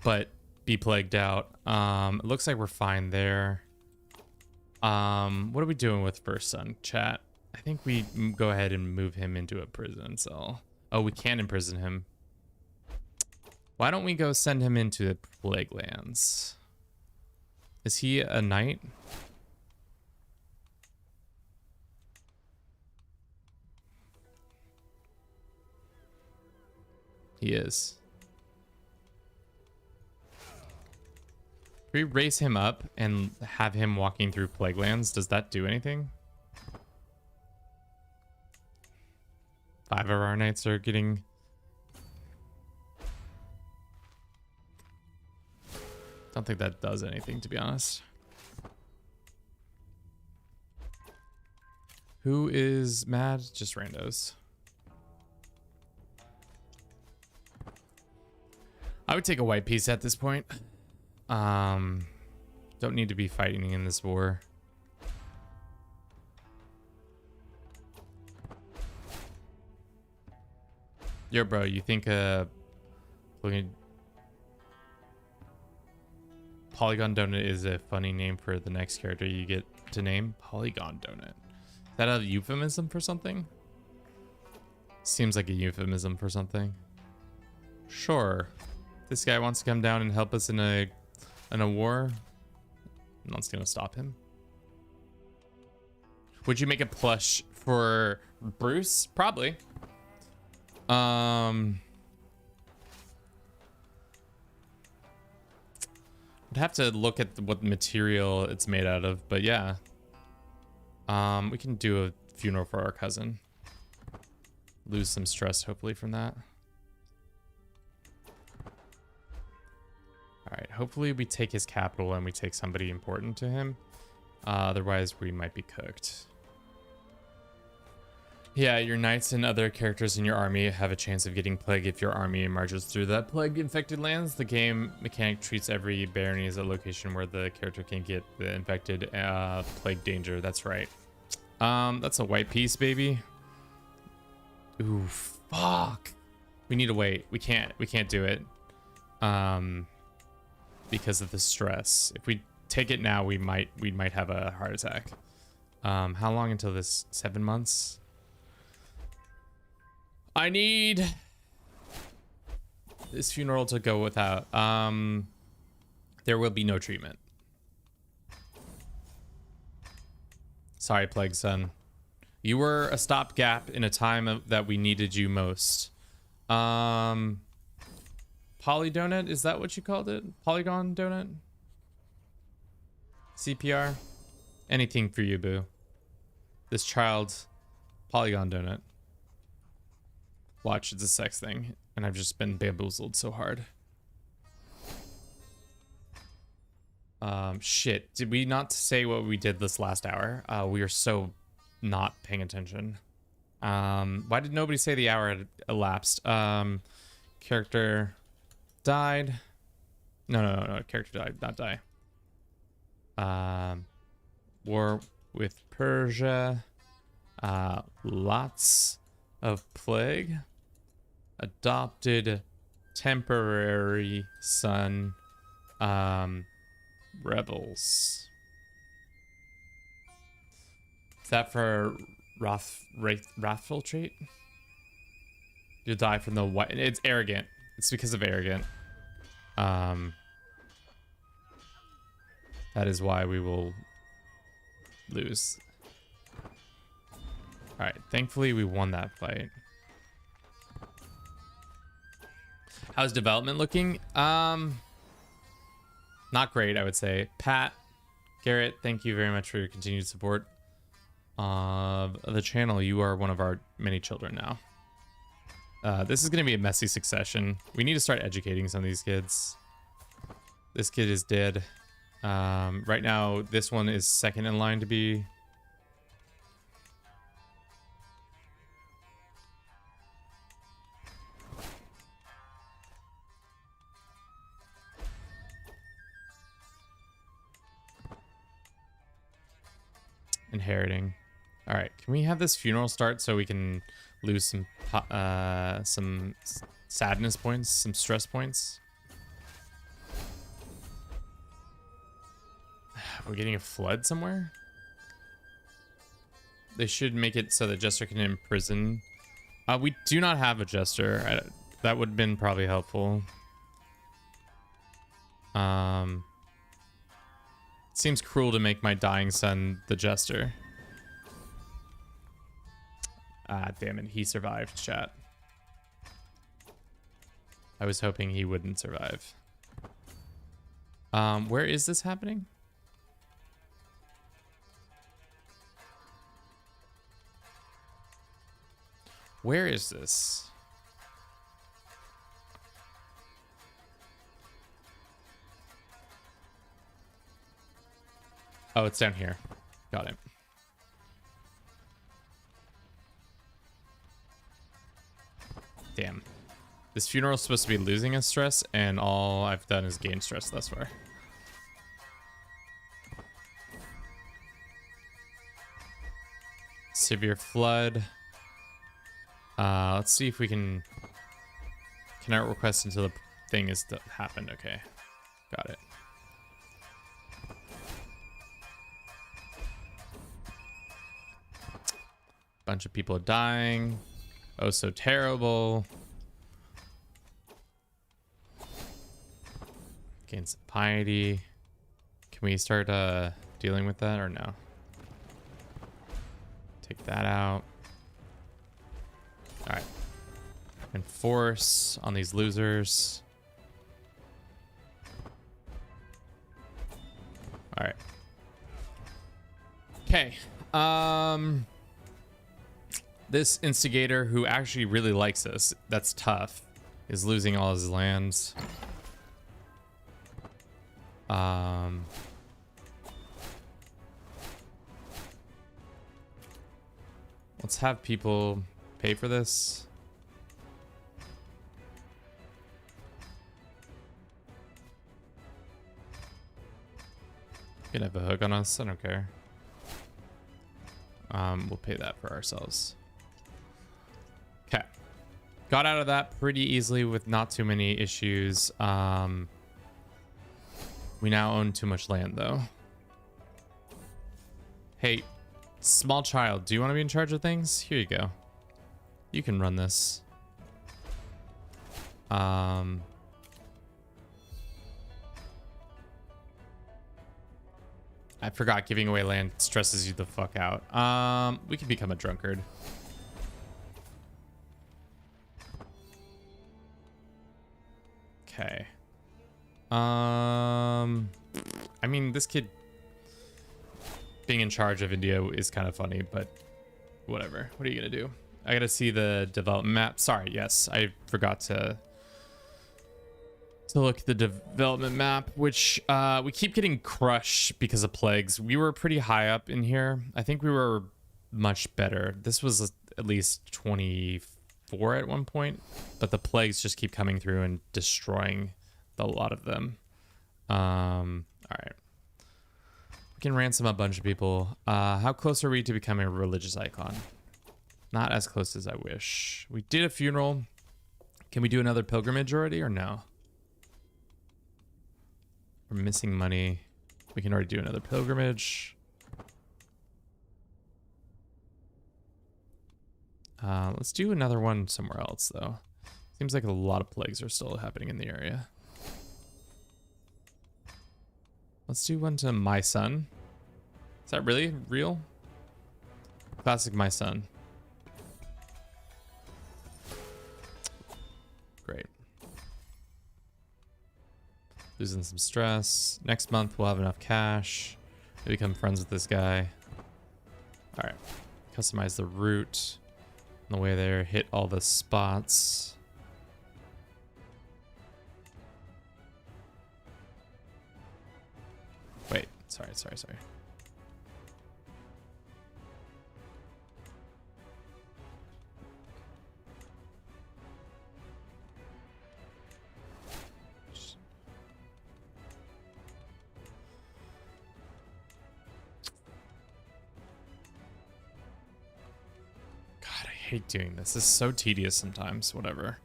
but be plagued out? It looks like we're fine there. What are we doing with First Son, chat? I think we go ahead and move him into a prison cell. Oh, we can imprison him. Why don't we go send him into the plague lands? Is he a knight? He is. If we raise him up and have him walking through plague lands, does that do anything? 5 of our knights are getting... Don't think that does anything, to be honest. Who is mad? Just randos. I would take a white piece at this point. Don't need to be fighting in this war. Yo, bro, you think Polygon Donut is a funny name for the next character you get to name? Polygon Donut. Is that a euphemism for something? Seems like a euphemism for something. Sure. This guy wants to come down and help us in a war. No one's gonna stop him. Would you make a plush for Bruce? Probably. I'd have to look at what material it's made out of, but yeah. We can do a funeral for our cousin. Lose some stress, hopefully, from that. All right, hopefully we take his capital and we take somebody important to him. Otherwise, we might be cooked. Yeah, your knights and other characters in your army have a chance of getting plague if your army marches through that plague-infected lands. The game mechanic treats every barony as a location where the character can get the infected plague danger. That's right. That's a white piece, baby. Ooh, fuck. We need to wait. We can't do it. Because of the stress. If we take it now, we might have a heart attack. How long until this? 7 months? I need this funeral to go without. There will be no treatment. Sorry, Plague Son. You were a stopgap in a time that we needed you most. Polydonut, is that what you called it? Polygon donut? CPR? Anything for you, boo. This child's Polygon donut. Watch, it's a sex thing, and I've just been bamboozled so hard. Shit, did we not say what we did this last hour? We are so not paying attention. Why did nobody say the hour had elapsed? Character died. No, character died, not die. War with Persia. Lots of plague. Adopted temporary son. Rebels. Is that for wrathful trait? You'll die from the white. It's arrogant. It's because of arrogant. That is why we will lose. All right. Thankfully, we won that fight. How's development looking? Not great, I would say. Pat, Garrett, thank you very much for your continued support of the channel. You are one of our many children now. This is going to be a messy succession. We need to start educating some of these kids. This kid is dead. Right now, this one is second in line to be. Inheriting. All right, can we have this funeral start so we can lose some sadness points, some stress points? We're getting a flood somewhere? They should make it so that Jester can imprison. We do not have a Jester. That would have been probably helpful. It seems cruel to make my dying son the Jester. Ah, damn it. He survived, chat. I was hoping he wouldn't survive. Where is this happening? Where is this? Oh, it's down here. Got it. Damn. This funeral is supposed to be losing us stress, and all I've done is gain stress thus far. Severe flood. Let's see if we can cannot request until the thing is happened. Okay. Got it. Bunch of people dying. Oh, so terrible. Gain some piety. Can we start dealing with that or no? Take that out. All right. Enforce on these losers. All right. Okay. This instigator who actually really likes us, that's tough, is losing all his lands. Um, let's have people pay for this. You can have a hook on us. I don't care. We'll pay that for ourselves. Okay. Got out of that pretty easily with not too many issues. We now own too much land, though. Hey, small child, do you want to be in charge of things? Here you go. You can run this. I forgot giving away land stresses you the fuck out. We can become a drunkard. Okay. I mean, this kid being in charge of India is kind of funny, but whatever. What are you gonna do? I gotta see the development map. Sorry, yes, I forgot to look at the development map, which we keep getting crushed because of plagues. We were pretty high up in here. I think we were much better. This was at least 24 at one point, but the plagues just keep coming through and destroying a lot of them. All right. We can ransom a bunch of people. How close are we to becoming a religious icon? Not as close as I wish. We did a funeral. Can we do another pilgrimage already or no? We're missing money. We can already do another pilgrimage. Let's do another one somewhere else, though. Seems like a lot of plagues are still happening in the area. Let's do one to my son. Is that really real? Classic my son. Great. Losing some stress. Next month we'll have enough cash to become friends with this guy. All right. Customize the route on the way there. Hit all the spots. Wait. Sorry. God, I hate doing this. This is so tedious sometimes. Whatever.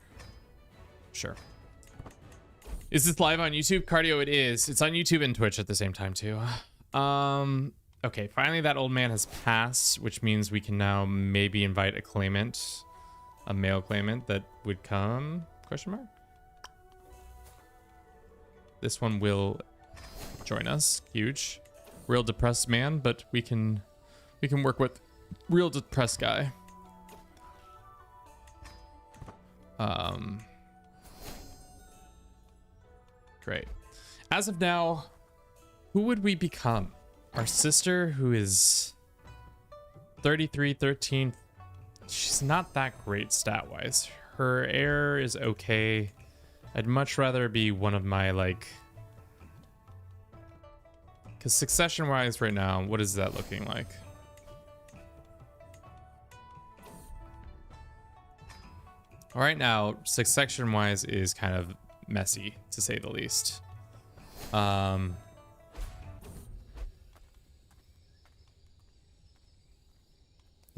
Sure. Is this live on YouTube? Cardio, it is. It's on YouTube and Twitch at the same time, too. Okay, finally that old man has passed, which means we can now maybe invite a claimant, a male claimant that would come, question mark? This one will join us. Huge. Real depressed man, but we can work with real depressed guy. Great. As of now, who would we become? Our sister, who is 33, 13. She's not that great stat-wise. Her heir is okay. I'd much rather be one of my, like... Because succession-wise right now, what is that looking like? Right now, succession-wise is kind of messy, to say the least. No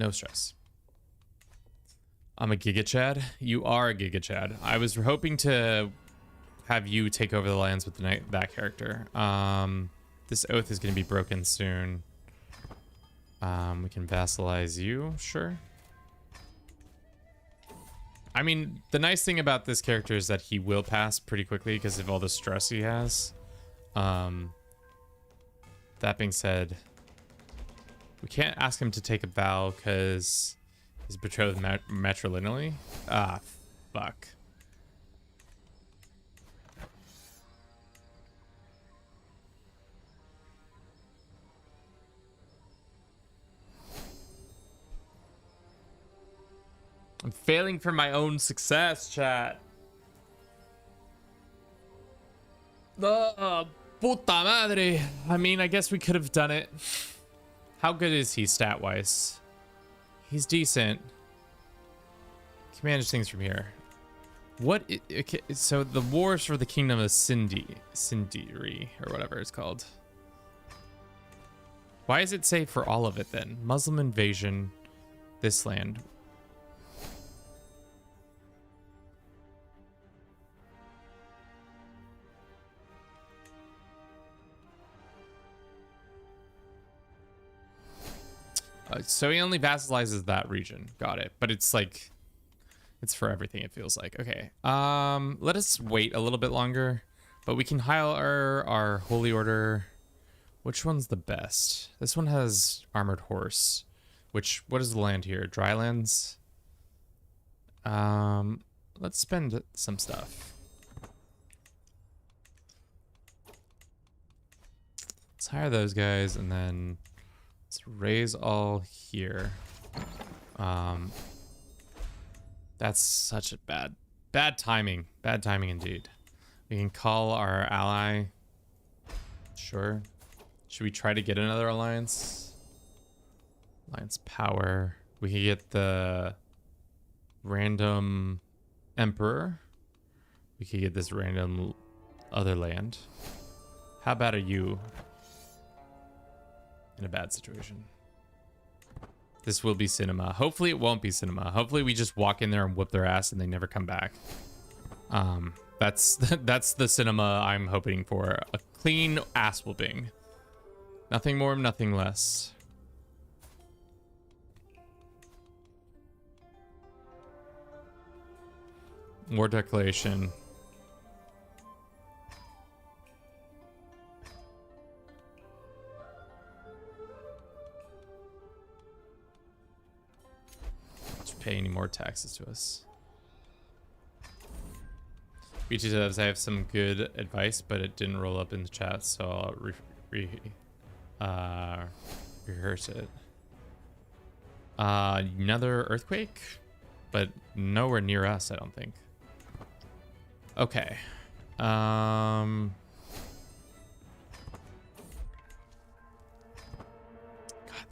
stress. I'm a Giga Chad. You are a Giga Chad. I was hoping to have you take over the lands with that character. This oath is going to be broken soon. We can vassalize you, sure. I mean, the nice thing about this character is that he will pass pretty quickly because of all the stress he has. That being said, we can't ask him to take a vow because he's betrothed matrilineally. Ah, fuck. I'm failing for my own success, chat. Puta madre. I mean, I guess we could have done it. How good is he stat-wise? He's decent. Can manage things from here. Okay, so the wars for the kingdom of Sindiri, or whatever it's called. Why does it say for all of it then? Muslim invasion, this land. So he only vassalizes that region. Got it. But it's like, it's for everything, it feels like. Okay. Let us wait a little bit longer, but we can hire our holy order. Which one's the best? This one has armored horse. What is the land here? Drylands. Let's spend some stuff. Let's hire those guys and then let's raise all here. That's such a bad timing. Bad timing indeed. We can call our ally. Sure. Should we try to get another alliance? Alliance power. We can get the random emperor. We could get this random other land. How bad are you? In a bad situation. This will be cinema. Hopefully it won't be cinema. Hopefully we just walk in there and whip their ass and they never come back. That's the cinema I'm hoping for. A clean ass whooping. Nothing more, nothing less. War declaration. Just pay any more taxes to us. BT devs, I have some good advice, but it didn't roll up in the chat, so I'll rehearse it. Another earthquake, but nowhere near us, I don't think. Okay. God,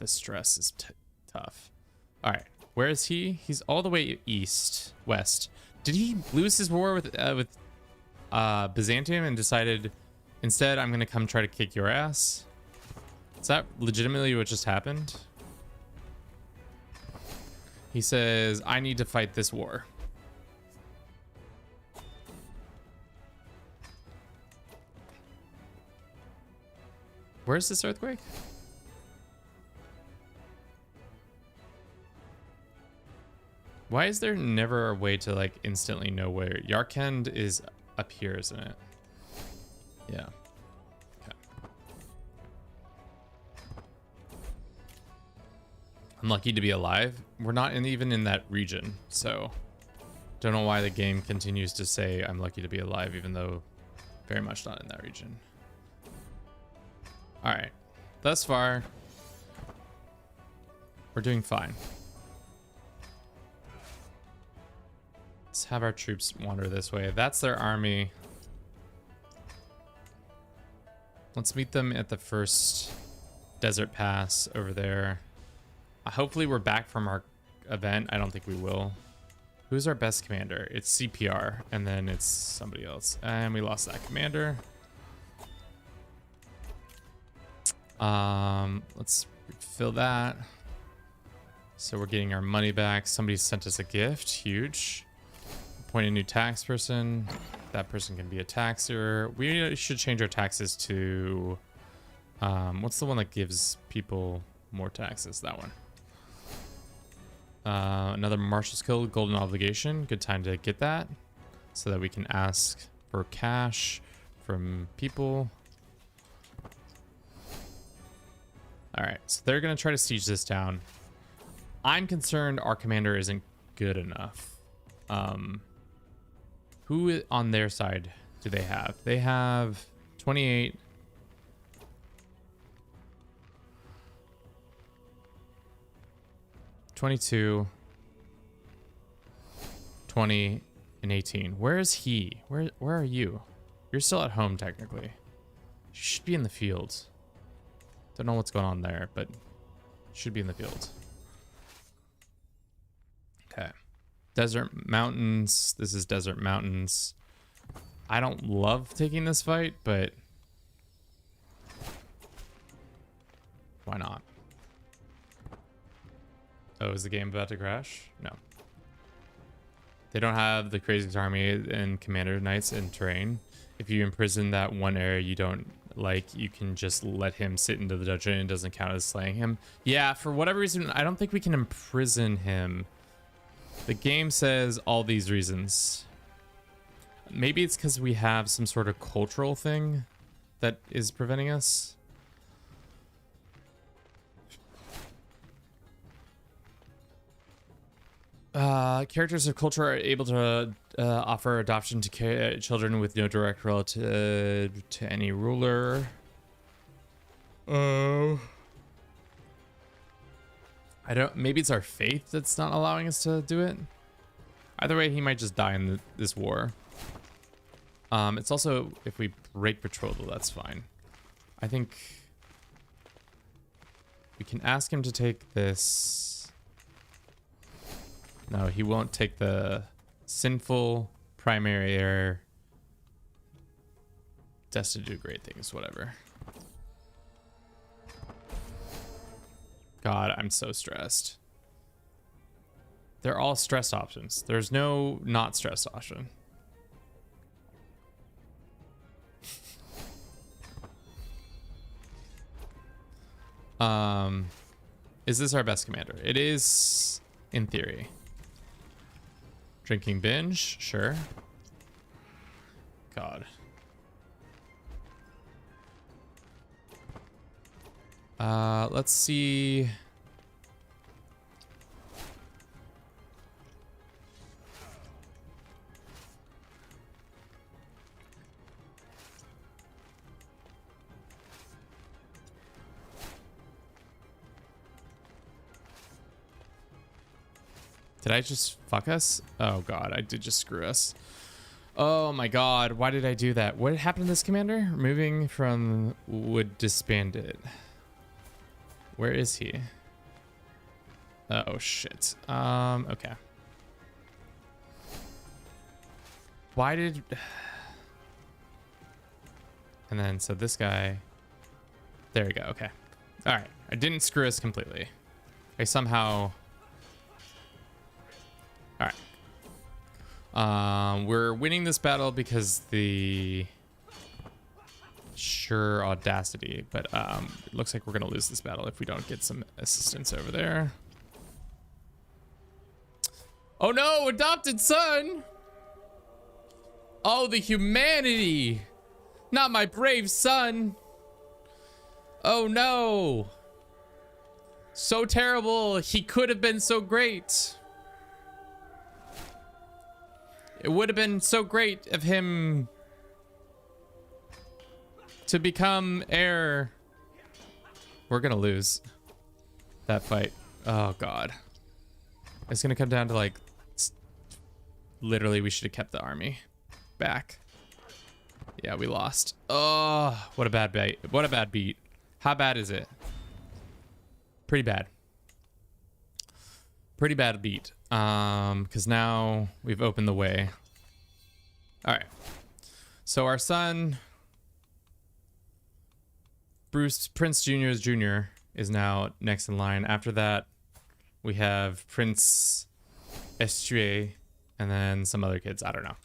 the stress is tough. All right, where is he? He's all the way west. Did he lose his war with Byzantium and decided instead I'm gonna come try to kick your ass? Is that legitimately what just happened? He says, I need to fight this war. Where's this earthquake? Why is there never a way to like instantly know where? Yarkand is up here, isn't it? Yeah. I'm lucky to be alive. We're not even in that region, so don't know why the game continues to say I'm lucky to be alive, even though very much not in that region. All right, thus far we're doing fine. Let's have our troops wander this way. That's their army. Let's meet them at the first desert pass over there. Hopefully we're back from our event. I don't think we will. Who's our best commander? It's CPR, and then it's somebody else. And we lost that commander. Let's fill that. So we're getting our money back. Somebody sent us a gift. Huge. Appoint a new tax person. That person can be a taxer. We should change our taxes to... what's the one that gives people more taxes? That one. Another Marshal's Guild Golden Obligation. Good time to get that so that we can ask for cash from people. All right, so they're going to try to siege this down. I'm concerned our commander isn't good enough. Who on their side do they have? They have 28. 22, 20, and 18. Where is he? Where are you? You're still at home technically. should be in the field. Don't know what's going on there, but should be in the field. Okay. Desert Mountains. This is Desert Mountains. I don't love taking this fight, but why not? Oh, is the game about to crash? No. They don't have the craziest army and commander knights in terrain. If you imprison that one area you don't like, you can just let him sit into the dungeon and it doesn't count as slaying him. Yeah, for whatever reason, I don't think we can imprison him. The game says all these reasons. Maybe it's because we have some sort of cultural thing that is preventing us. Characters of culture are able to offer adoption to children with no direct relative to any ruler. I don't. Maybe it's our faith that's not allowing us to do it. Either way, he might just die in this war. It's also if we break betrothal, that's fine. I think we can ask him to take this. No, he won't take the sinful primary heir. Destined to do great things, whatever. God, I'm so stressed. They're all stressed options. There's no not stressed option. Is this our best commander? It is, in theory. Drinking binge, sure. God. Let's see. Did I just fuck us? Oh god, I did just screw us. Oh my god, why did I do that? What happened to this commander? Removing from would disband it. Where is he? Oh shit. Okay. Why did... And then, so this guy... There we go, okay. Alright, I didn't screw us completely. I somehow... Alright. We're winning this battle because the... Sure audacity, but it looks like we're gonna lose this battle if we don't get some assistance over there. Oh no, adopted son! Oh, the humanity! Not my brave son! Oh no! So terrible, he could have been so great. It would have been so great of him to become heir. We're gonna lose that fight. Oh god. It's gonna come down to like, literally we should have kept the army back. Yeah, we lost. Oh, what a bad beat. What a bad beat. How bad is it? Pretty bad. Pretty bad beat. Because now we've opened the way. All right. So our son, Prince Jr. is now next in line. After that, we have Prince Estué and then some other kids. I don't know.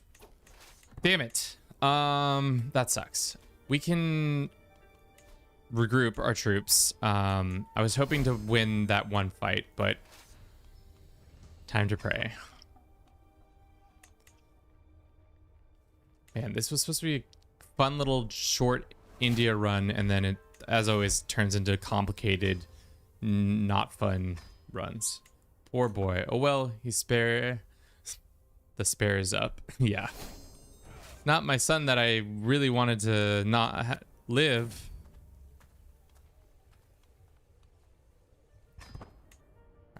Damn it. That sucks. We can regroup our troops. I was hoping to win that one fight, but time to pray. Man, this was supposed to be a fun little short India run, and then it, as always, turns into complicated, not fun runs. Poor boy. Oh well, he's spare. The spare is up. Yeah. Not my son that I really wanted to not live.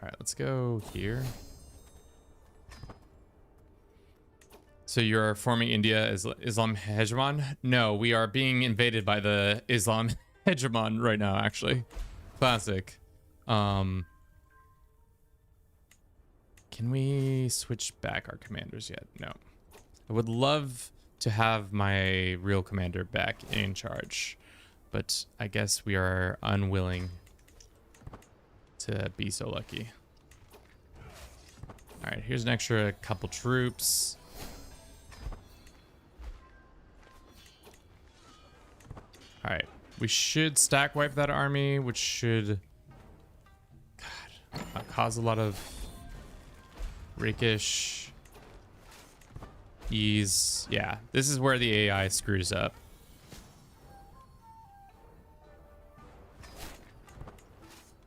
All right, let's go here. So you're forming India as Islam hegemon? No, we are being invaded by the Islam hegemon right now, actually. Classic. Can we switch back our commanders yet? No. I would love to have my real commander back in charge, but I guess we are unwilling to be so lucky. All right, here's an extra couple troops. All right, we should stack wipe that army, which should cause a lot of rakish ease. Yeah, this is where the AI screws up.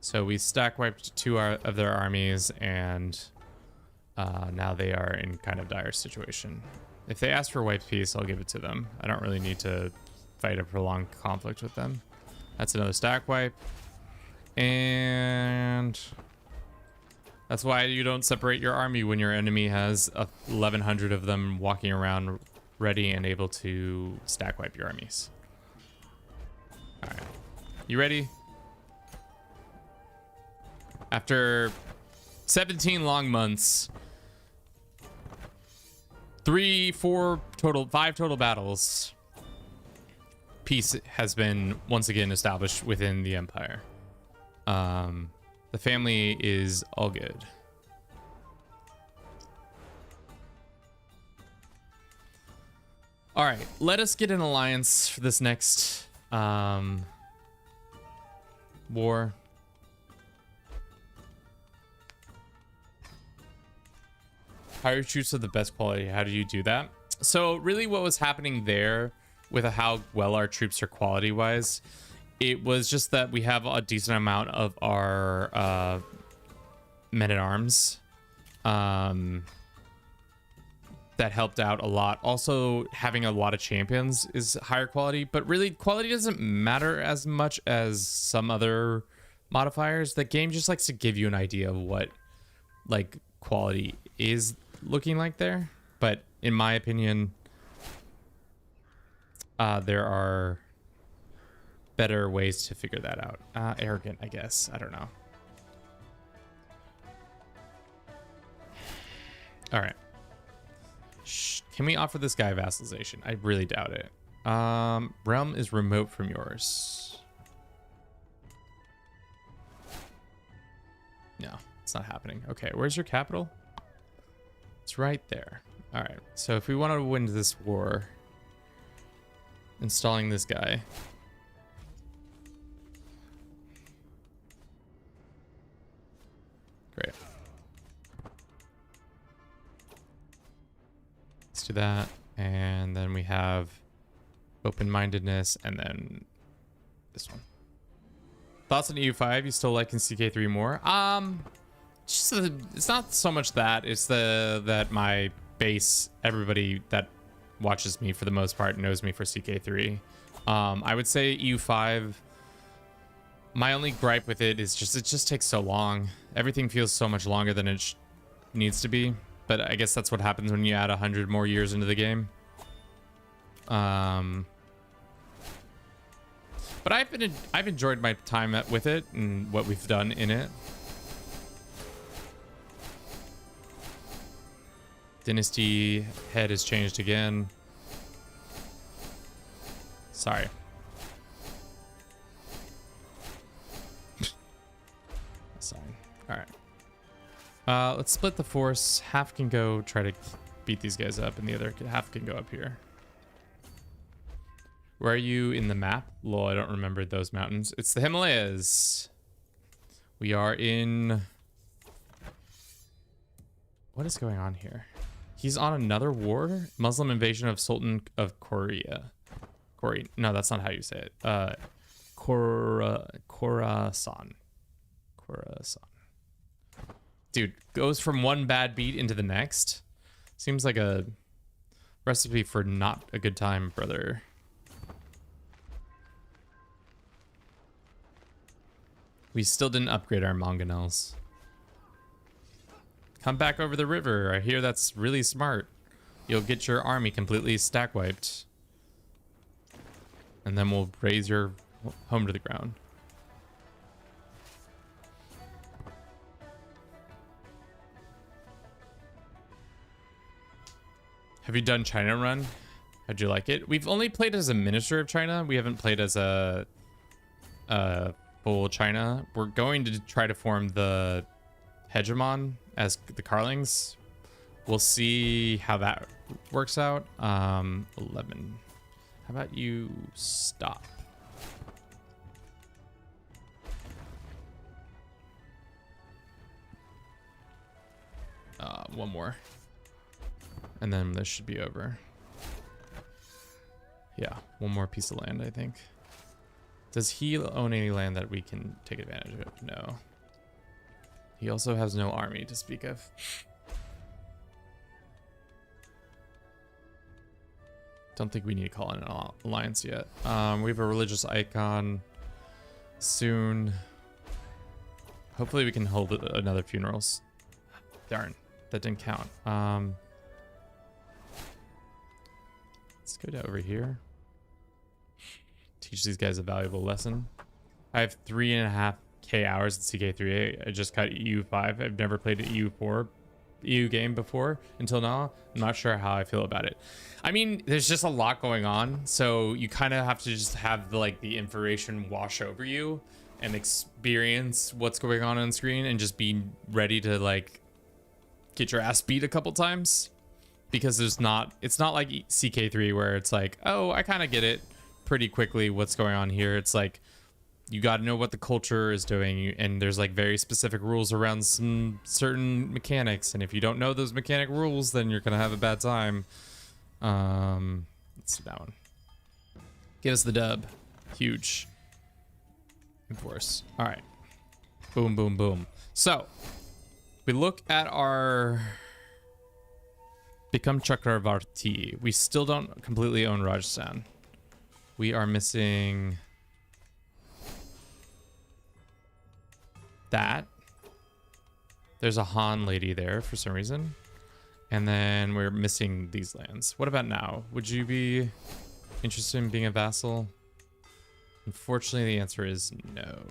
So we stack wiped two of their armies, and now they are in kind of dire situation. If they ask for wipe peace, I'll give it to them. I don't really need to fight a prolonged conflict with them. That's another stack wipe. And that's why you don't separate your army when your enemy has 1,100 of them walking around ready and able to stack wipe your armies. All right, you ready? After 17 long months, 5 total battles, peace has been once again established within the empire. The family is all good. All right, let us get an alliance for this next war. Hire troops of the best quality. How do you do that? So really what was happening there with how well our troops are quality wise, it was just that we have a decent amount of our men at arms that helped out a lot. Also having a lot of champions is higher quality, but really quality doesn't matter as much as some other modifiers. The game just likes to give you an idea of what like quality is looking like there, but in my opinion there are better ways to figure that out. Arrogant, I guess. I don't know. All right. Can we offer this guy vassalization? I really doubt it. Realm is remote from yours. No, it's not happening. Okay, where's your capital? It's right there. All right, so if we want to win this war, installing this guy. Great. Let's do that. And then we have open-mindedness, and then this one. Thoughts on EU5? You still liking CK3 more? It's not so much that. It's that my base, everybody that watches me for the most part knows me for CK3. I would say EU5. My only gripe with it is it just takes so long. Everything feels so much longer than it needs to be. But I guess that's what happens when you add 100 more years into the game. But I've enjoyed my time with it and what we've done in it. Dynasty head has changed again. Sorry. Sorry. All right. Let's split the force. Half can go try to beat these guys up, and the other half can go up here. Where are you in the map? Lol, I don't remember those mountains. It's the Himalayas. We are in... What is going on here? He's on another war? Muslim invasion of Sultan of Korea. No, that's not how you say it. Khorasan. Dude, goes from one bad beat into the next. Seems like a recipe for not a good time, brother. We still didn't upgrade our mangonels. Come back over the river. I hear that's really smart. you'll get your army completely stack wiped. And then we'll raise your home to the ground. Have you done China Run? How'd you like it? We've only played as a Minister of China. We haven't played as a full China. We're going to try to form the Hegemon as the Carlings. We'll see how that works out. 11. How about you stop? One more. And then this should be over. Yeah, one more piece of land, I think. Does he own any land that we can take advantage of? No. He also has no army to speak of. Don't think we need to call in an alliance yet. We have a religious icon soon. Hopefully we can hold another funerals. Darn, that didn't count. Let's go to over here. Teach these guys a valuable lesson. I have 3.5K hours at CK3. I just got EU5. I've never played an EU4 EU game before until now. I'm not sure how I feel about it. I mean, there's just a lot going on, so you kind of have to just have the information wash over you and experience what's going on screen and just be ready to get your ass beat a couple times, because it's not like CK3 where it's like, oh, I kind of get it pretty quickly what's going on here. It's like you got to know what the culture is doing, and there's very specific rules around some certain mechanics, and if you don't know those mechanic rules, then you're gonna have a bad time. Let's see that one. Give us the dub. Huge. Enforce. All right. Boom, boom, boom. So we look at our Become Chakravarti. We still don't completely own Rajasthan. We are missing that. There's a Han lady there for some reason. And then we're missing these lands. What about now? Would you be interested in being a vassal? Unfortunately, the answer is no.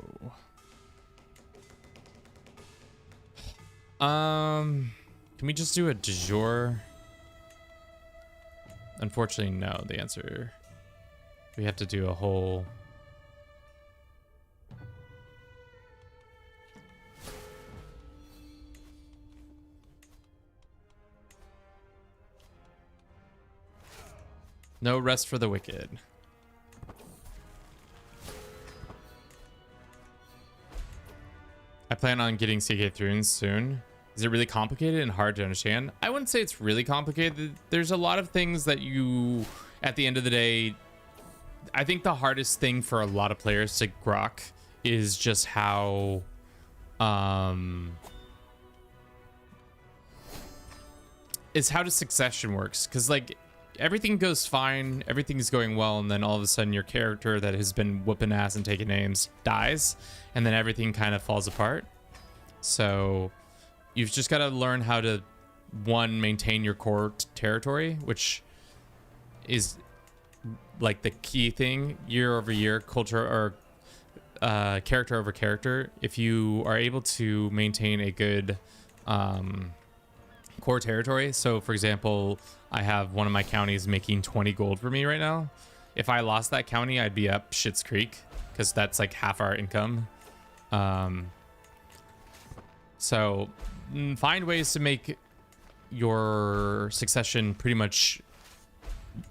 Can we just do a de jure? Unfortunately, no. The answer, we have to do a whole. No rest for the wicked. I plan on getting CK3 soon. Is it really complicated and hard to understand? I wouldn't say it's really complicated. There's a lot of things that you, at the end of the day, I think the hardest thing for a lot of players to grok is just how the succession works. Because everything goes fine, everything's going well, and then all of a sudden your character that has been whooping ass and taking names dies, and then everything kind of falls apart. So you've just got to learn how to, one, maintain your core territory, which is the key thing. Year over year, culture or character over character. If you are able to maintain a good core territory, so for example, I have one of my counties making 20 gold for me right now. If I lost that county, I'd be up Schitt's Creek, because that's half our income. So find ways to make your succession pretty much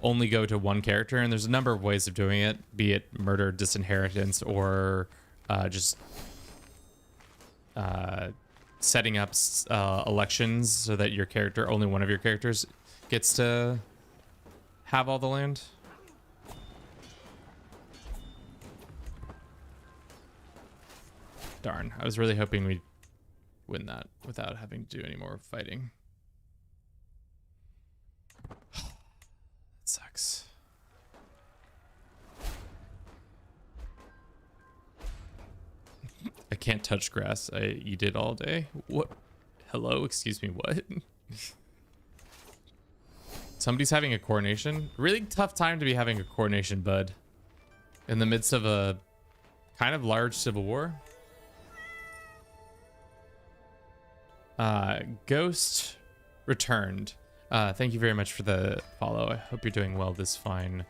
only go to one character, and there's a number of ways of doing it, be it murder, disinheritance, or just setting up elections so that your character, only one of your characters, gets to have all the land. Darn, I was really hoping we'd win that without having to do any more fighting. That sucks. I can't touch grass. I eat it all day. What? Hello? Excuse me, what? Somebody's having a coronation. Really tough time to be having a coronation, bud. In the midst of a kind of large civil war. Ghost returned. Thank you very much for the follow. I hope you're doing well this fine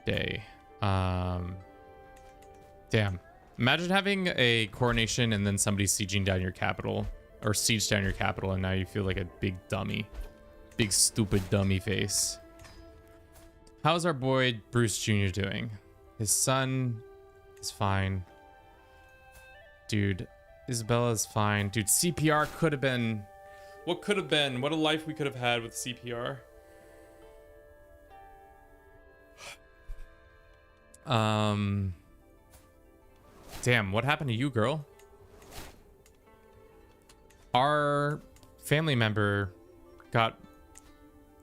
day. Damn. Imagine having a coronation and then somebody sieging down your capital. Or siege down your capital, and now you feel like a big dummy. Big stupid dummy face. How's our boy Bruce Jr. doing? His son is fine. Dude, Isabella's fine. Dude, CPR could have been... What could have been? What a life we could have had with CPR. Damn, what happened to you, girl? Our family member got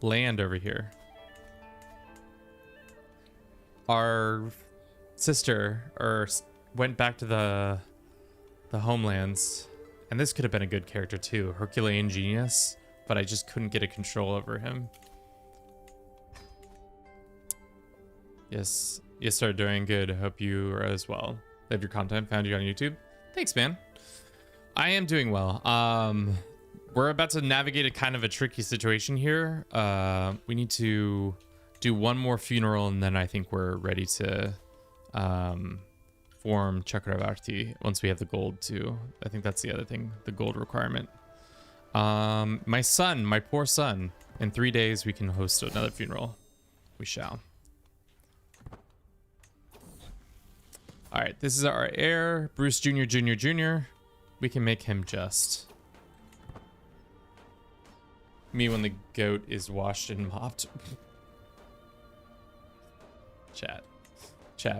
land over here. Our sister went back to the homelands, and this could have been a good character too, Herculean genius, but I just couldn't get a control over him. Yes, sir, doing good. Hope you are as well. Love your content. Found you on YouTube. Thanks, man. I am doing well. We're about to navigate a kind of a tricky situation here. We need to do one more funeral, and then I think we're ready to form Chakravarti once we have the gold too. I think that's the other thing, the gold requirement. My son, my poor son. In 3 days, we can host another funeral. We shall. All right, this is our heir, Bruce Jr. Jr. We can make him just. Me when the goat is washed and mopped. Chat,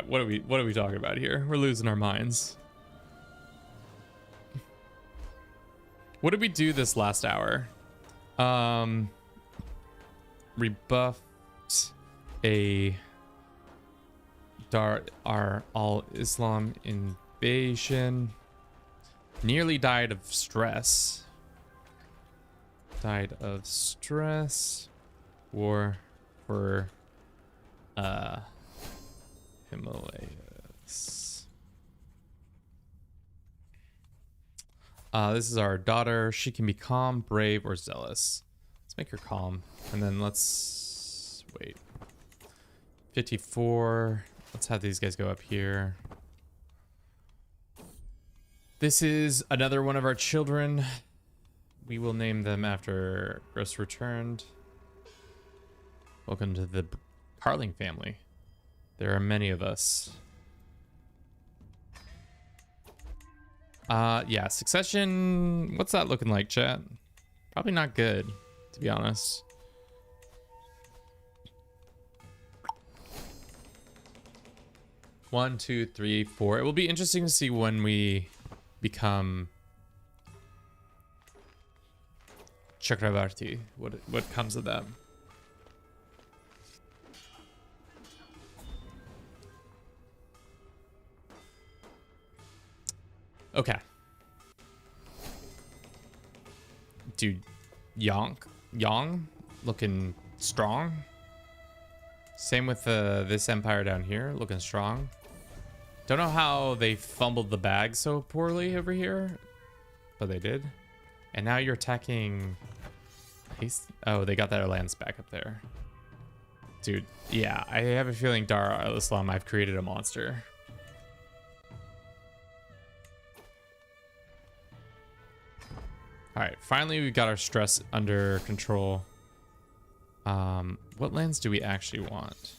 what are we talking about here? We're losing our minds. What did we do this last hour? Rebuffed a our all-Islam invasion. Nearly died of stress. Died of stress. War for Himalayas. This is our daughter. She can be calm, brave, or zealous. Let's make her calm. And then let's wait. 54. Let's have these guys go up here. This is another one of our children. We will name them after Gross returned. Welcome to the Carling family. There are many of us. Yeah, succession. What's that looking like, chat? Probably not good, to be honest. One, two, three, four. It will be interesting to see when we become Chakravarti. What comes of that? Okay. Dude, Yang looking strong. Same with this empire down here, looking strong. Don't know how they fumbled the bag so poorly over here, but they did. And now you're attacking. Oh, they got their lands back up there. Dude, yeah, I have a feeling Dar al-Islam, I've created a monster. All right, finally we got our stress under control. What lands do we actually want?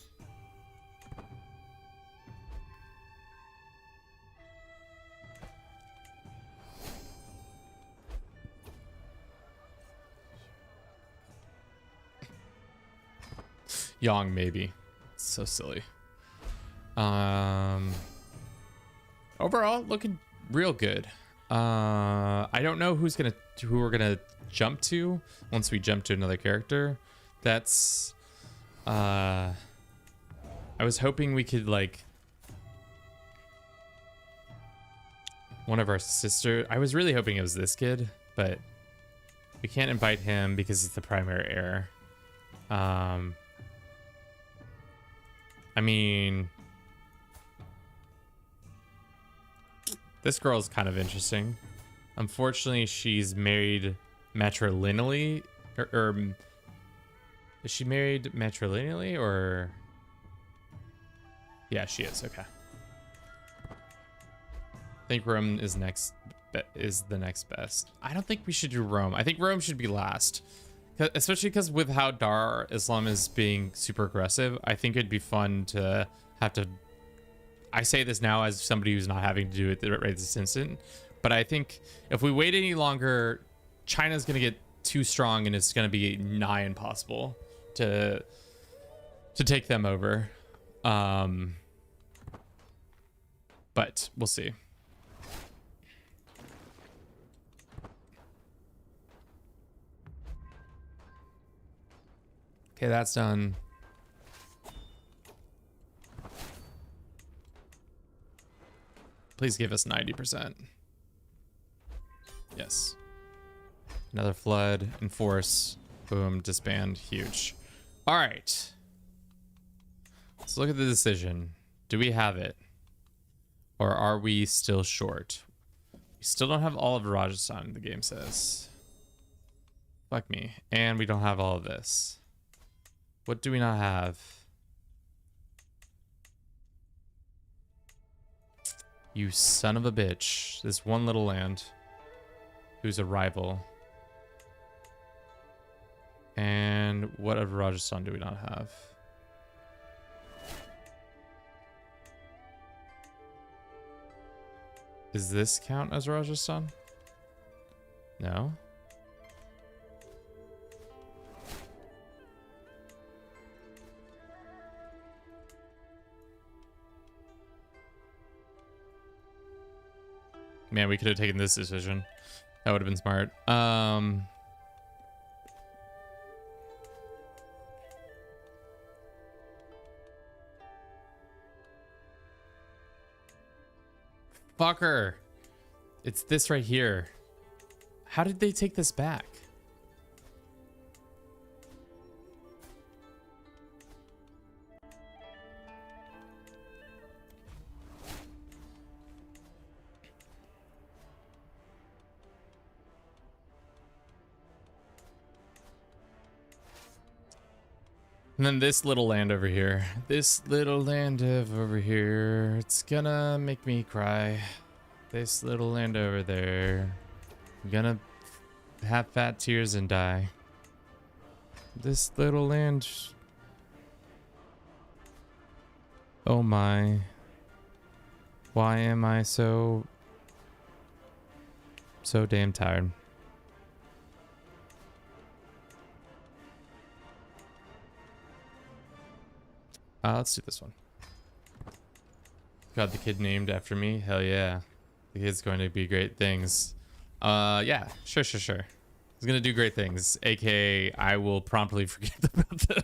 Yang, maybe. So silly. Overall, looking real good. I don't know who we're gonna jump to once we jump to another character. That's I was hoping we could like one of our sister. I was really hoping it was this kid, but we can't invite him because he's the primary heir. I mean, this girl's kind of interesting. Unfortunately, she's married matrilineally, or is she married matrilineally, or? Yeah, she is. Okay. I think Rome is the next best. I don't think we should do Rome. I think Rome should be last, especially because with how Dar Islam is being super aggressive. I think it'd be fun to have to. I say this now as somebody who's not having to do it right this instant, but I think if we wait any longer, China's gonna get too strong and it's gonna be nigh impossible to take them over. But we'll see. Okay, that's done. Please give us 90%. Yes. Another flood, enforce, boom, disband, huge. All right. Let's look at the decision. Do we have it? Or are we still short? We still don't have all of Rajasthan, the game says. Fuck me. And we don't have all of this. What do we not have? You son of a bitch. This one little land. Who's a rival. And what of Rajasthan do we not have? Does this count as Rajasthan? No. Man, we could have taken this decision. That would have been smart. Fucker. It's this right here. How did they take this back? And then this little land over here. This little land over here. It's gonna make me cry. This little land over there. I'm gonna have fat tears and die. This little land. Oh my. Why am I so damn tired? Let's do this one. Got the kid named after me. Hell yeah. The kid's going to be great things. Yeah, sure. He's gonna do great things. AKA, I will promptly forget about them.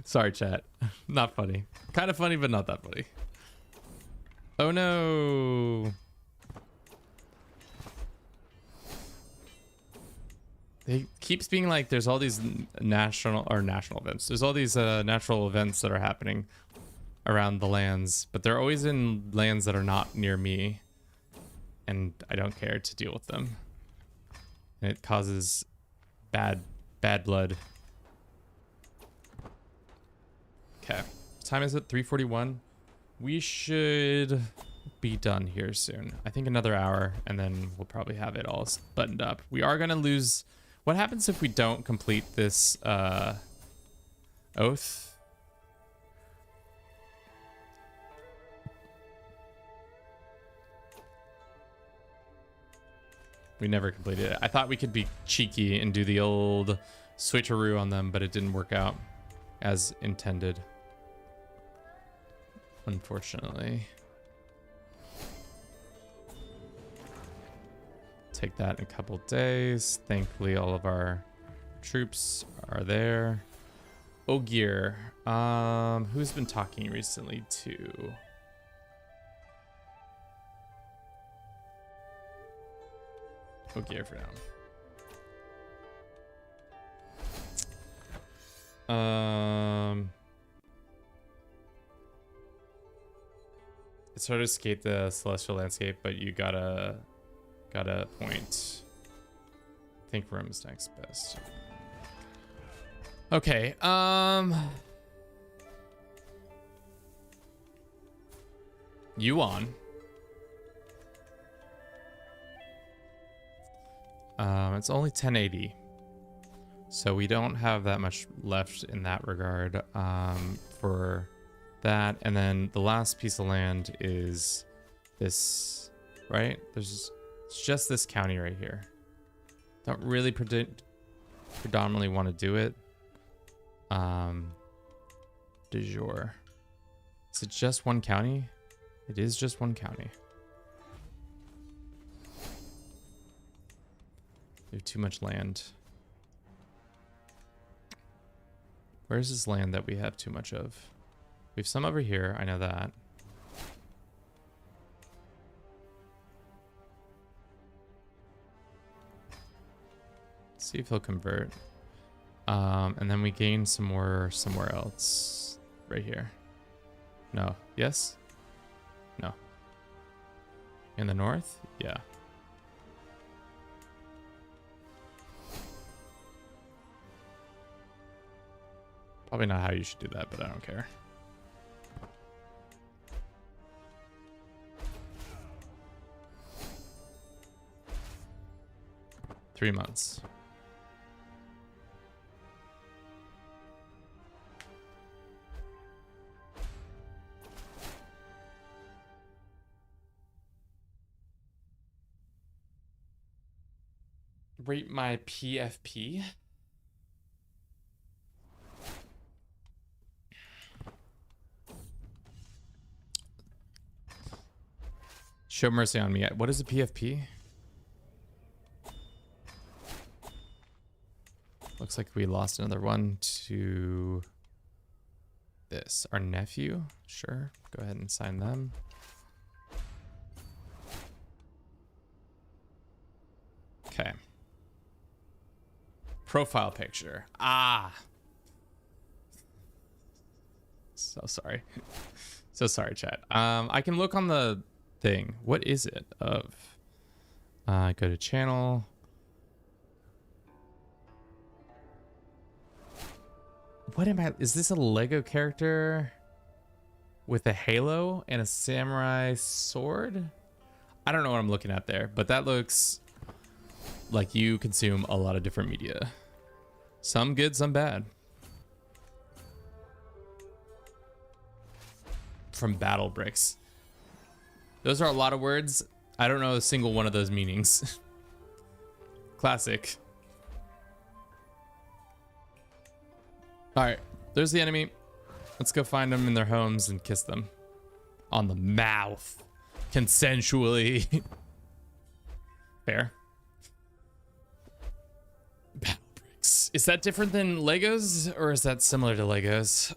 Sorry, chat. Not funny. Kind of funny, but not that funny. Oh no. It keeps being like there's all these national events. There's all these natural events that are happening around the lands, but they're always in lands that are not near me, and I don't care to deal with them. And it causes bad blood. Okay, what time is it? 3:41. We should be done here soon. I think another hour, and then we'll probably have it all buttoned up. We are gonna lose. What happens if we don't complete this oath? We never completed it. I thought we could be cheeky and do the old switcheroo on them, but it didn't work out as intended, unfortunately. Take that in a couple days. Thankfully, all of our troops are there. Ogier, who's been talking recently to? Ogier for now. It's hard to escape the celestial landscape, but you gotta point. I think room's next best. Okay, Yuan. It's only 1080. So we don't have that much left in that regard, for that. And then the last piece of land is this, right? It's just this county right here. Don't really predominantly want to do it. Du jour. Is it just one county? It is just one county. We have too much land. Where's this land that we have too much of? We have some over here, I know that. Let's see if he'll convert. And then we gain some more somewhere else. Right here. No. Yes? No. In the north? Yeah. Probably not how you should do that, but I don't care. Three months. Rate my PFP. Show mercy on me. What is a PFP? Looks like we lost another one to this. Our nephew. Sure. Go ahead and sign them. Okay. Profile picture. Ah. So sorry. So sorry, chat. I can look on the thing. What is it of? Go to channel. What am I? Is this a Lego character with a halo and a samurai sword? I don't know what I'm looking at there, but that looks like you consume a lot of different media. Some good, some bad. From Battle Bricks. Those are a lot of words. I don't know a single one of those meanings. Classic. All right, there's the enemy. Let's go find them in their homes and kiss them on the mouth, consensually. Fair. Battle bricks. Is that different than Legos, or is that similar to Legos?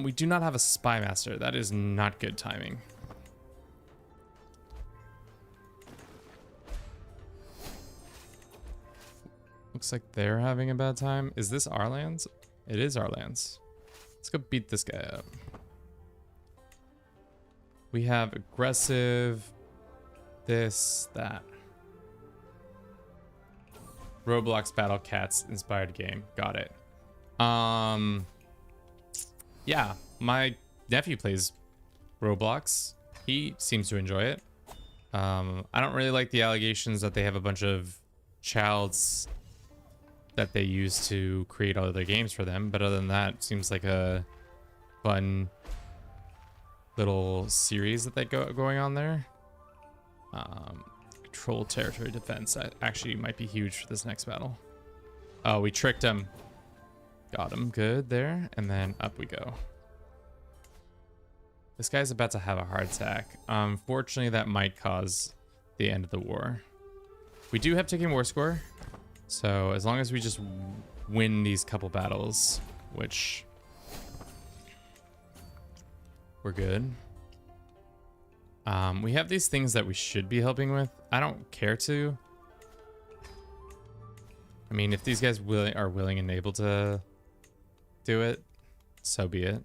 We do not have a spy master. That is not good timing. Looks like they're having a bad time. Is this our lands? It is our lands. Let's go beat this guy up. We have aggressive, this, that. Roblox Battle Cats inspired game. Got it. Yeah, my nephew plays Roblox. He seems to enjoy it. I don't really like the allegations that they have a bunch of childs that they use to create all their games for them, but other than that, it seems like a fun little series that they going on there. Control territory defense. That actually might be huge for this next battle. Oh, we tricked him. Got him good there, and then up we go. This guy's about to have a heart attack. Unfortunately, that might cause the end of the war. We do have taken war score. So as long as we just win these couple battles, which we're good. We have these things that we should be helping with. I don't care to. I mean, if these guys are willing and able to do it, so be it.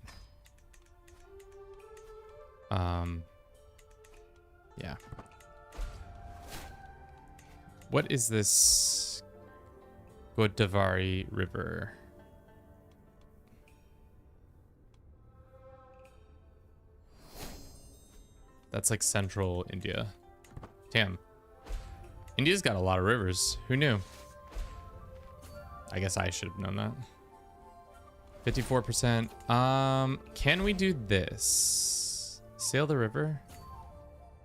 Yeah. What is this Godavari River? That's like central India. Damn. India's got a lot of rivers. Who knew? I guess I should have known that. 54%. Can we do this? Sail the river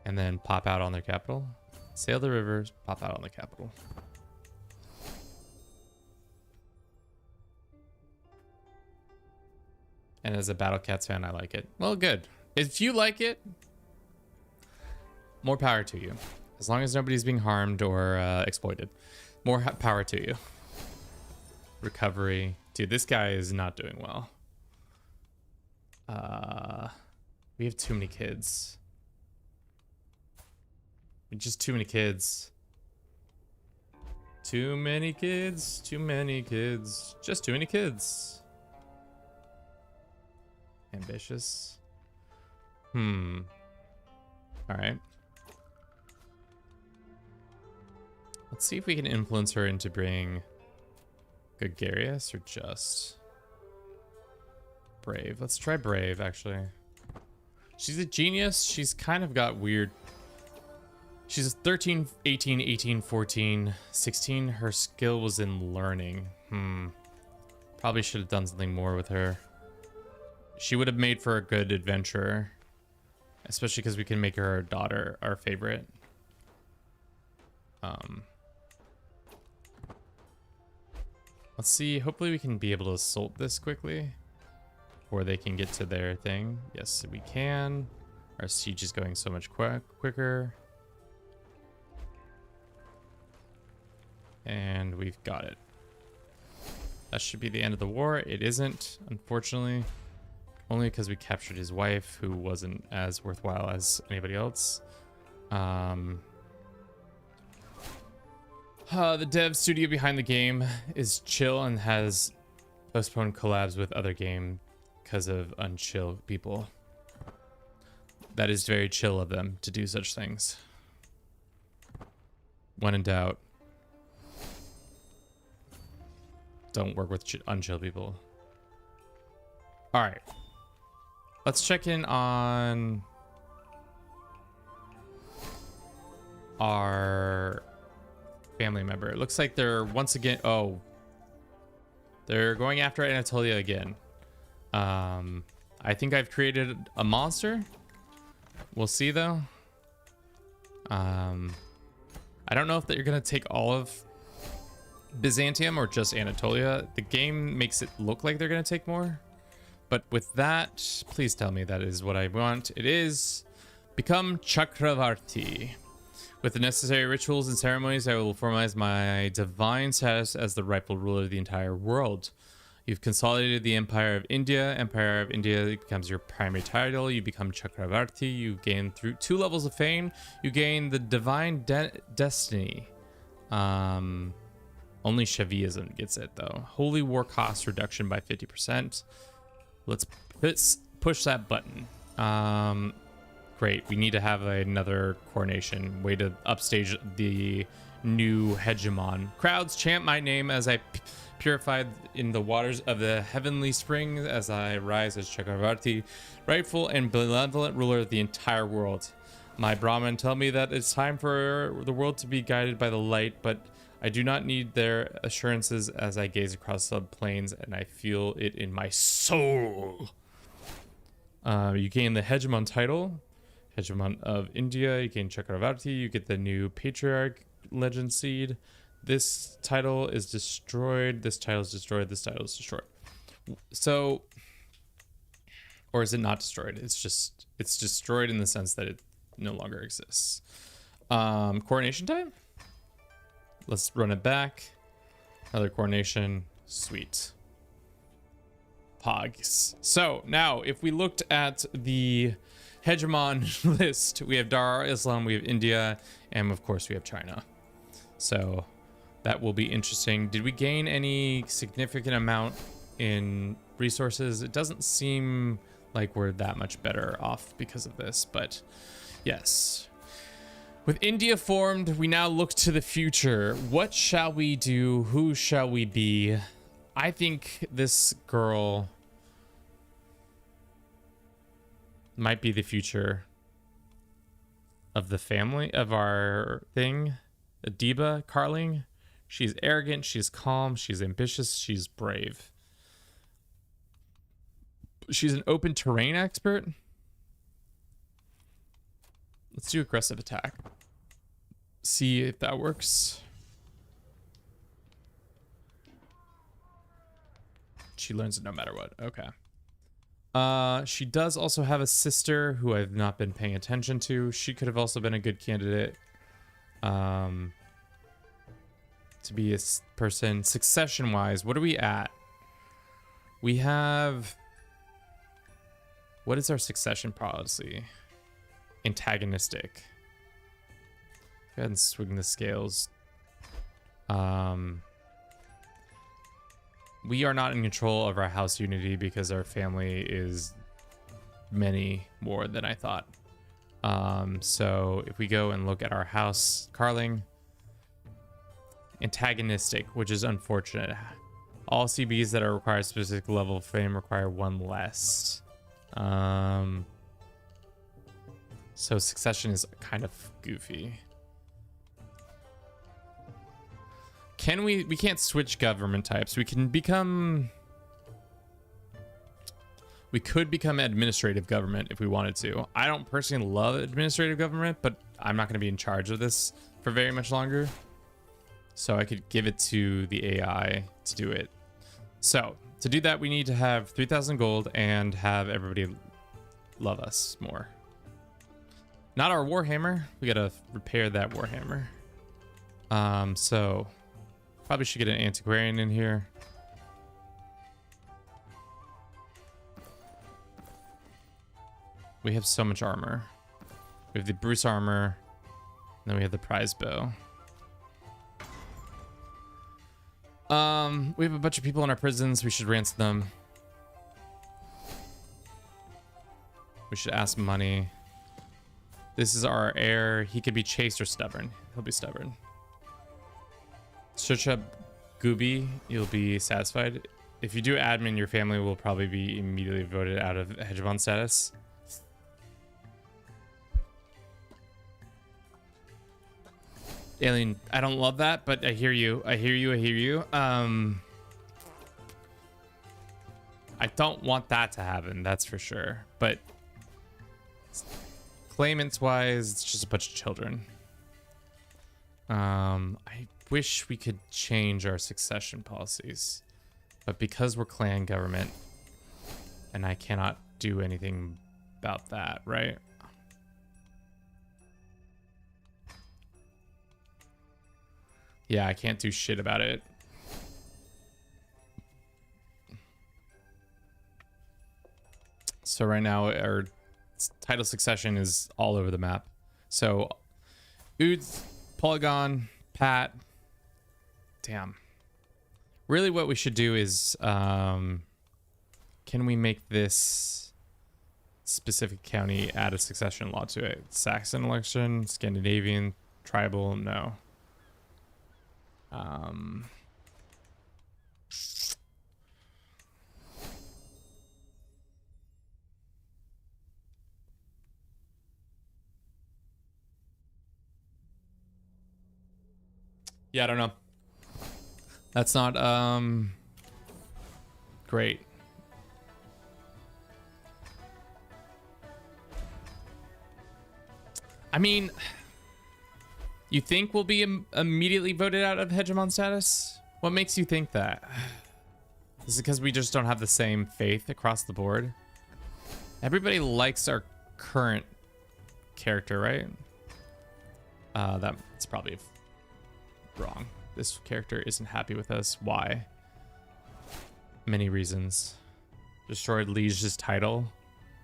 and then pop out on their capital. Sail the rivers, pop out on the capital. And as a Battle Cats fan, I like it. Well, good. If you like it, more power to you. As long as nobody's being harmed or exploited. More power to you. Recovery. Dude, this guy is not doing well. We have too many kids. Just too many kids. Too many kids. Too many kids. Just too many kids. Ambitious. All right. Let's see if we can influence her into being gregarious or just brave. Let's try brave, actually. She's a genius. She's kind of got weird. She's 13, 18, 18, 14, 16. Her skill was in learning. Probably should have done something more with her. She would have made for a good adventurer. Especially because we can make her daughter our favorite. Let's see. Hopefully we can be able to assault this quickly. Or they can get to their thing. Yes, we can. Our siege is going so much quicker. And we've got it. That should be the end of the war. It isn't, unfortunately. Only because we captured his wife, who wasn't as worthwhile as anybody else. The dev studio behind the game is chill and has postponed collabs with other game because of unchill people. That is very chill of them to do such things. When in doubt, don't work with unchill people. All right. Let's check in on our family member. It looks like they're once again. Oh, they're going after Anatolia again. I think I've created a monster. We'll see though. I don't know if that you're gonna take all of Byzantium or just Anatolia. The game makes it look like they're gonna take more. But with that, please tell me that is what I want. It is Become Chakravarti. With the necessary rituals and ceremonies, I will formalize my divine status as the rightful ruler of the entire world. You've consolidated the Empire of India. Empire of India becomes your primary title. You become Chakravarti. You gain through 2 levels of fame. You gain the divine destiny. Only Shavism gets it though. Holy war cost reduction by 50%. Let's push that button. Great. We need to have another coronation. Way to upstage the new hegemon. Crowds chant my name as I purified in the waters of the heavenly spring, as I rise as Chakravarti, rightful and benevolent ruler of the entire world. My Brahmin tell me that it's time for the world to be guided by the light, but I do not need their assurances as I gaze across the plains and I feel it in my soul. You gain the hegemon title, hegemon of India. You gain Chakravarti. You get the new patriarch legend seed. This title is destroyed. This title is destroyed. This title is destroyed. So, or is it not destroyed? It's destroyed in the sense that it no longer exists. Coronation time. Let's run it back. Another coronation. Sweet. Pogs. So now, if we looked at the hegemon list, we have Dar Islam, we have India, and of course we have China. So that will be interesting. Did we gain any significant amount in resources. It doesn't seem like we're that much better off because of this, but yes. With India formed, we now look to the future. What shall we do? Who shall we be? I think this girl might be the future of the family, of our thing. Adiba Carling. She's arrogant, she's calm, she's ambitious, she's brave. She's an open terrain expert. Let's do aggressive attack. See if that works. She learns it no matter what. Okay. She does also have a sister who I've not been paying attention to. She could have also been a good candidate to be a person. Succession wise, what are we at? We have, what is our succession policy? Antagonistic. Go ahead and swing the scales. We are not in control of our house unity because our family is many more than I thought. So if we go and look at our house, Carling, antagonistic, which is unfortunate. All CBs that are required specific level of fame require one less. So succession is kind of goofy. Can we can't switch government types. We could become administrative government if we wanted to. I don't personally love administrative government, but I'm not going to be in charge of this for very much longer. So I could give it to the AI to do it. So to do that, we need to have 3,000 gold and have everybody love us more. Not our Warhammer. We got to repair that Warhammer. So probably should get an antiquarian in here. We have so much armor. We have the Bruce armor, and then we have the prize bow. We have a bunch of people in our prisons. We should ransom them. We should ask money. This is our heir. He could be chaste or stubborn. He'll be stubborn. Search up Gooby. You'll be satisfied. If you do admin, your family will probably be immediately voted out of hegemon status. Alien, I don't love that, but I hear you. I hear you. I hear you. I don't want that to happen, that's for sure. But claimants wise, it's just a bunch of children. I wish we could change our succession policies, but because we're clan government and I cannot do anything about that, right? Yeah, I can't do shit about it. So right now our title succession is all over the map. So Oods, Polygon, Pat. Damn. Really what we should do is can we make this specific county add a succession law to it? Saxon election, Scandinavian, tribal, no. Yeah, I don't know. That's not great. I mean, you think we'll be immediately voted out of hegemon status? What makes you think that? Is it because we just don't have the same faith across the board? Everybody likes our current character, right? That's probably wrong. This character isn't happy with us. Why? Many reasons. Destroyed Liege's title.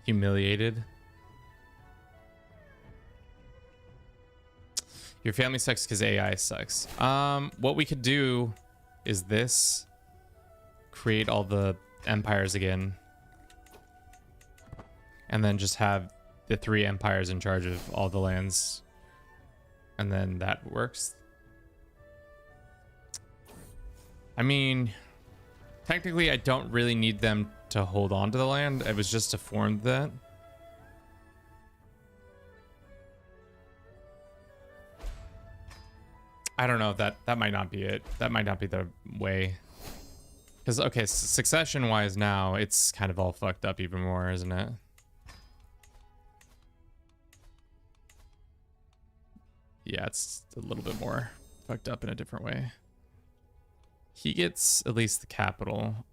Humiliated. Your family sucks because AI sucks. What we could do is this. Create all the empires again. And then just have the 3 empires in charge of all the lands. And then that works. I mean, technically I don't really need them to hold on to the land. It was just to form that. I don't know, that might not be it. That might not be the way. Because, okay, succession-wise now, it's kind of all fucked up even more, isn't it? Yeah, it's a little bit more fucked up in a different way. He gets at least the capital.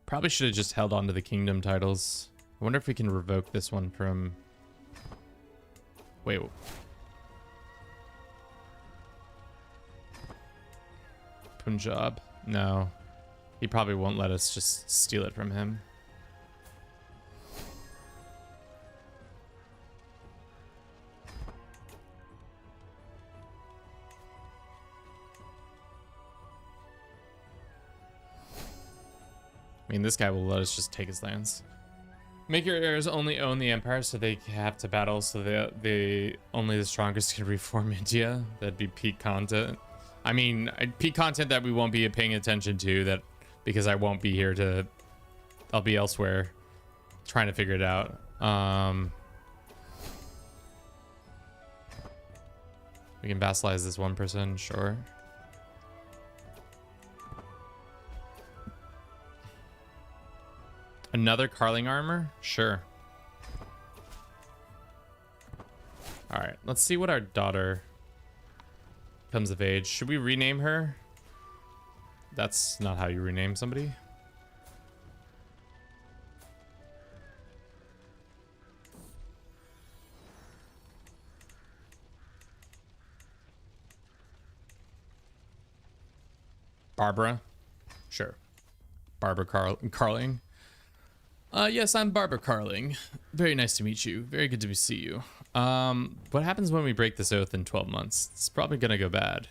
Probably should have just held on to the kingdom titles. I wonder if we can revoke this one from... Wait. Punjab? No. He probably won't let us just steal it from him. I mean, this guy will let us just take his lands. Make your heirs only own the empire so they have to battle so they only the strongest can reform India. That'd be peak content. I mean, peak content that we won't be paying attention to, that because I won't be here to... I'll be elsewhere trying to figure it out. We can vassalize this one person, sure. Another Carling armor? Sure. Alright, let's see what our daughter comes of age. Should we rename her? That's not how you rename somebody. Barbara? Sure. Barbara Carling. Yes, I'm Barbara Carling. Very nice to meet you. Very good to see you. What happens when we break this oath in 12 months? It's probably gonna go bad.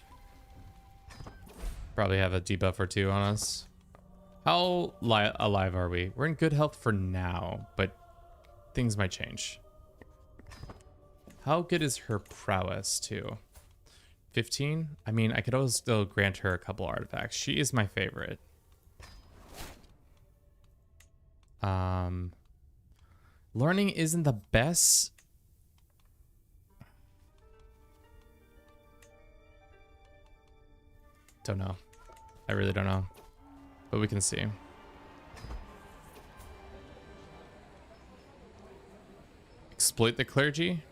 Probably have a debuff or 2 on us. How alive are we? We're in good health for now, but things might change. How good is her prowess, too? 15? I mean, I could always still grant her a couple artifacts. She is my favorite. Learning isn't the best. Don't know. I really don't know. But we can see. Exploit the clergy?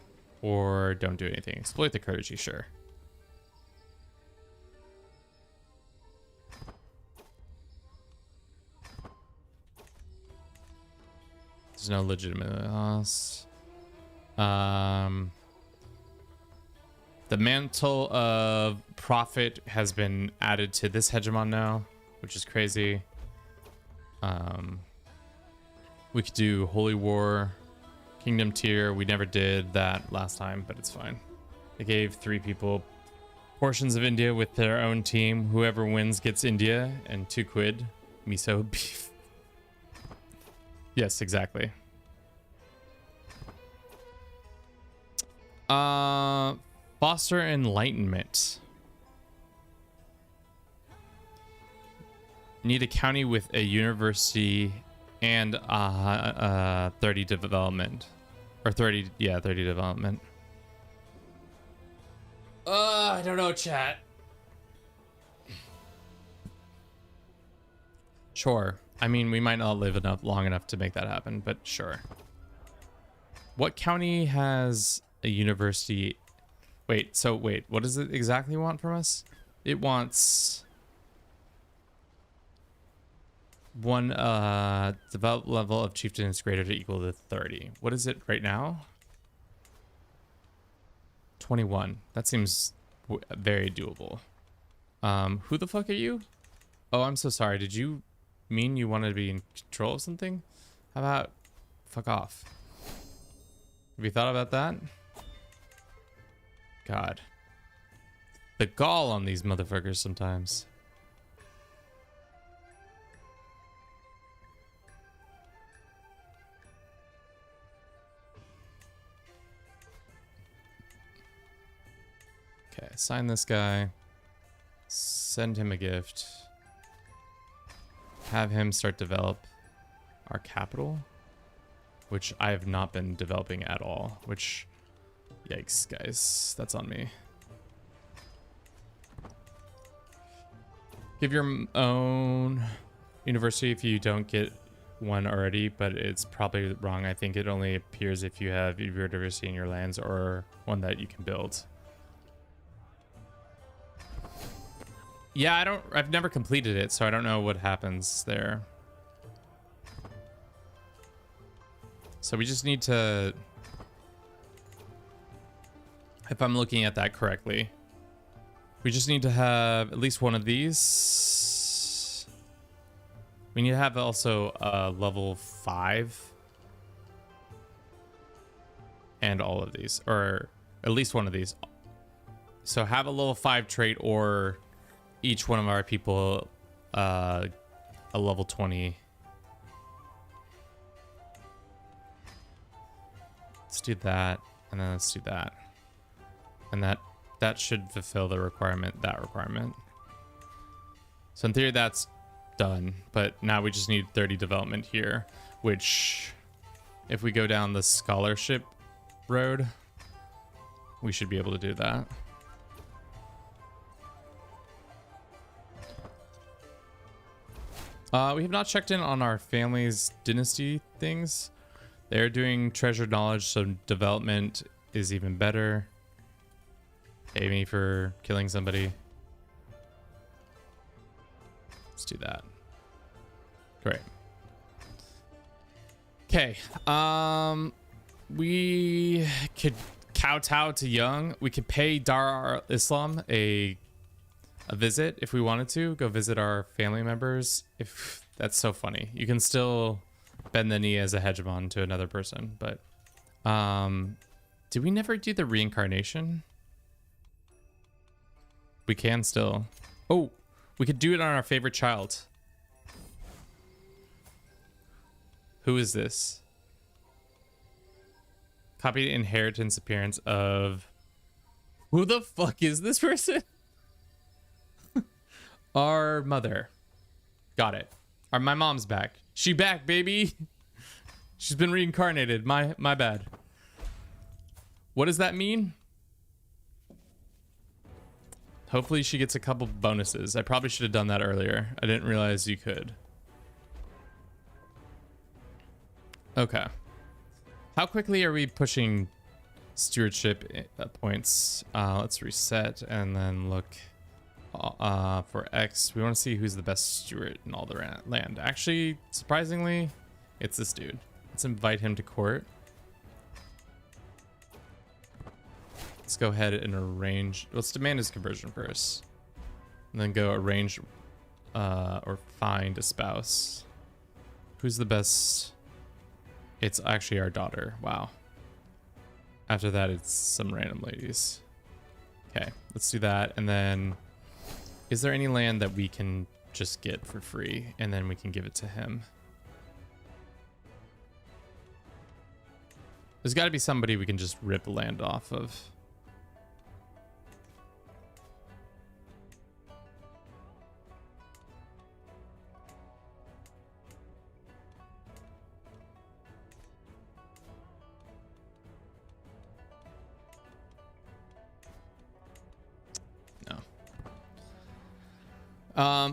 Or don't do anything. Exploit the clergy, sure. There's no legitimate loss. The mantle of prophet has been added to this hegemon now, which is crazy. We could do Holy War, Kingdom tier. We never did that last time, but it's fine. They gave 3 people portions of India with their own team. Whoever wins gets India and 2 quid. Miso beef. Yes, exactly. Foster enlightenment. Need a county with a university and 30 development. Or 30, yeah, 30 development. I don't know, chat. Sure. I mean, we might not live long enough to make that happen, but sure. What county has a university? Wait, what does it exactly want from us? It wants one develop level of chieftain is greater to equal to 30. What is it right now? 21. That seems very doable. Who the fuck are you? Oh, I'm so sorry. Did you mean you wanted to be in control of something? How about fuck off? Have you thought about that? God. The gall on these motherfuckers sometimes. Okay, assign this guy. Send him a gift. Have him start develop our capital, which I have not been developing at all, which, yikes, guys, that's on me. Give your own university if you don't get one already, but it's probably wrong. I think it only appears if you have university in your lands or one that you can build. Yeah, I've never completed it, so I don't know what happens there. So we just need to, if I'm looking at that correctly, we just need to have at least one of these. We need to have also level 5 and all of these, or at least one of these. So have a level 5 trait, or each one of our people a level 20. Let's do that, and then let's do that. And that should fulfill the requirement, that requirement. So in theory, that's done, but now we just need 30 development here, which if we go down the scholarship road, we should be able to do that. We have not checked in on our family's dynasty things. They're doing treasured knowledge, so development is even better. Pay me for killing somebody. Let's do that. Great. Okay. We could kowtow to Young. We could pay Dar Islam a visit if we wanted to. Go visit our family members. If that's so funny. You can still bend the knee as a hegemon to another person, but did we never do the reincarnation? We can still. Oh, we could do it on our favorite child. Who is this? Copy the inheritance appearance of... Who the fuck is this person? Our mother. Got it. My mom's back. She back, baby. She's been reincarnated. My bad. What does that mean? Hopefully she gets a couple bonuses. I probably should have done that earlier. I didn't realize you could. Okay. How quickly are we pushing stewardship points? Let's reset and then look for X. We want to see who's the best steward in all the land. Actually, surprisingly, it's this dude. Let's invite him to court. Let's go ahead and arrange. Let's demand his conversion first, and then go arrange or find a spouse. Who's the best? It's actually our daughter. Wow. After that, it's some random ladies. Okay, let's do that. And then, is there any land that we can just get for free, and then we can give it to him? There's got to be somebody we can just rip land off of.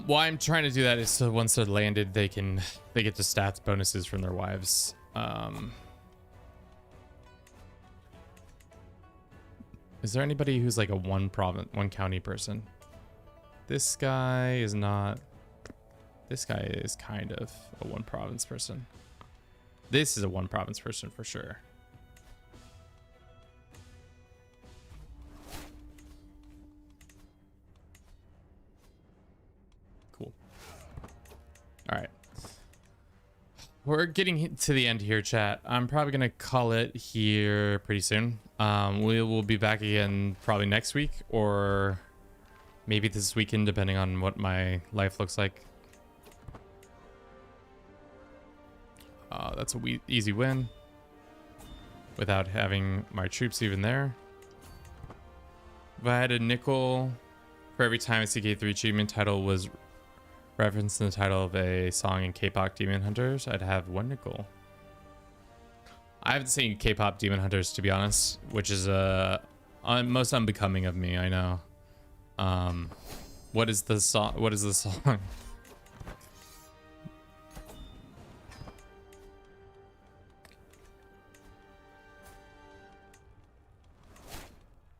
Why I'm trying to do that is so once they're landed, they get the stats bonuses from their wives. Is there anybody who's like a one county person? This guy is not. This guy is kind of a one province person. This is a one province person for sure. All right. We're getting to the end here, chat. I'm probably gonna call it here pretty soon. We will be back again probably next week or maybe this weekend, depending on what my life looks like. That's a easy win without having my troops even there. If I had a nickel for every time a CK3 achievement title was referenced in the title of a song in K-pop Demon Hunters, I'd have 1 nickel. I haven't seen K-pop Demon Hunters, to be honest, which is most unbecoming of me, I know. What is the song? What is the song?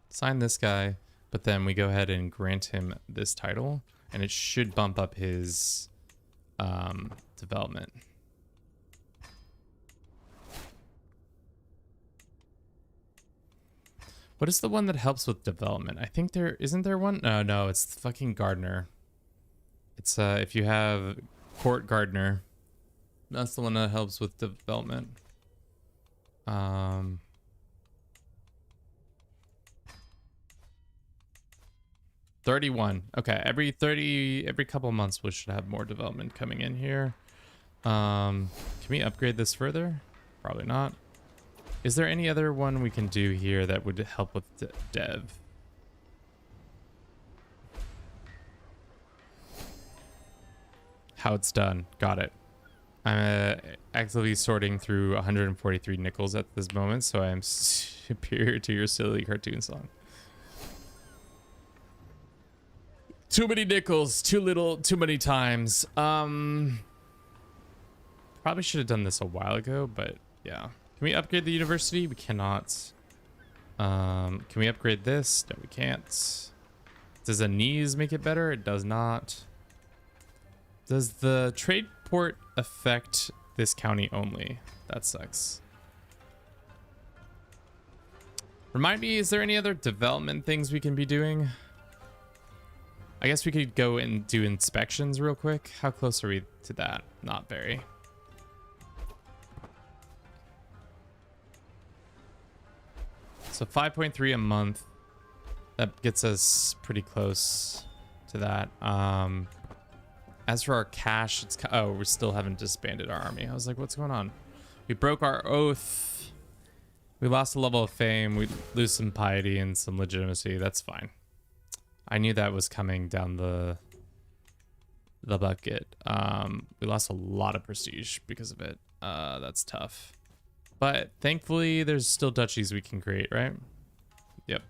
Sign this guy, but then we go ahead and grant him this title, and it should bump up his development. What is the one that helps with development? I think there isn't there one. No, it's fucking gardener. It's if you have court gardener, that's the one that helps with development. 31. Okay, every couple months we should have more development coming in here. Can we upgrade this further? Probably not. Is there any other one we can do here that would help with dev? How it's done. Got it. I'm actively sorting through 143 nickels at this moment, so I am superior to your silly cartoon song. Too many nickels, too little, too many times. Probably should have done this a while ago, but yeah. Can we upgrade the university? We cannot. Can we upgrade this? No, we can't. Does a knees make it better? It does not. Does the trade port affect this county only? That sucks. Remind me, is there any other development things we can be doing? I guess we could go and do inspections real quick. How close are we to that? Not very. So 5.3 a month. That gets us pretty close to that. As for our cash, it's oh, we still haven't disbanded our army. I was like, what's going on? We broke our oath. We lost a level of fame. We lose some piety and some legitimacy. That's fine. I knew that was coming down the bucket. We lost a lot of prestige because of it. That's tough. But thankfully, there's still duchies we can create, right? Yep.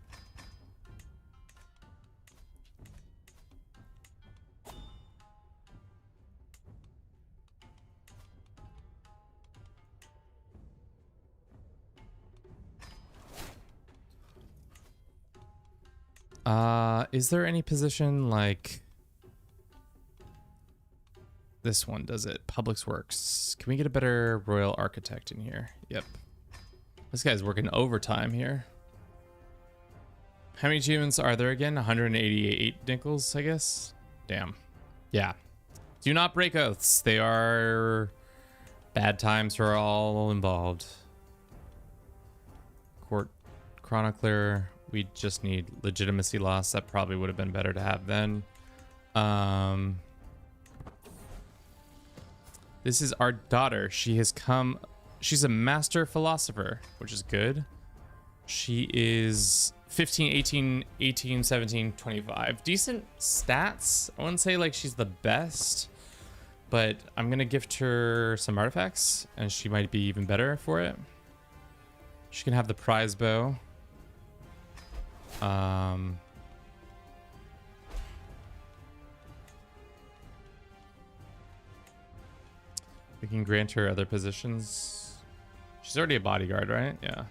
Is there any position like this one does it? Public Works. Can we get a better royal architect in here? Yep. This guy's working overtime here. How many achievements are there again? 188 nickels, I guess. Damn. Yeah. Do not break oaths. They are bad times for all involved. Court chronicler. We just need legitimacy loss. That probably would have been better to have then. This is our daughter. She has come. She's a master philosopher, which is good. She is 15, 18, 18, 17, 25. Decent stats. I wouldn't say like she's the best, but I'm going to gift her some artifacts and she might be even better for it. She can have the prize bow. We can grant her other positions. She's already a bodyguard, right? Yeah.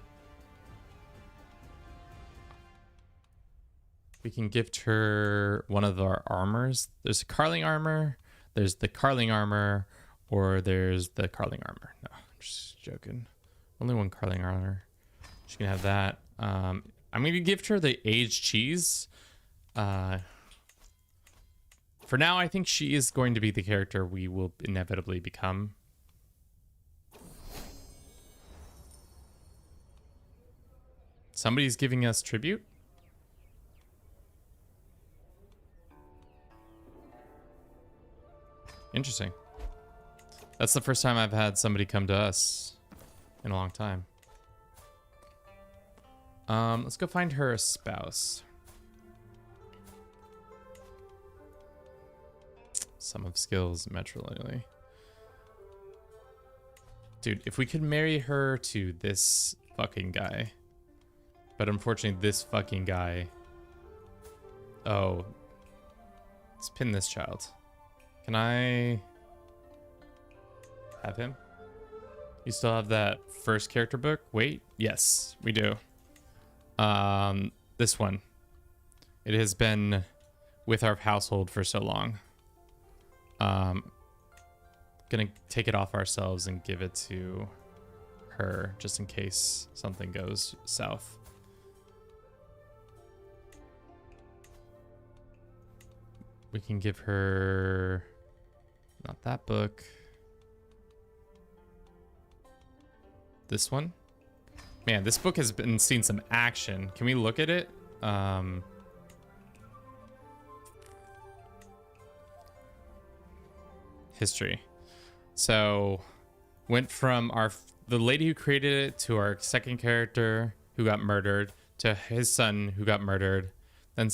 We can gift her one of our armors. There's a Carling armor, there's the Carling armor, or there's the Carling armor. No, I'm just joking. Only one Carling armor. She can have that. I'm going to gift her the aged cheese. For now, I think she is going to be the character we will inevitably become. Somebody's giving us tribute. Interesting. That's the first time I've had somebody come to us in a long time. Let's go find her a spouse. Sum of skills, matrilineally. Dude, if we could marry her to this fucking guy. But unfortunately, this fucking guy. Oh. Let's pin this child. Can I have him? You still have that first character book? Wait, yes, we do. This one. It has been with our household for so long. Gonna take it off ourselves and give it to her just in case something goes south. We can give her not that book. This one. Man, this book has been seen some action. Can we look at it? History. So went from the lady who created it to our second character who got murdered to his son who got murdered. Then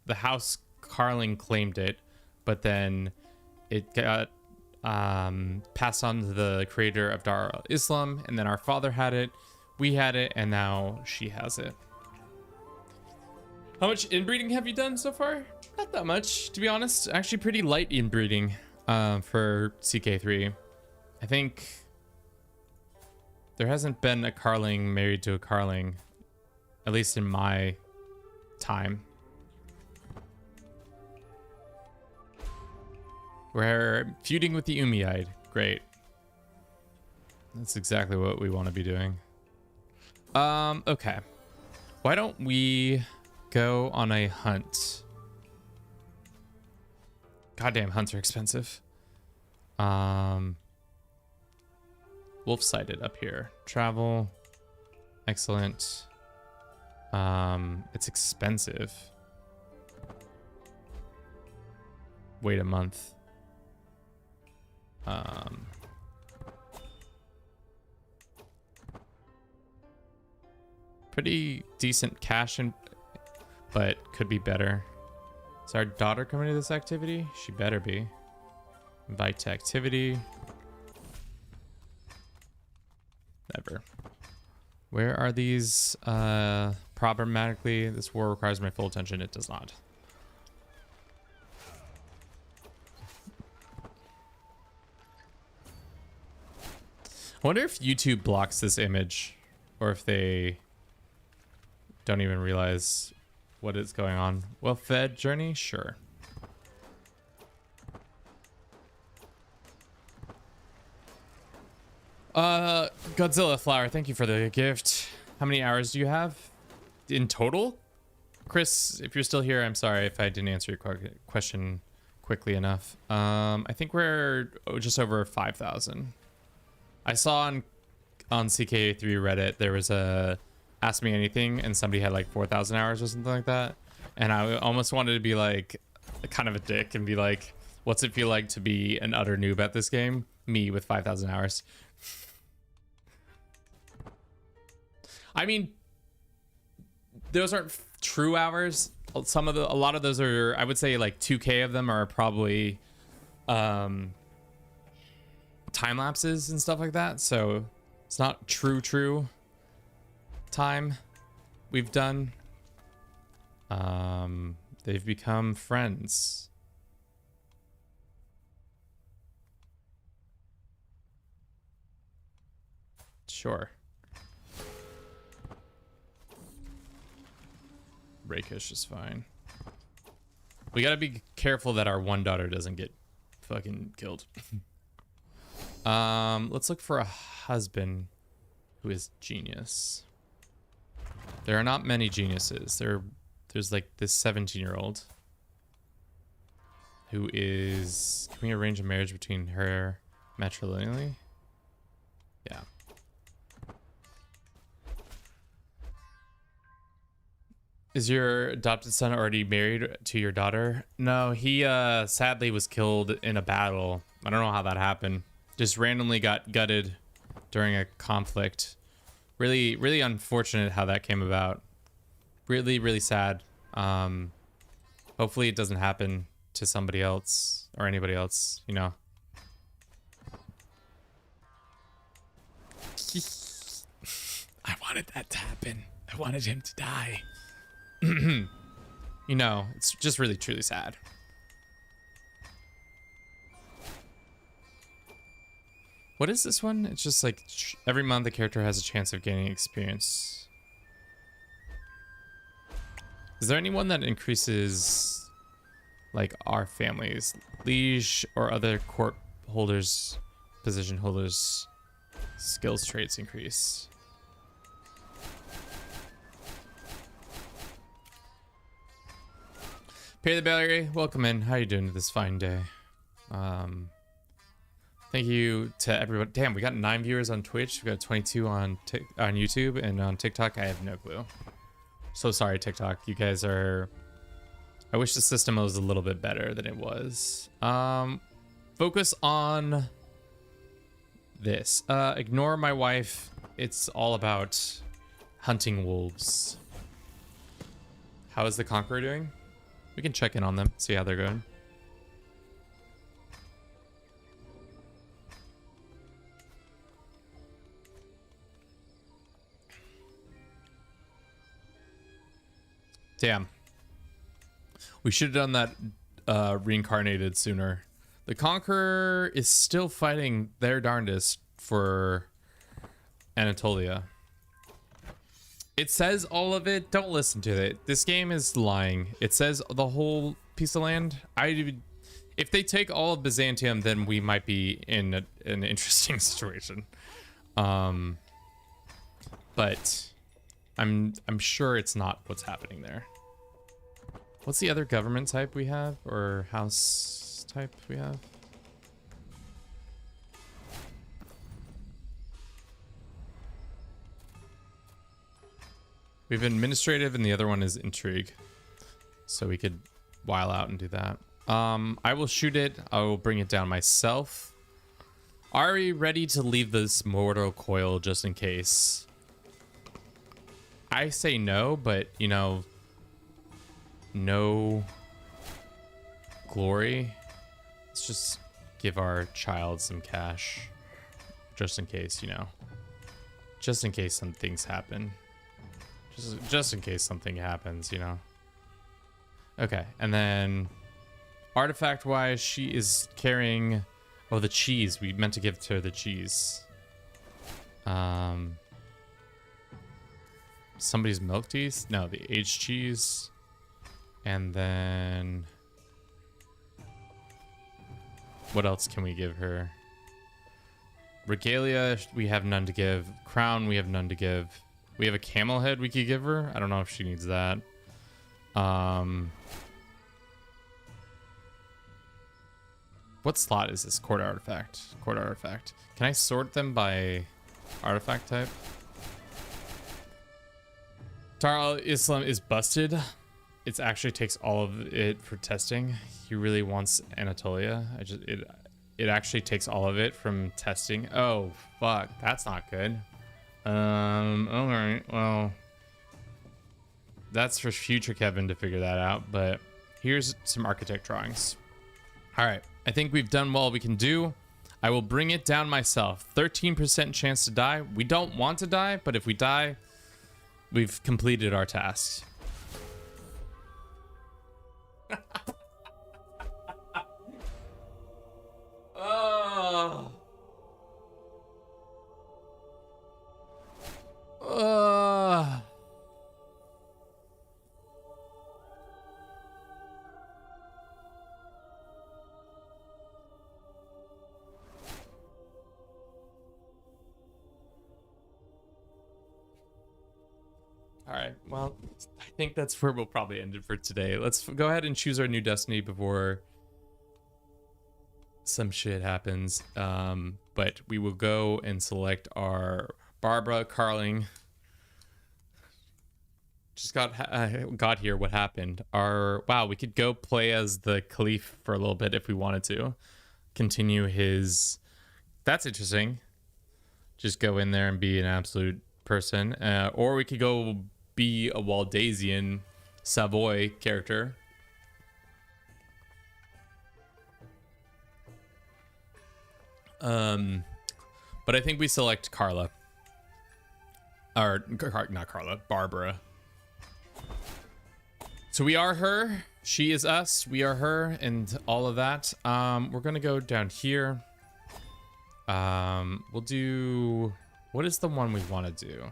the house Carling claimed it, but then it got passed on to the creator of Dar al-Islam, and then our father had it, we had it, and now she has it. How much inbreeding have you done so far? Not that much, to be honest. Actually pretty light inbreeding for CK3. I think there hasn't been a Carling married to a Carling, at least in my time. We're feuding with the Umayyad. Great. That's exactly what we want to be doing. Okay. Why don't we go on a hunt? Goddamn, hunts are expensive. Wolf sighted up here. Travel. Excellent. It's expensive. Wait a month. Pretty decent cash, but could be better. Is our daughter coming to this activity? She better be. Invite to activity. Never. Where are these? Problematically, this war requires my full attention. It does not. I wonder if YouTube blocks this image, or if they don't even realize what is going on. Well-fed journey? Sure. Godzilla Flower, thank you for the gift. How many hours do you have in total? Chris, if you're still here, I'm sorry if I didn't answer your question quickly enough. I think we're just over 5,000. I saw on CK3 Reddit, there was a Ask Me Anything, and somebody had like 4,000 hours or something like that. And I almost wanted to be like kind of a dick and be like, what's it feel like to be an utter noob at this game? Me with 5,000 hours. I mean, those aren't true hours. A lot of those are, I would say like 2K of them are probably time lapses and stuff like that. So it's not true time we've done. They've become friends. Sure. Rakish is fine. We gotta be careful that our one daughter doesn't get fucking killed. Let's look for a husband who is genius. There are not many geniuses. There's like this 17-year-old who is... Can we arrange a marriage between her matrilineally? Yeah. Is your adopted son already married to your daughter? No, he sadly was killed in a battle. I don't know how that happened. Just randomly got gutted during a conflict. Really, really unfortunate how that came about. Really, really sad. Hopefully it doesn't happen to somebody else or anybody else, you know. I wanted that to happen. I wanted him to die. You know, it's just really, truly sad. What is this one? It's just like every month the character has a chance of gaining experience. Is there anyone that increases like our families? Liege or other court holders, position holders, skills traits increase. Pay the Valerie, welcome in. How you doing this fine day? Thank you to everyone. Damn, we got 9 viewers on Twitch. We got 22 on YouTube, and on TikTok, I have no clue. So sorry, TikTok. You guys are... I wish the system was a little bit better than it was. Focus on this. Ignore my wife. It's all about hunting wolves. How is the Conqueror doing? We can check in on them, see how they're going. Damn. We should have done that reincarnated sooner. The Conqueror is still fighting their darndest for Anatolia. It says all of it. Don't listen to it. This game is lying. It says the whole piece of land. If they take all of Byzantium, then we might be in an interesting situation. But I'm sure it's not what's happening there. What's the other government type we have, or house type we have? We have administrative, and the other one is intrigue. So we could while out and do that. I will shoot it. I will bring it down myself. Are we ready to leave this mortal coil just in case? I say no, but you know, no glory. Let's just give our child some cash just in case, you know, just in case some things happen. Just in case something happens, you know. Okay, and then artifact wise, she is carrying, oh, the cheese. We meant to give to her the cheese. Somebody's milk teeth? No, the aged cheese. And then what else can we give her? Regalia, we have none to give. Crown, we have none to give. We have a camel head we could give her. I don't know if she needs that. What slot is this? Court artifact. Court artifact. Can I sort them by artifact type? Tar Islam is busted. It actually takes all of it for testing. He really wants Anatolia. It actually takes all of it from testing. Oh fuck, that's not good. All right, well, that's for future Kevin to figure that out, but here's some architect drawings. All right, I think we've done all we can do. I will bring it down myself. 13% chance to die. We don't want to die, but if we die, we've completed our task. Oh. All right, well, I think that's where we'll probably end it for today. Let's go ahead and choose our new destiny before some shit happens. But we will go and select our Barbara Carling. just got here. What happened? Wow, we could go play as the Caliph for a little bit if we wanted to. Continue his. That's interesting. Just go in there and be an absolute person, or we could go be a Waldasian Savoy character. But I think we select Carla. Or not Carla, Barbara. So we are her, she is us, we are her, and all of that. We're gonna go down here. We'll do, what is the one we want to do?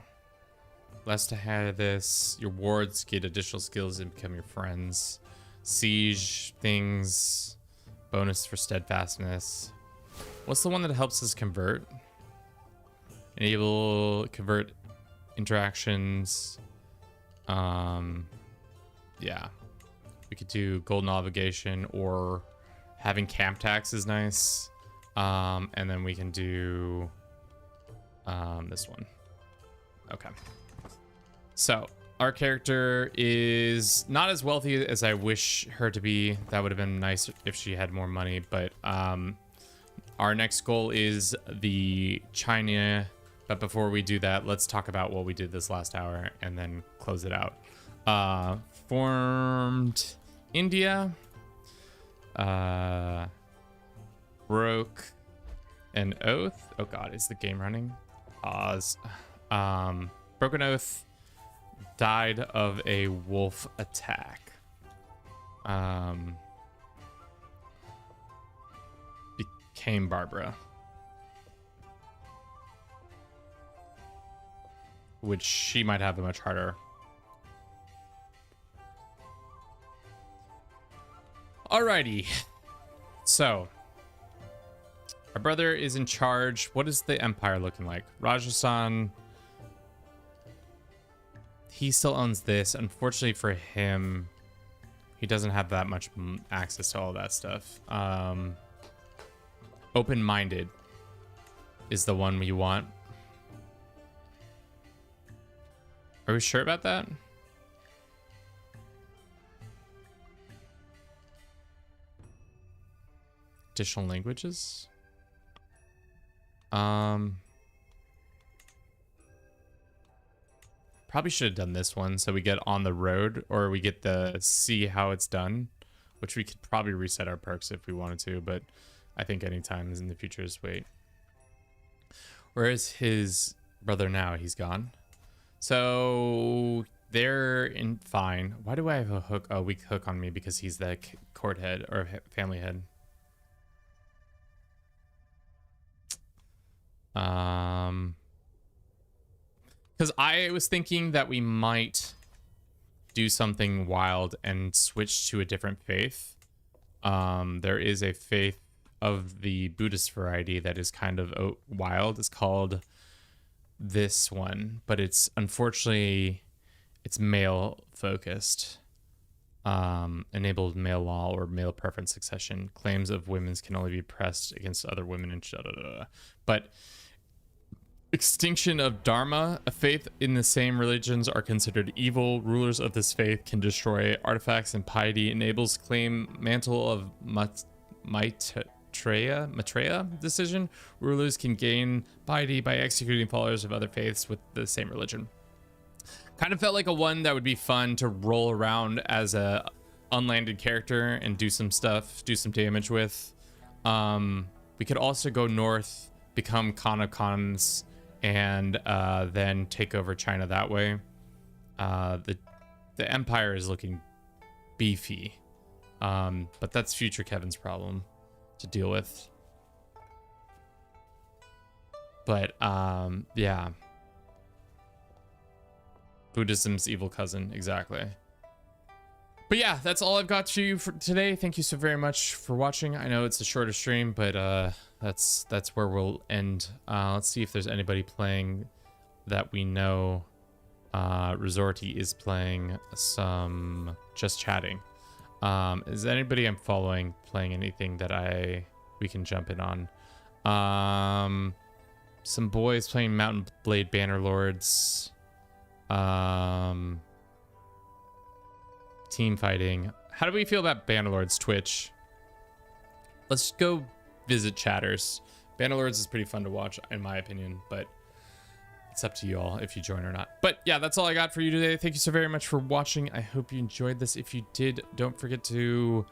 Less to have this, your wards get additional skills and become your friends. Siege things, bonus for steadfastness. What's the one that helps us convert? Enable convert interactions. Yeah, we could do golden obligation, or having camp tax is nice. And then we can do this one. Okay, so our character is not as wealthy as I wish her to be. That would have been nice if she had more money, but our next goal is the China. But before we do that, let's talk about what we did this last hour and then close it out. Formed India, broke an oath. Oh god, is the game running? Pause. Broke an oath, died of a wolf attack. Became Barbara, which she might have a much harder. Alrighty, so our brother is in charge. What is the empire looking like? Rajasthan, he still owns this. Unfortunately for him, he doesn't have that much access to all that stuff. Open-minded is the one we want. Are we sure about that? Additional languages? Probably should have done this one so we get on the road, or we get to see how it's done, which we could probably reset our perks if we wanted to, but I think any time in the future is wait. Where is his brother now? He's gone. So they're in fine. Why do I have a weak hook on me? Because he's the court head or family head. Because I was thinking that we might do something wild and switch to a different faith. There is a faith of the Buddhist variety that is kind of wild. It's called this one, but it's unfortunately it's male focused. Enabled male law or male preference succession. Claims of women's can only be pressed against other women and but extinction of dharma, a faith in the same religions are considered evil. Rulers of this faith can destroy artifacts, and piety enables claim mantle of Maitreya decision. Rulers can gain piety by executing followers of other faiths with the same religion. Kind of felt like a one that would be fun to roll around as a unlanded character and do some stuff, do some damage with. We could also go north, become Khan of Khans, and then take over China that way. The empire is looking beefy, but that's future Kevin's problem to deal with. But yeah, Buddhism's evil cousin, exactly. But yeah, that's all I've got to you for today. Thank you so very much for watching. I know it's a shorter stream, but that's where we'll end. Let's see if there's anybody playing that we know. Resorty is playing some Just Chatting. Is anybody I'm following playing anything that we can jump in on? Some boys playing Mountain Blade Bannerlords. team fighting. How do we feel about Bannerlord's Twitch? Let's go visit Chatters. Bannerlords is pretty fun to watch, in my opinion, but it's up to you all if you join or not. But yeah, that's all I got for you today. Thank you so very much for watching. I hope you enjoyed this. If you did, don't forget to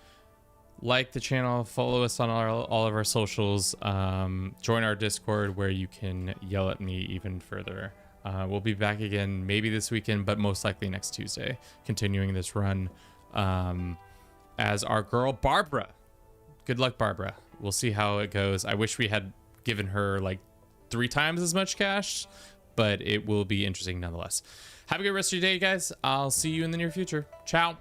like the channel, follow us on all of our socials, join our Discord where you can yell at me even further. We'll be back again maybe this weekend, but most likely next Tuesday, continuing this run as our girl Barbara. Good luck, Barbara. We'll see how it goes. I wish we had given her like 3 times as much cash, but it will be interesting nonetheless. Have a good rest of your day, guys. I'll see you in the near future. Ciao.